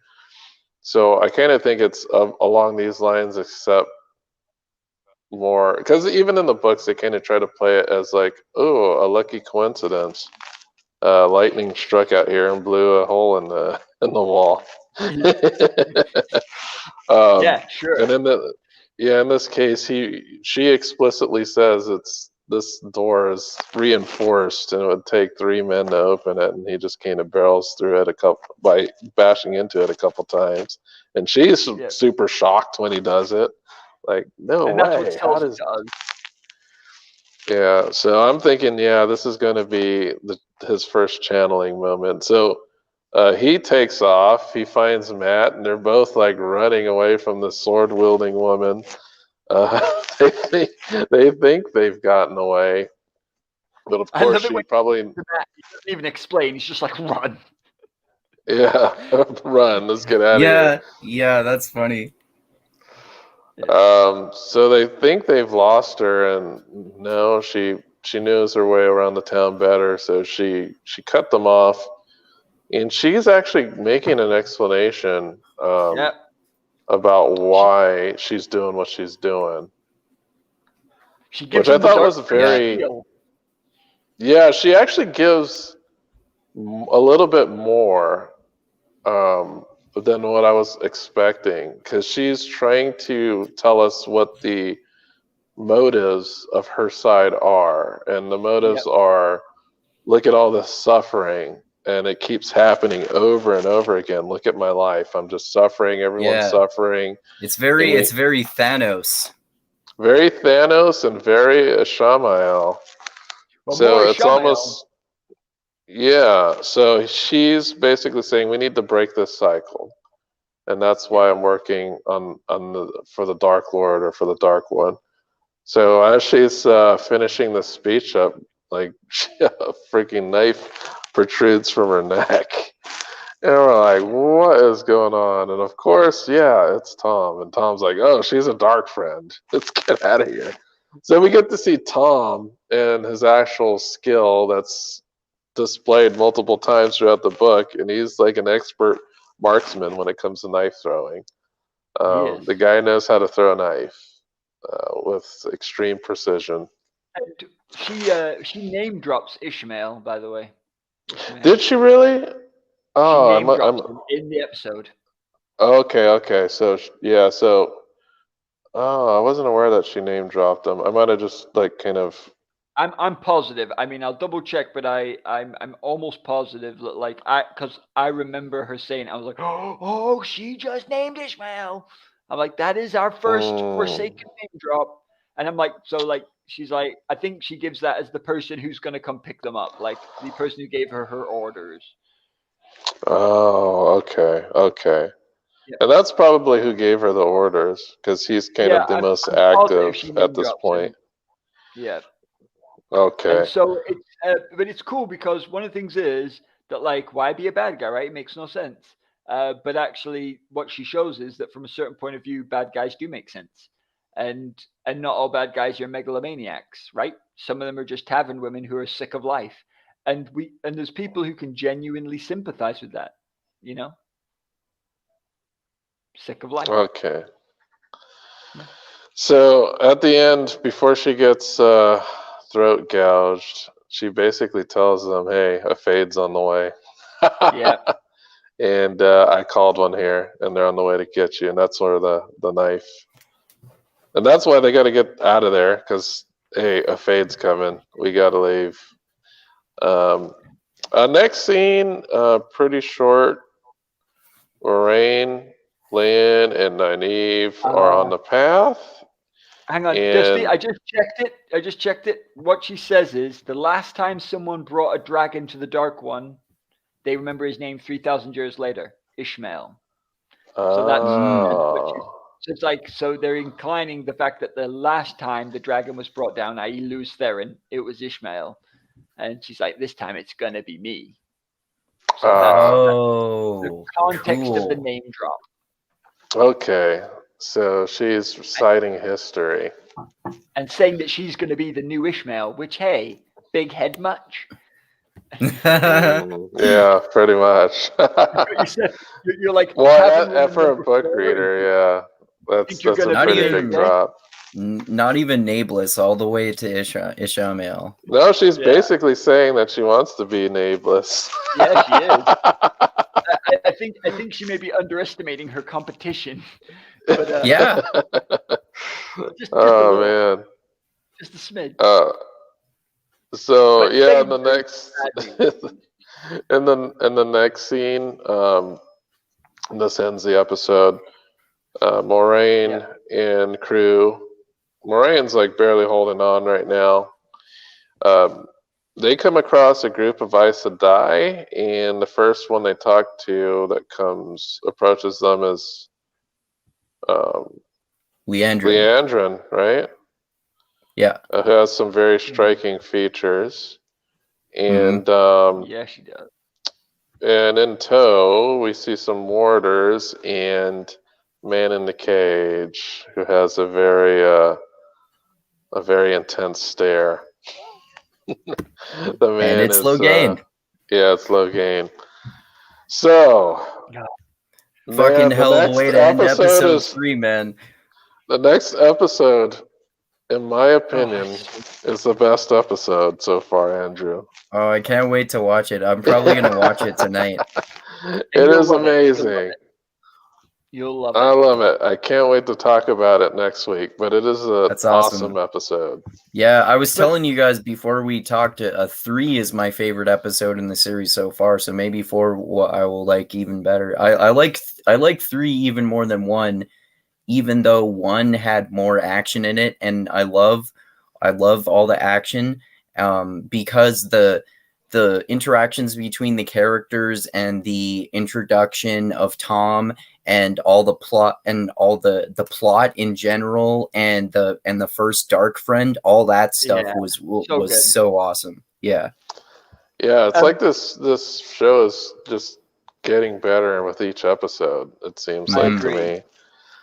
A: So I kind of think it's along these lines, except more because even in the books they kind of try to play it as like, oh, a lucky coincidence. Lightning struck out here and blew a hole in the wall.
B: Yeah, sure.
A: And in this case, she explicitly says this door is reinforced and it would take 3 men to open it, and he just kind of barrels through it by bashing into it a couple times, and she's super shocked when he does it. Like, no
B: and
A: way!
B: That's what
A: How does?
B: does.
A: Yeah, so I'm thinking, this is going to be his first channeling moment. So he takes off. He finds Matt, and they're both like running away from the sword wielding woman. They think they've gotten away, but of course she probably.
B: He doesn't even explain. He's just like, run.
A: Yeah, run. Let's get out of here.
C: Yeah, that's funny.
A: So they think they've lost her, and no, she knows her way around the town better. So she cut them off, and she's actually making an explanation about why she's doing what she's doing.
B: She gives
A: which I thought was very. Yeah, she actually gives a little bit more than what I was expecting, because she's trying to tell us what the motives of her side are, and the motives are, look at all this suffering, and it keeps happening over and over again. Look at my life, I'm just suffering, everyone's suffering.
C: It's very Thanos,
A: very Thanos, and very Ishamael. So it's almost, so she's basically saying we need to break this cycle, and that's why I'm working for the Dark Lord, or for the Dark One. So as she's finishing the speech up, like, a freaking knife protrudes from her neck. And we're like, what is going on? And of course, it's Tom. And Tom's like, oh, she's a dark friend. Let's get out of here. So we get to see Tom and his actual skill that's displayed multiple times throughout the book. And he's like an expert marksman when it comes to knife throwing. The guy knows how to throw a knife with extreme precision.
B: And she name drops Ishmael, by the way.
A: Ishmael. Did she really? Oh,
B: she name drops him in the episode.
A: Okay. So I wasn't aware that she name dropped him. I might have just kind of.
B: I'm positive. I mean, I'll double check, but I'm almost positive that because I remember her saying, I was like, oh, she just named Ishmael. I'm like, that is our first Forsaken name drop. And I'm like, she's like, I think she gives that as the person who's going to come pick them up, like the person who gave her orders.
A: Oh, okay. Yeah. And that's probably who gave her the orders, because he's kind of the most active at this point.
B: Yeah.
A: Okay.
B: And so but it's cool, because one of the things is that, why be a bad guy, right? It makes no sense. But actually, what she shows is that from a certain point of view, bad guys do make sense. And not all bad guys are megalomaniacs, right? Some of them are just tavern women who are sick of life. And there's people who can genuinely sympathize with that, sick of life.
A: Okay. So at the end, before she gets throat gouged, she basically tells them, hey, a fade's on the way.
B: Yeah.
A: And I called one here, and they're on the way to get you. And that's where the knife. And that's why they got to get out of there, because, hey, a fade's coming. We got to leave. Next scene, pretty short. Lorraine, Lynn, and Nynaeve are on the path.
B: Hang on, I just checked it. What she says is, the last time someone brought a dragon to the Dark One, they remember his name 3,000 years later, Ishmael. So that's so they're inclining the fact that the last time the dragon was brought down, i.e. Luz Theron, it was Ishmael. And she's like, this time it's going to be me. So that's the context of the name drop.
A: Okay. So she's citing history.
B: And saying that she's going to be the new Ishmael, which, hey, big head much?
A: Yeah, pretty much.
B: You're like,
A: well, for a book reader, yeah, that's a pretty big drop.
C: Not even Nameless, all the way to Ishmael.
A: No, she's basically saying that she wants to be Nameless.
B: Yeah, she is. I think she may be underestimating her competition. But,
C: yeah.
B: Just
A: man.
B: Just a smidge.
A: So yeah, in the next in the next scene, this ends the episode. Moraine and crew. Moraine's like barely holding on right now. They come across a group of Aes Sedai, and the first one they talk to that approaches them is Leandrin, right?
C: Yeah.
A: Who has some very striking features. And
B: yeah, she does.
A: And in tow, we see some warders and Man in the Cage, who has a very intense stare. The man
C: and it's Logain.
A: Yeah, it's Logain. So,
C: fucking hell of a way to end episode 3, man.
A: The next episode, in my opinion, is the best episode so far, Andrew.
C: Oh, I can't wait to watch it. I'm probably going to watch it tonight.
A: It is amazing.
B: You'll love it.
A: I love it. I can't wait to talk about it next week, but it is an awesome episode.
C: Yeah, I was telling you guys before we talked, 3 is my favorite episode in the series so far, so maybe 4 I will like even better. I like 3 even more than 1, even though 1 had more action in it, and I love all the action because the interactions between the characters and the introduction of Tom and all the plot and all the plot in general and the first Dark Friend, all that stuff was so awesome. Yeah.
A: Yeah, it's like this show is just getting better with each episode, it seems like to me.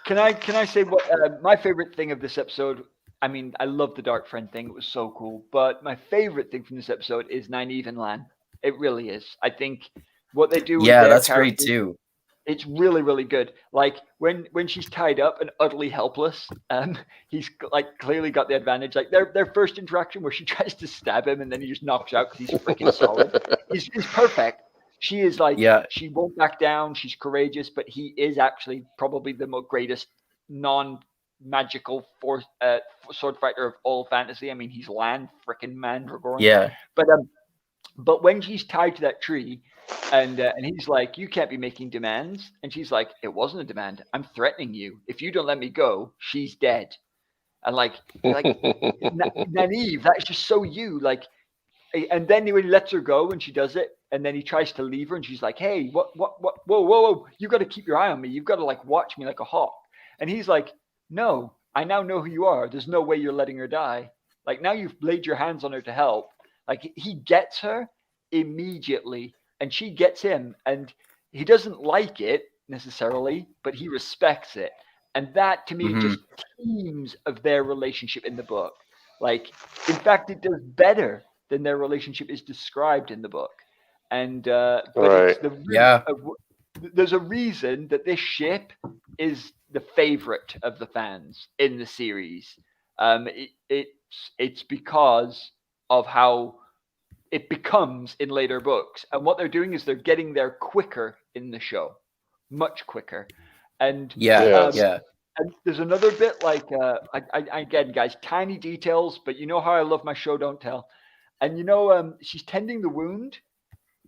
B: Can I say what my favorite thing of this episode? I mean, I love the Dark Friend thing. It was so cool. But my favorite thing from this episode is Nynaeve and Lan. It really is. I think what they do with their
C: that's great too.
B: It's really, really good. Like when she's tied up and utterly helpless, he's like clearly got the advantage. Like their first interaction where she tries to stab him and then he just knocks out because he's freaking solid. He's perfect. She is like, she won't back down. She's courageous, but he is actually probably the greatest non-magical sword fighter of all fantasy. I mean, he's Lan freaking Mandragoran.
C: Yeah.
B: But when she's tied to that tree, and he's like, "You can't be making demands," and she's like, "It wasn't a demand. I'm threatening you. If you don't let me go, she's dead." And like Nynaeve, that's just so you. Like, and then when he lets her go and she does it, and then he tries to leave her, and she's like, "Hey, what? Whoa! You got to keep your eye on me. You've got to like watch me like a hawk." And he's like, "No, I now know who you are. There's no way you're letting her die. Like now you've laid your hands on her to help." Like he gets her immediately, and she gets him, and he doesn't like it necessarily, but he respects it. And that to me just teams of their relationship in the book. Like, in fact, it does better than their relationship is described in the book. And but it's there's a reason that this ship is the favorite of the fans in the series. It's because of how it becomes in later books. And what they're doing is they're getting there quicker in the show, much quicker. And and there's another bit like again, guys, tiny details, but you know how I love my show don't tell. And you know, she's tending the wound,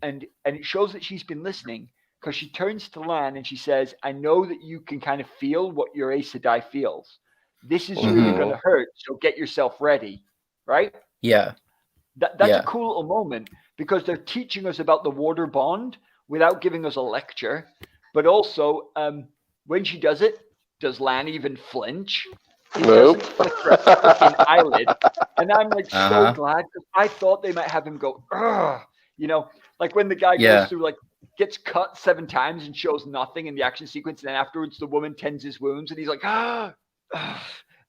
B: and it shows that she's been listening, because she turns to Lan and she says, "I know that you can kind of feel what your Aes Sedai feels. This is really going to hurt, so get yourself ready." Right?
C: Yeah.
B: That's a cool little moment, because they're teaching us about the warder bond without giving us a lecture. But also, when she does it, does Lan even flinch? He doesn't flicker a freaking eyelid. And I'm like so glad, because I thought they might have him go, "Ugh." You know, like when the guy
C: Yeah.
B: goes through, like, gets cut 7 times and shows nothing in the action sequence, and then afterwards the woman tends his wounds, and he's like,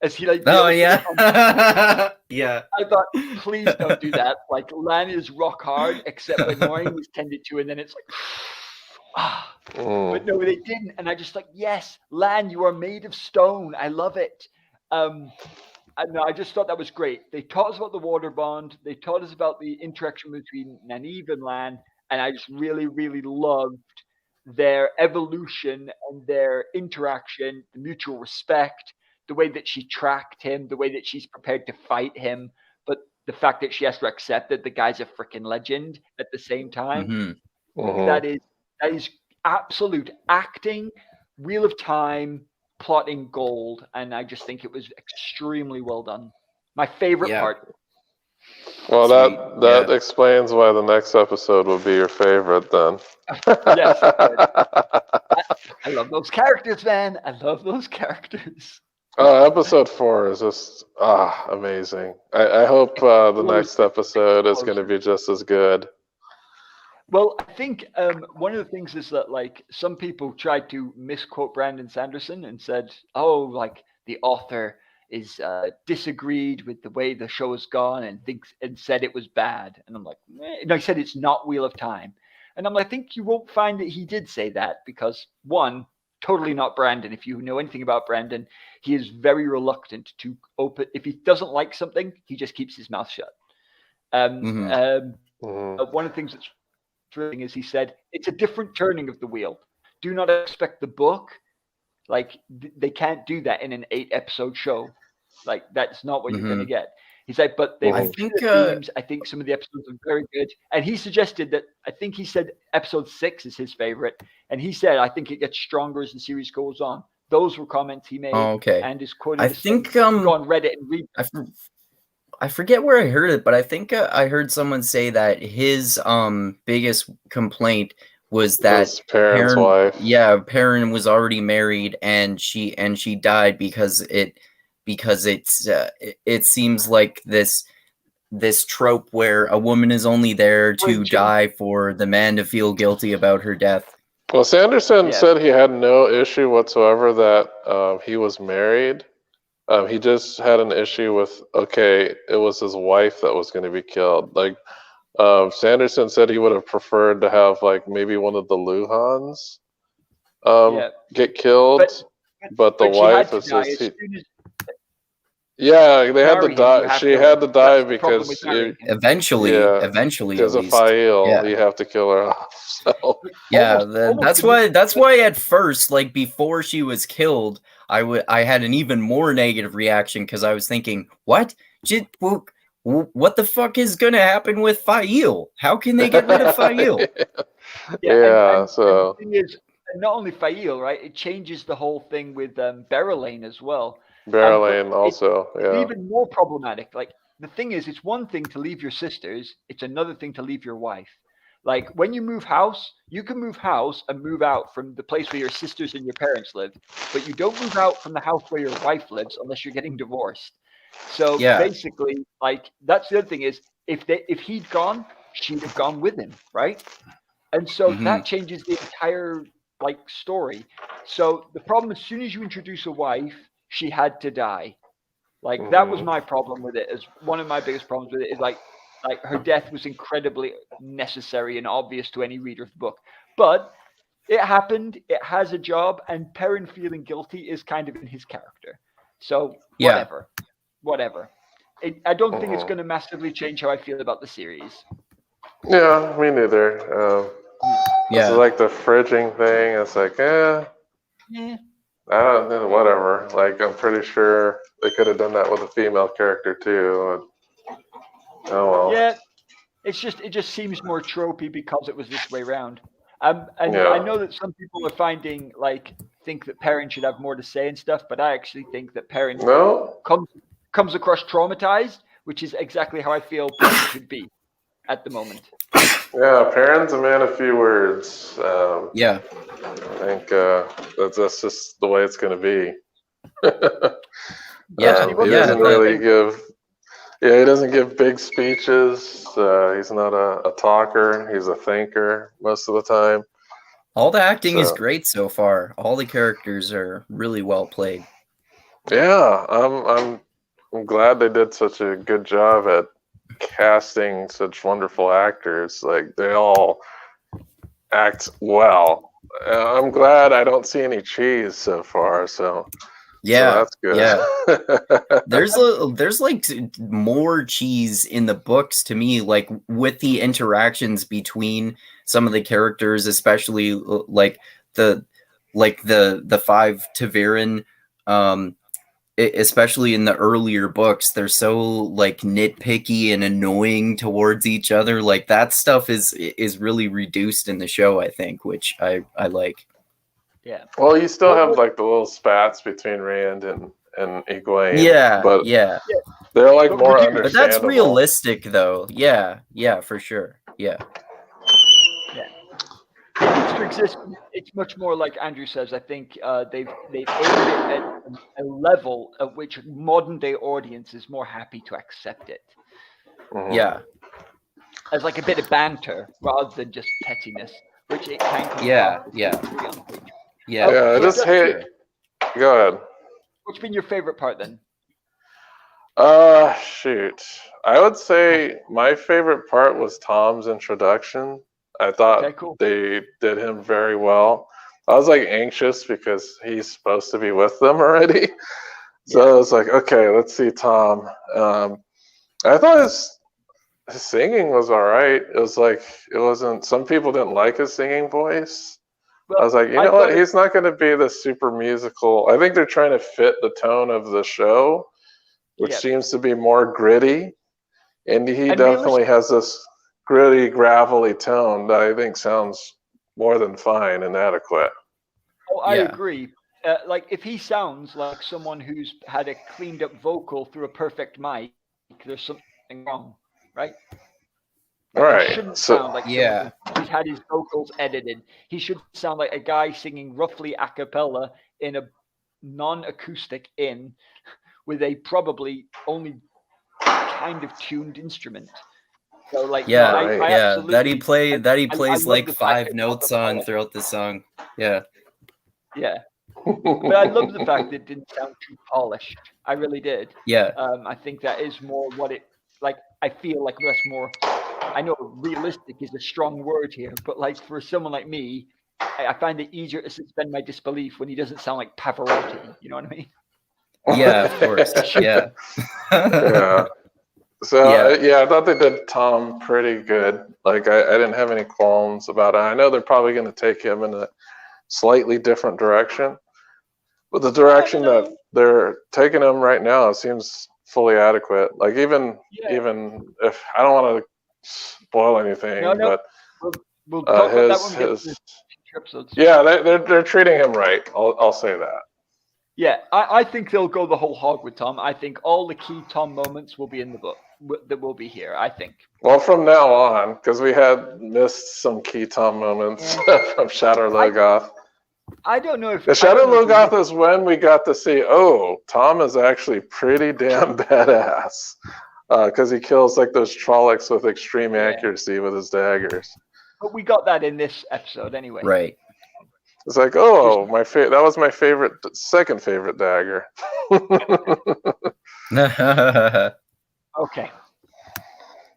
B: as he like.
C: Oh
B: deals with it
C: yeah. Yeah.
B: I thought, please don't do that. Like, Lan is rock hard, except when Moiraine was tended to, and then it's like, But no, they didn't. And I just like, yes, Lan, you are made of stone. I love it. I just thought that was great. They taught us about the water bond. They taught us about the interaction between Nynaeve and Lan. And I just really, really loved their evolution and their interaction, the mutual respect, the way that she tracked him, the way that she's prepared to fight him, but the fact that she has to accept that the guy's a freaking legend at the same time. That is absolute acting, Wheel of Time, plotting gold, and I just think it was extremely well done. My favorite part.
A: Well, that explains why the next episode will be your favorite then.
B: Yes. I love those characters, man. I love those characters.
A: Episode 4 is just amazing. I hope the next episode is going to be just as good.
B: Well, I think one of the things is that, like, some people tried to misquote Brandon Sanderson and said, "Oh, like the author is disagreed with the way the show has gone and said it was bad." And I'm like, no, he said it's not Wheel of Time, and I'm like, I think you won't find that he did say that because, one, totally not Brandon. If you know anything about Brandon, he is very reluctant to open. If he doesn't like something, he just keeps his mouth shut. One of the things that's thing is he said it's a different turning of the wheel. Do not expect the book, like they can't do that in an 8-episode show. Like that's not what you're going to get. He said, but they will see the themes. I think some of the episodes are very good, and he suggested that I think he said episode 6 is his favorite, and he said I think it gets stronger as the series goes on. Those were comments he made. And is quoted.
C: I think
B: go on Reddit and read.
C: I forget where I heard it, but I think I heard someone say that his biggest complaint was that
A: Perrin's wife.
C: Yeah, Perrin was already married, and she died because it seems like this trope where a woman is only there to die for the man to feel guilty about her death.
A: Well, Sanderson said he had no issue whatsoever that he was married. He just had an issue with, it was his wife that was going to be killed. Like, Sanderson said he would have preferred to have, like, maybe one of the Luhans get killed, but the wife is just... they had to die. She had to die because...
C: Eventually,
A: because of Fael, you have to kill her off. So.
C: Yeah, that's why at first, like, before she was killed... I had an even more negative reaction because I was thinking, what the fuck is going to happen with Fael? How can they get rid of Fael?
A: So
B: the thing is, not only Fael, right? It changes the whole thing with Berylane as well.
A: Berylane also,
B: it's even more problematic. Like the thing is, it's one thing to leave your sisters; it's another thing to leave your wife. Like when you move house, you can move house and move out from the place where your sisters and your parents live, but you don't move out from the house where your wife lives unless you're getting divorced. So basically, like that's the other thing is if he'd gone, she'd have gone with him, right? And so that changes the entire like story. So the problem, as soon as you introduce a wife, she had to die. Like that was my problem with it. As one of my biggest problems with it is like her death was incredibly necessary and obvious to any reader of the book. But it happened. It has a job, and Perrin feeling guilty is kind of in his character. So whatever. I don't think it's going to massively change how I feel about the series.
A: Yeah, me neither. It's like the fridging thing. It's like, I don't know, whatever. Like, I'm pretty sure they could have done that with a female character too. Oh well.
B: Yeah, it just seems more tropey because it was this way around. And I know that some people are think that Perrin should have more to say and stuff, but I actually think that Perrin comes across traumatized, which is exactly how I feel Perrin should be at the moment.
A: Yeah, Perrin's a man of few words.
C: I
A: think that's just the way it's going to be. He doesn't really give Yeah, he doesn't give big speeches. He's not a talker. He's a thinker most of the time.
C: All the acting is
A: So,
C: great so far. All the characters are really well played.
A: yeah, I'm glad they did such a good job at casting such wonderful actors. Like they all act well. I'm glad I don't see any cheese so far. So
C: Yeah,
A: that's good.
C: yeah. There's like more cheese in the books to me, like with the interactions between some of the characters, especially like the five Taviran, especially in the earlier books, they're so like nitpicky and annoying towards each other. Like that stuff is really reduced in the show, I think, which I like.
B: Yeah.
A: Well, you still have like the little spats between Rand and Egwene.
C: Yeah,
A: but
C: yeah.
A: they're like
B: But
A: more
B: reduced.
A: understandable.
C: But that's realistic, though. Yeah, yeah, for sure. Yeah.
B: Yeah. It needs to exist. It's much more like Andrew says. I think they've aimed it at a level at which modern day audience is more happy to accept it.
A: Mhm.
C: Yeah.
B: As like a bit of banter rather than just pettiness, which it can come
C: Yeah,
B: across.
C: yeah.
A: Yeah, I just hate. Go ahead.
B: What's been your favorite part then?
A: Shoot. I would say my favorite part was Tom's introduction. I thought
B: Okay, cool.
A: they did him very well. I was like anxious because he's supposed to be with them already. So I was like, okay, let's see Tom. I thought his singing was all right. It was like, it wasn't, some people didn't like his singing voice.
B: Well,
A: I was like, you know what? He's not going to be the super musical. I think they're trying to fit the tone of the show, which seems to be more gritty. And he definitely has this gritty, gravelly tone that I think sounds more than fine and adequate.
B: Oh, I agree. Like if he sounds like someone who's had a cleaned up vocal through a perfect mic, there's something wrong, right? Like
A: right.
B: He shouldn't sound like someone who's had his vocals edited. He should sound like a guy singing roughly a cappella in a non-acoustic inn with a probably only kind of tuned instrument. So like I absolutely,
C: that he plays like 5 notes on
B: pilot.
C: throughout the song. Yeah.
B: Yeah. But I love the fact that it didn't sound too polished. I really did.
C: Yeah.
B: I think that is more what it like. I feel like that's more. I know realistic is a strong word here, but like for someone like me, I find it easier to suspend my disbelief when he doesn't sound like Pavarotti. You know what I mean?
C: Yeah, of course. Yeah.
A: Yeah. So I thought they did Tom pretty good. Like I didn't have any qualms about it. I know they're probably going to take him in a slightly different direction, but the direction that they're taking him right now seems fully adequate. Like even if I don't want to spoil anything, but
B: we'll talk about that when we get to future episodes.
A: Yeah, they're treating him right. I'll say that.
B: Yeah, I think they'll go the whole hog with Tom. I think all the key Tom moments will be in the book. That will be here, I think.
A: Well, from now on, because we had missed some key Tom moments from Shadow Logoth.
B: I don't know if
A: the Shadow Logoth is when we got to see, Tom is actually pretty damn badass, because he kills like those Trollocs with extreme accuracy with his daggers.
B: But we got that in this episode anyway.
C: Right.
A: It's like, that was my favorite, second favorite dagger.
B: Okay.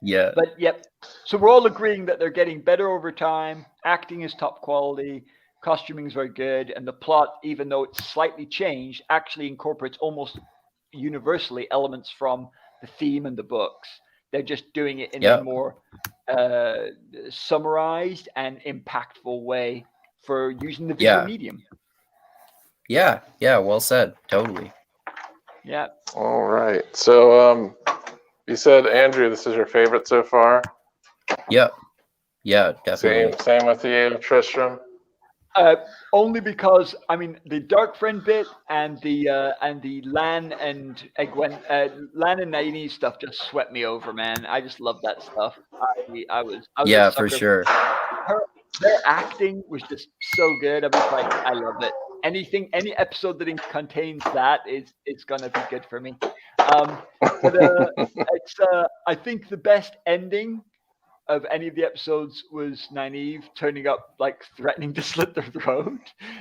C: Yeah.
B: But so we're all agreeing that they're getting better over time. Acting is top quality. Costuming is very good. And the plot, even though it's slightly changed, actually incorporates almost universally elements from the theme and the books. They're just doing it in a more summarized and impactful way for using the visual medium.
C: Yeah. Well said. Totally.
B: Yeah.
A: All right. So, you said, Andrew, this is your favorite so far?
C: Yep. Yeah, definitely.
A: Same with you, Tristram?
B: Only because the Dark Friend bit and the Lan and Egwene, Lan and Naini stuff just swept me over, man. I just love that stuff. I was
C: for sure.
B: Their acting was just so good. I was like, I love it. Any episode that contains that is gonna be good for me. But it's I think the best ending of any of the episodes was Nynaeve turning up, like threatening to slit their throat.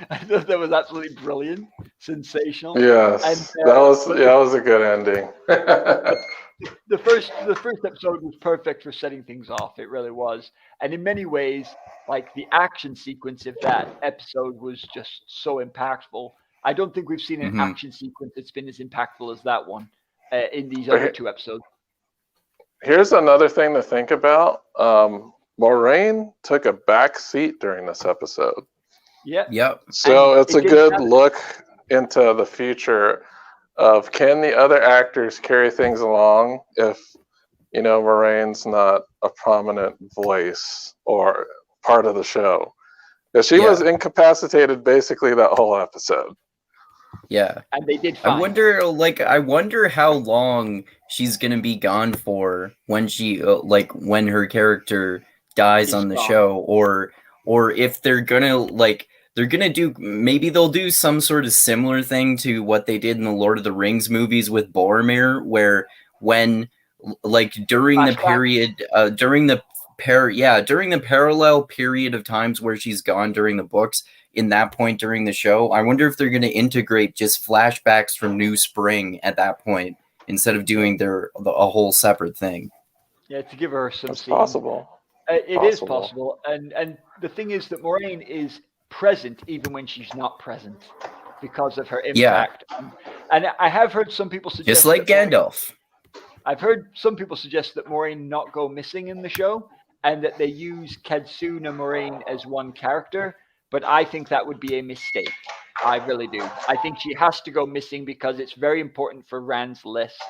B: I thought that was absolutely brilliant, sensational. And
A: Yes, that was a good ending.
B: the first episode was perfect for setting things off. It really was, and in many ways, like the action sequence of that episode was just so impactful. I don't think we've seen an action sequence that's been as impactful as that one in these other two episodes.
A: Here's another thing to think about. Moraine took a back seat during this episode.
B: Yeah.
C: Yep.
A: So it's a good look into the future of, can the other actors carry things along if, Moraine's not a prominent voice or part of the show. Because she was incapacitated basically that whole episode.
C: Yeah.
B: And they did fine.
C: I wonder how long she's going to be gone for when she when her character dies on the show, or if they're going to do, maybe they'll do some sort of similar thing to what they did in the Lord of the Rings movies with Boromir, where when during the period during the parallel period of times where she's gone during the books, in that point during the show, I wonder if they're going to integrate just flashbacks from New Spring at that point instead of doing a whole separate thing.
B: Yeah, to give her some.
A: That's possible.
B: It is possible, and the thing is that Moraine is present even when she's not present because of her impact. Yeah. And I have heard some people suggest,
C: just like Gandalf.
B: I've heard some people suggest that Moraine not go missing in the show, and that they use Ketsuna Moraine as one character. But I think that would be a mistake. I really do. I think she has to go missing because it's very important for Rand's list.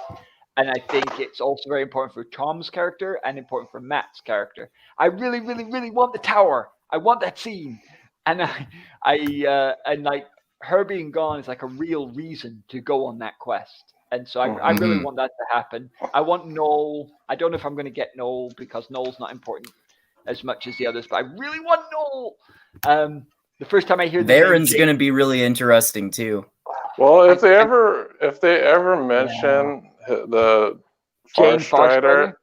B: And I think it's also very important for Tom's character and important for Matt's character. I really, really, really want the tower. I want that scene. And and like her being gone is like a real reason to go on that quest. And so I really want that to happen. I want Noel. I don't know if I'm going to get Noel because Noel's not important as much as the others, but I really want Noel. The first time I hear the
C: Baron's going to be really interesting too.
A: Well, if they ever mention the Farstrider,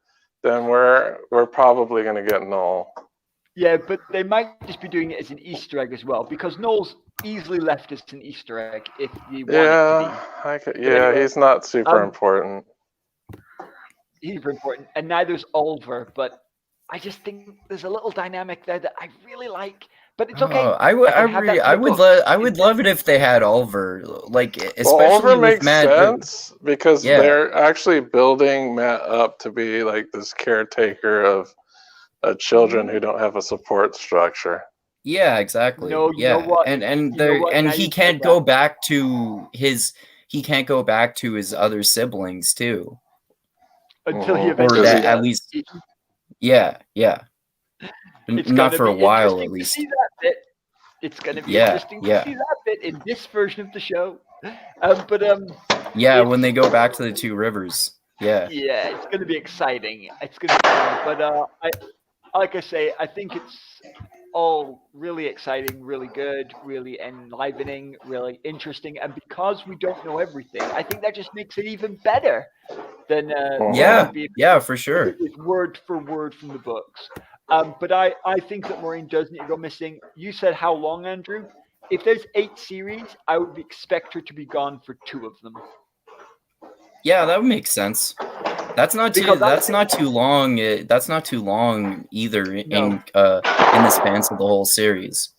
A: then we're probably going to get Noel.
B: Yeah, but they might just be doing it as an Easter egg as well, because Noel's easily left as an Easter egg if you want it to be.
A: He's not super important.
B: He's super important, and neither's Oliver, but I just think there's a little dynamic there that I really like. But it's okay.
C: I would love it if they had Oliver, especially
A: Oliver
C: with
A: makes
C: Matt,
A: sense because they're actually building Matt up to be like this caretaker of children who don't have a support structure.
C: Yeah, exactly.
B: No, you know what?
C: And he can't go back to his other siblings too.
B: Until he eventually
C: at least. Yeah. Not for a while, at least.
B: See that bit. It's going to be interesting to see that bit in this version of the show.
C: When they go back to the Two Rivers. Yeah,
B: it's going to be exciting. It's going to be fun. But like I say, I think it's all really exciting, really good, really enlivening, really interesting. And because we don't know everything, I think that just makes it even better than
C: for sure.
B: It's word for word from the books. But I think that Moraine does need to go missing. You said how long, Andrew? If there's 8 series, I would expect her to be gone for 2 of them.
C: Yeah, that would make sense. That's not too long. That's not too long either in the span of the whole series.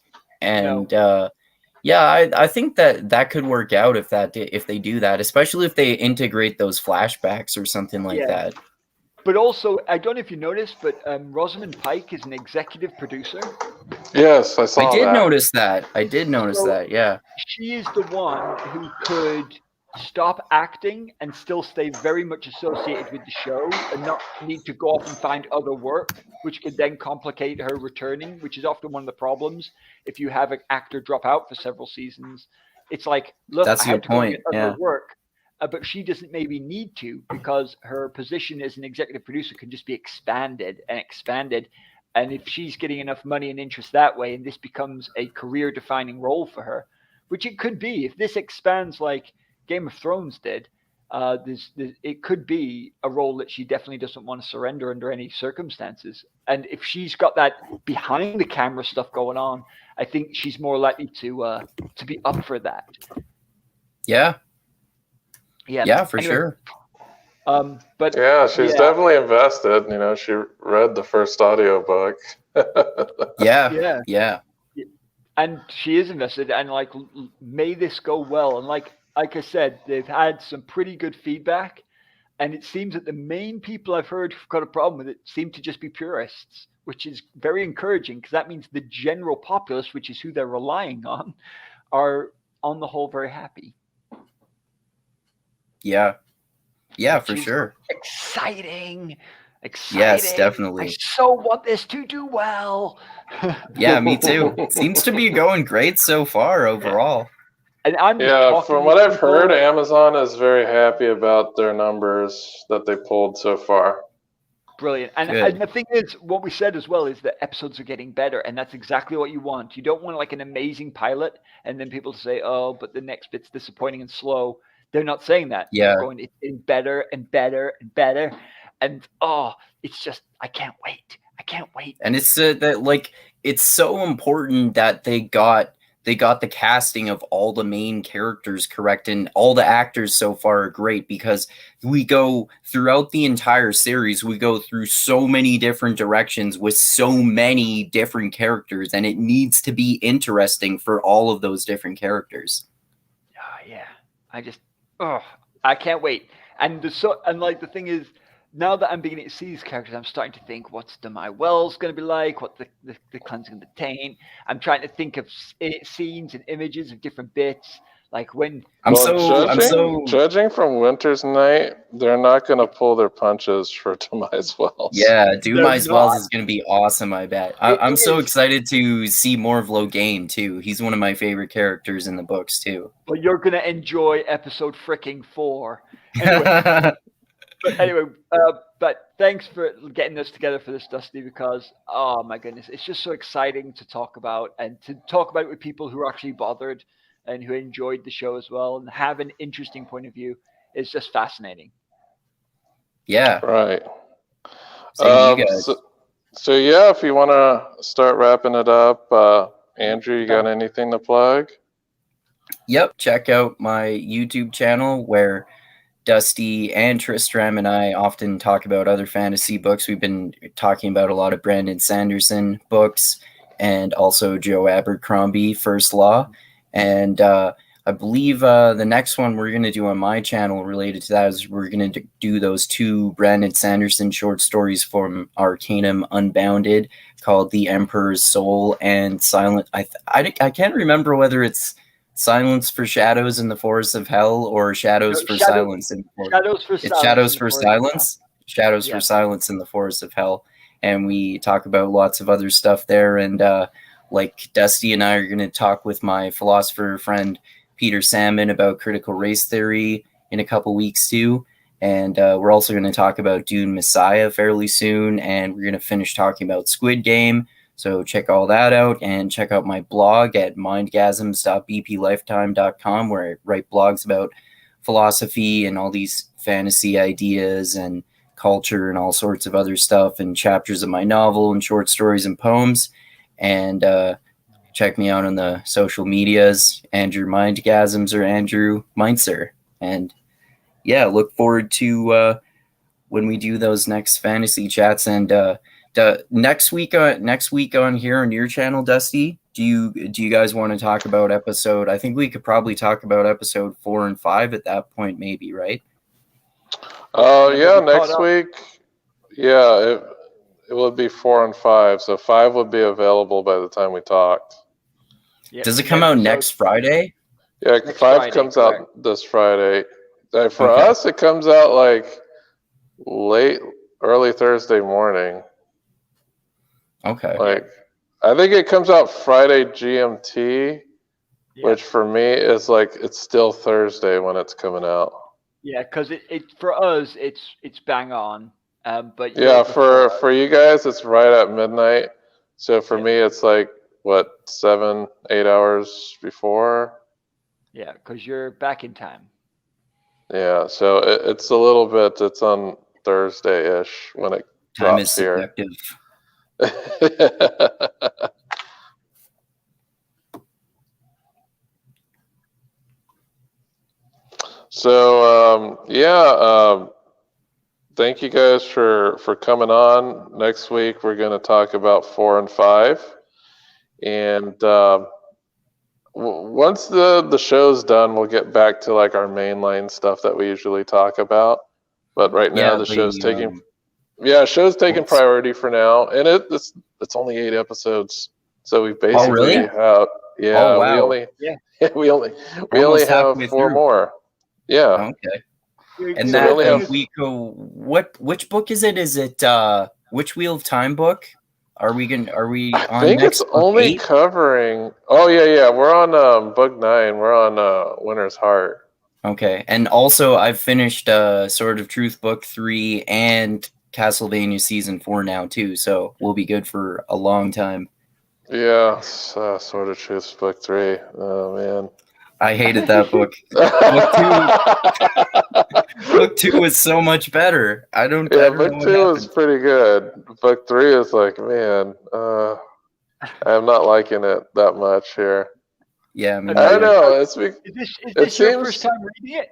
C: And I think that could work out if they do that, especially if they integrate those flashbacks or something like that.
B: But also, I don't know if you noticed, but Rosamund Pike is an executive producer.
A: Yes, I saw that.
C: I did notice that, yeah.
B: She is the one who could stop acting and still stay very much associated with the show and not need to go off and find other work, which could then complicate her returning, which is often one of the problems. If you have an actor drop out for several seasons, it's like, look,
C: that's
B: I have
C: your point.
B: To go get other work. But she doesn't maybe need to because her position as an executive producer can just be expanded. And if she's getting enough money and interest that way, and this becomes a career-defining role for her, which it could be, if this expands like Game of Thrones did, it could be a role that she definitely doesn't want to surrender under any circumstances. And if she's got that behind the camera stuff going on, I think she's more likely to be up for that.
C: Yeah.
B: Yeah.
C: Yeah, for
B: anyway,
C: sure.
B: But
A: yeah, she's definitely invested. You know, she read the first audiobook.
C: Yeah.
B: And she is invested, and like, may this go well. And like I said, they've had some pretty good feedback, and it seems that the main people I've heard who've got a problem with it seem to just be purists, which is very encouraging, because that means the general populace, which is who they're relying on, are on the whole very happy.
C: Yeah, for sure.
B: Exciting.
C: Yes, definitely.
B: I so want this to do well.
C: Yeah, me too. Seems to be going great so far overall.
B: And I'm
A: from what I've heard, Amazon is very happy about their numbers that they pulled so far.
B: Brilliant. And the thing is, what we said as well is that episodes are getting better, and that's exactly what you want. You don't want like an amazing pilot and then people say, oh, but the next bit's disappointing and slow. They're not saying that.
C: Yeah.
B: They're going, it's getting better and better and better. And it's just, I can't wait.
C: And it's that, like, it's so important that they got the casting of all the main characters correct, and all the actors so far are great, because we go throughout the entire series, we go through so many different directions with so many different characters, and it needs to be interesting for all of those different characters.
B: Yeah. I can't wait. And the thing is, now that I'm beginning to see these characters, I'm starting to think, what's Demai Wells going to be like? What the cleansing of the taint? I'm trying to think of scenes and images of different bits. Like when
A: judging from Winter's Night, they're not going to pull their punches for Demai Wells.
C: Yeah, Demai Wells is going to be awesome, I bet. I'm so excited to see more of Logain, too. He's one of my favorite characters in the books, too.
B: Well, you're going to enjoy episode freaking 4. Anyway, but thanks for getting us together for this, Dusty, because, oh my goodness, it's just so exciting to talk about, and to talk about it with people who are actually bothered and who enjoyed the show as well and have an interesting point of view. It's just fascinating.
C: Yeah.
A: Right.
C: Same to you guys.
A: So yeah, if you want to start wrapping it up, Andrew, you got anything to plug?
C: Yep. Check out my YouTube channel where Dusty and Tristram and I often talk about other fantasy books. We've been talking about a lot of Brandon Sanderson books, and also Joe Abercrombie, First Law. And I believe the next one we're going to do on my channel related to that is we're going to do those 2 Brandon Sanderson short stories from Arcanum Unbounded called The Emperor's Soul and Silent. I can't remember whether it's Silence for Shadows in the Forests of Hell or Shadows for Silence in the Forest. It's Shadows for Silence. Shadows for Silence in the Forests of Hell. And we talk about lots of other stuff there. And like Dusty and I are going to talk with my philosopher friend Peter Salmon about critical race theory in a couple weeks too. And we're also going to talk about Dune Messiah fairly soon. And we're going to finish talking about Squid Game. So check all that out, and check out my blog at mindgasms.bplifetime.com, where I write blogs about philosophy and all these fantasy ideas and culture and all sorts of other stuff, and chapters of my novel and short stories and poems. And check me out on the social medias, Andrew Mindgasms or Andrew Mintzer. And yeah, look forward to when we do those next fantasy chats. And next week on here on your channel, Dusty, do you guys want to talk about episode? I think we could probably talk about episode 4 and 5 at that point, maybe, right?
A: Yeah, next week. Yeah, it would be 4 and 5, so 5 would be available by the time we talked.
C: Yeah, does it come out next Friday?
A: Yeah, next 5 Friday, comes correct. Out this Friday. For us, it comes out like early Thursday morning.
C: Okay.
A: Like, I think it comes out Friday GMT, which for me is like it's still Thursday when it's coming out.
B: Yeah, because it for us it's bang on. But
A: yeah, for you guys it's right at midnight. So for me it's like what 7-8 hours before.
B: Yeah, because you're back in time.
A: Yeah, so it's a little bit. It's on Thursday-ish when it
C: Time is
A: drops here.
C: subjective.
A: So thank you guys for coming on. Next week we're going to talk about 4 and 5, and once the show's done, we'll get back to like our mainline stuff that we usually talk about. But right now the show's taking priority for now, and it's only 8 episodes, so we basically
C: really?
A: have
C: Oh, wow.
A: we only have 4 more. Yeah.
C: Okay.
B: And
C: that we have... we go. Which book is it? Is it which Wheel of Time book? Are we on?
A: I think it's only
C: 8?
A: covering. Oh yeah. We're on book 9. We're on Winter's Heart.
C: Okay, and also I've finished Sword of Truth book 3 and Castlevania season 4 now too, so we'll be good for a long time.
A: Yeah, Sword of Truth book 3. Oh man,
C: I hated that book. Book 2 was so much better. Book
A: 2 is pretty good. Book 3 is like, man, I'm not liking it that much here.
C: Yeah,
A: I don't know.
B: Is this your first time reading it?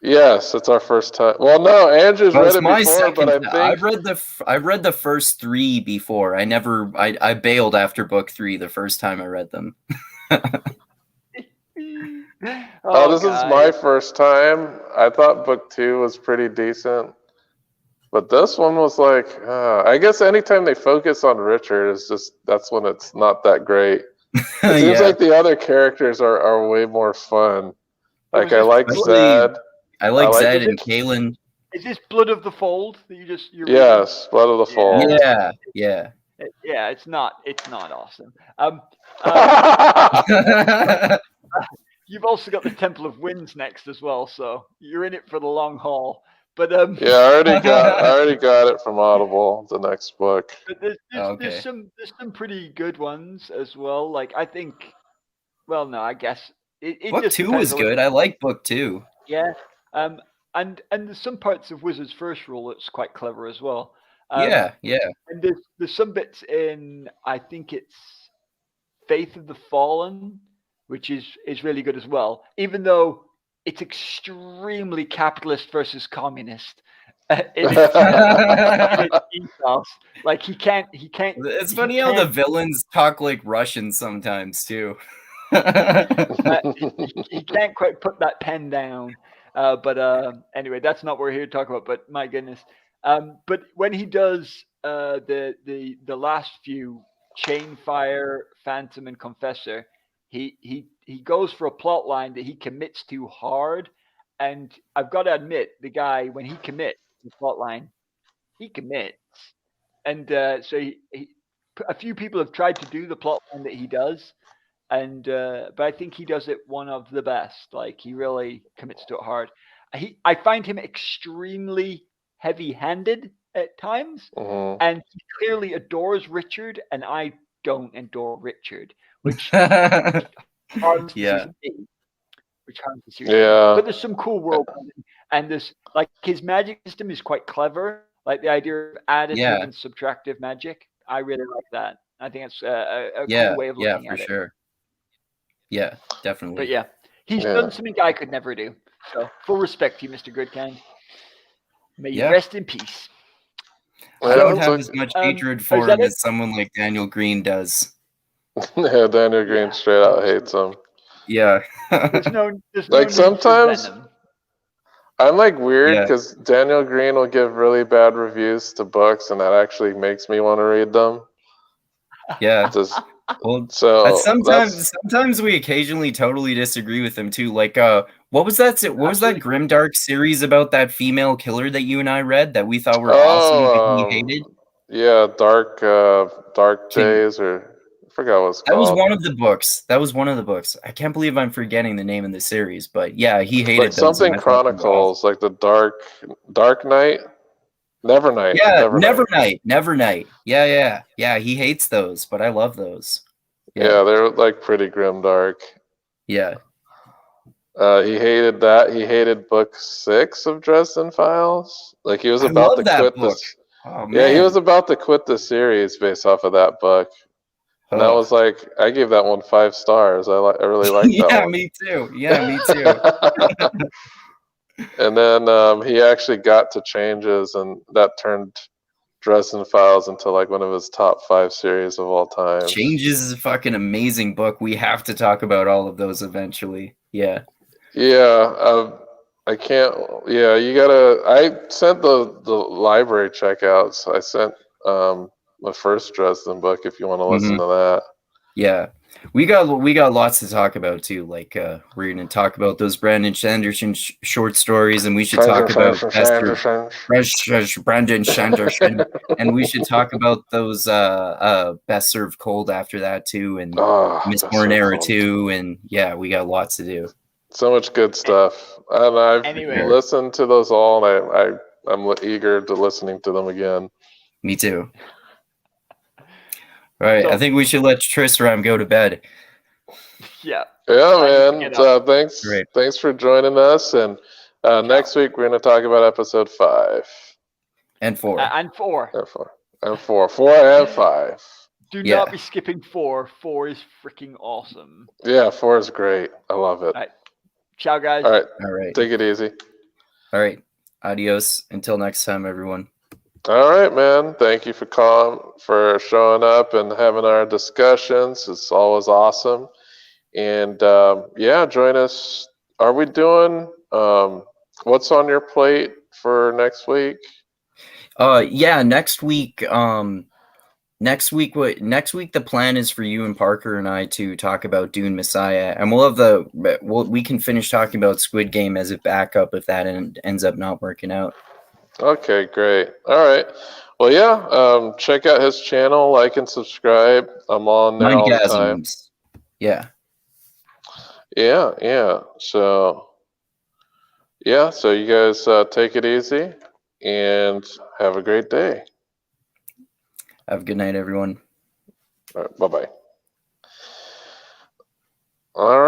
A: Yes, it's our first time. Well, no, Andrew's read it before, but I think
C: I read the first 3 before. I bailed after book 3 the first time I read them.
A: This is my first time. I thought book 2 was pretty decent, but this one was like, I guess anytime they focus on Richard, that's when it's not that great. It seems like the other characters are way more fun. Like I like Zed.
C: I like Zed and Kaelin.
B: Is this Blood of the Fold that you're
A: Yes, Blood of the Fold.
C: Yeah.
B: Yeah, it's not awesome. You've also got the Temple of Winds next as well, so you're in it for the long haul. But
A: yeah, I already got it from Audible, the next book.
B: But there's some pretty good ones as well. Like I think, well, no, I guess
C: book 2 was good. I like book 2.
B: Yeah, and there's some parts of Wizard's First Rule that's quite clever as well.
C: Yeah.
B: And there's some bits in, I think it's Faith of the Fallen, which is really good as well, even though it's extremely capitalist versus communist. It's ethos. Like he can't.
C: It's funny how the villains talk like Russian sometimes too.
B: He can't quite put that pen down. But anyway, that's not what we're here to talk about. But my goodness. But when he does the last few, Chainfire, Phantom, and Confessor, he goes for a plot line that he commits to hard. And I've got to admit, the guy, when he commits the plot line, he commits. And so a few people have tried to do the plot line that he does. And but I think he does it one of the best. Like he really commits to it hard. I find him extremely heavy-handed at times, and he clearly adores Richard, and I don't adore Richard, which harms the series.
A: Yeah.
B: But there's some cool world building, and this, like, his magic system is quite clever. Like the idea of additive and subtractive magic, I really like that. I think it's a cool way of looking at it.
C: Yeah, for sure. Yeah, definitely.
B: But yeah, he's done something I could never do. So full respect to you, Mr. Goodkind. May you rest in peace.
C: I don't have as much hatred for him as someone like Daniel Green does.
A: Yeah, Daniel Green straight out hates him.
C: Yeah.
B: there's no
A: like sometimes I'm like weird because Daniel Green will give really bad reviews to books, and that actually makes me want to read them.
C: Yeah. Well, so sometimes we occasionally totally disagree with him too. Like, what was that? What was that grimdark series about that female killer that you and I read that we thought were awesome but he hated?
A: Yeah, Dark Days, or I forgot what it's called.
C: That was one of the books. I can't believe I'm forgetting the name of the series, but yeah, he hated
A: like something Chronicles, like the Dark Knight. Nevernight.
C: Yeah, Nevernight. Yeah. He hates those, but I love those.
A: Yeah, they're like pretty grim dark.
C: Yeah.
A: He hated that. He hated book 6 of Dresden Files. Like he was
C: I
A: about to
C: love that
A: quit
C: book.
A: this.
C: Oh
A: Yeah, he
C: man.
A: was about to quit the series based off of that book. And that
C: Oh.
A: was like, I gave that one 5 stars. I really liked that
C: Yeah,
A: one.
C: me too. Yeah, me too.
A: And then he actually got to changes, and that turned Dresden Files into like one of his top 5 series of all time.
C: Changes is a fucking amazing book. We have to talk about all of those eventually. Yeah.
A: Yeah, I can't. Yeah, you gotta. I sent the library checkouts. I sent the first Dresden book. If you want to listen to that.
C: Yeah, we got lots to talk about too. Like we're gonna talk about those Brandon Sanderson short stories, and we should talk about Brandon Sanderson, and we should talk about those Best Served Cold after that too, and Miss Born Era too, and yeah, we got lots to do.
A: So much good stuff, and I've listened to those all, and I'm eager to listening to them again.
C: Me too. All right, I think we should let Tristram go to bed.
B: Yeah.
A: Yeah, man. Thanks for joining us, and next week we're going to talk about episode 5
C: and 4
B: and 4
A: and 4 and 5.
B: Do not be skipping 4. 4 is freaking awesome.
A: Yeah, 4 is great. I love it.
B: All right. Ciao, guys.
A: All right. Take it easy.
C: All right. Adios. Until next time, everyone.
A: All right, man. Thank you for showing up and having our discussions. It's always awesome. And join us. Are we doing what's on your plate for next week?
C: Next week. Next week the plan is for you and Parker and I to talk about Dune Messiah, and we can finish talking about Squid Game as a backup if that ends up not working out.
A: Okay, great. All right. Well, yeah. Check out his channel, like and subscribe. I'm on there all the time.
C: Yeah.
A: So, so you guys take it easy and have a great day.
C: Have a good night, everyone.
A: All right, bye-bye. All right.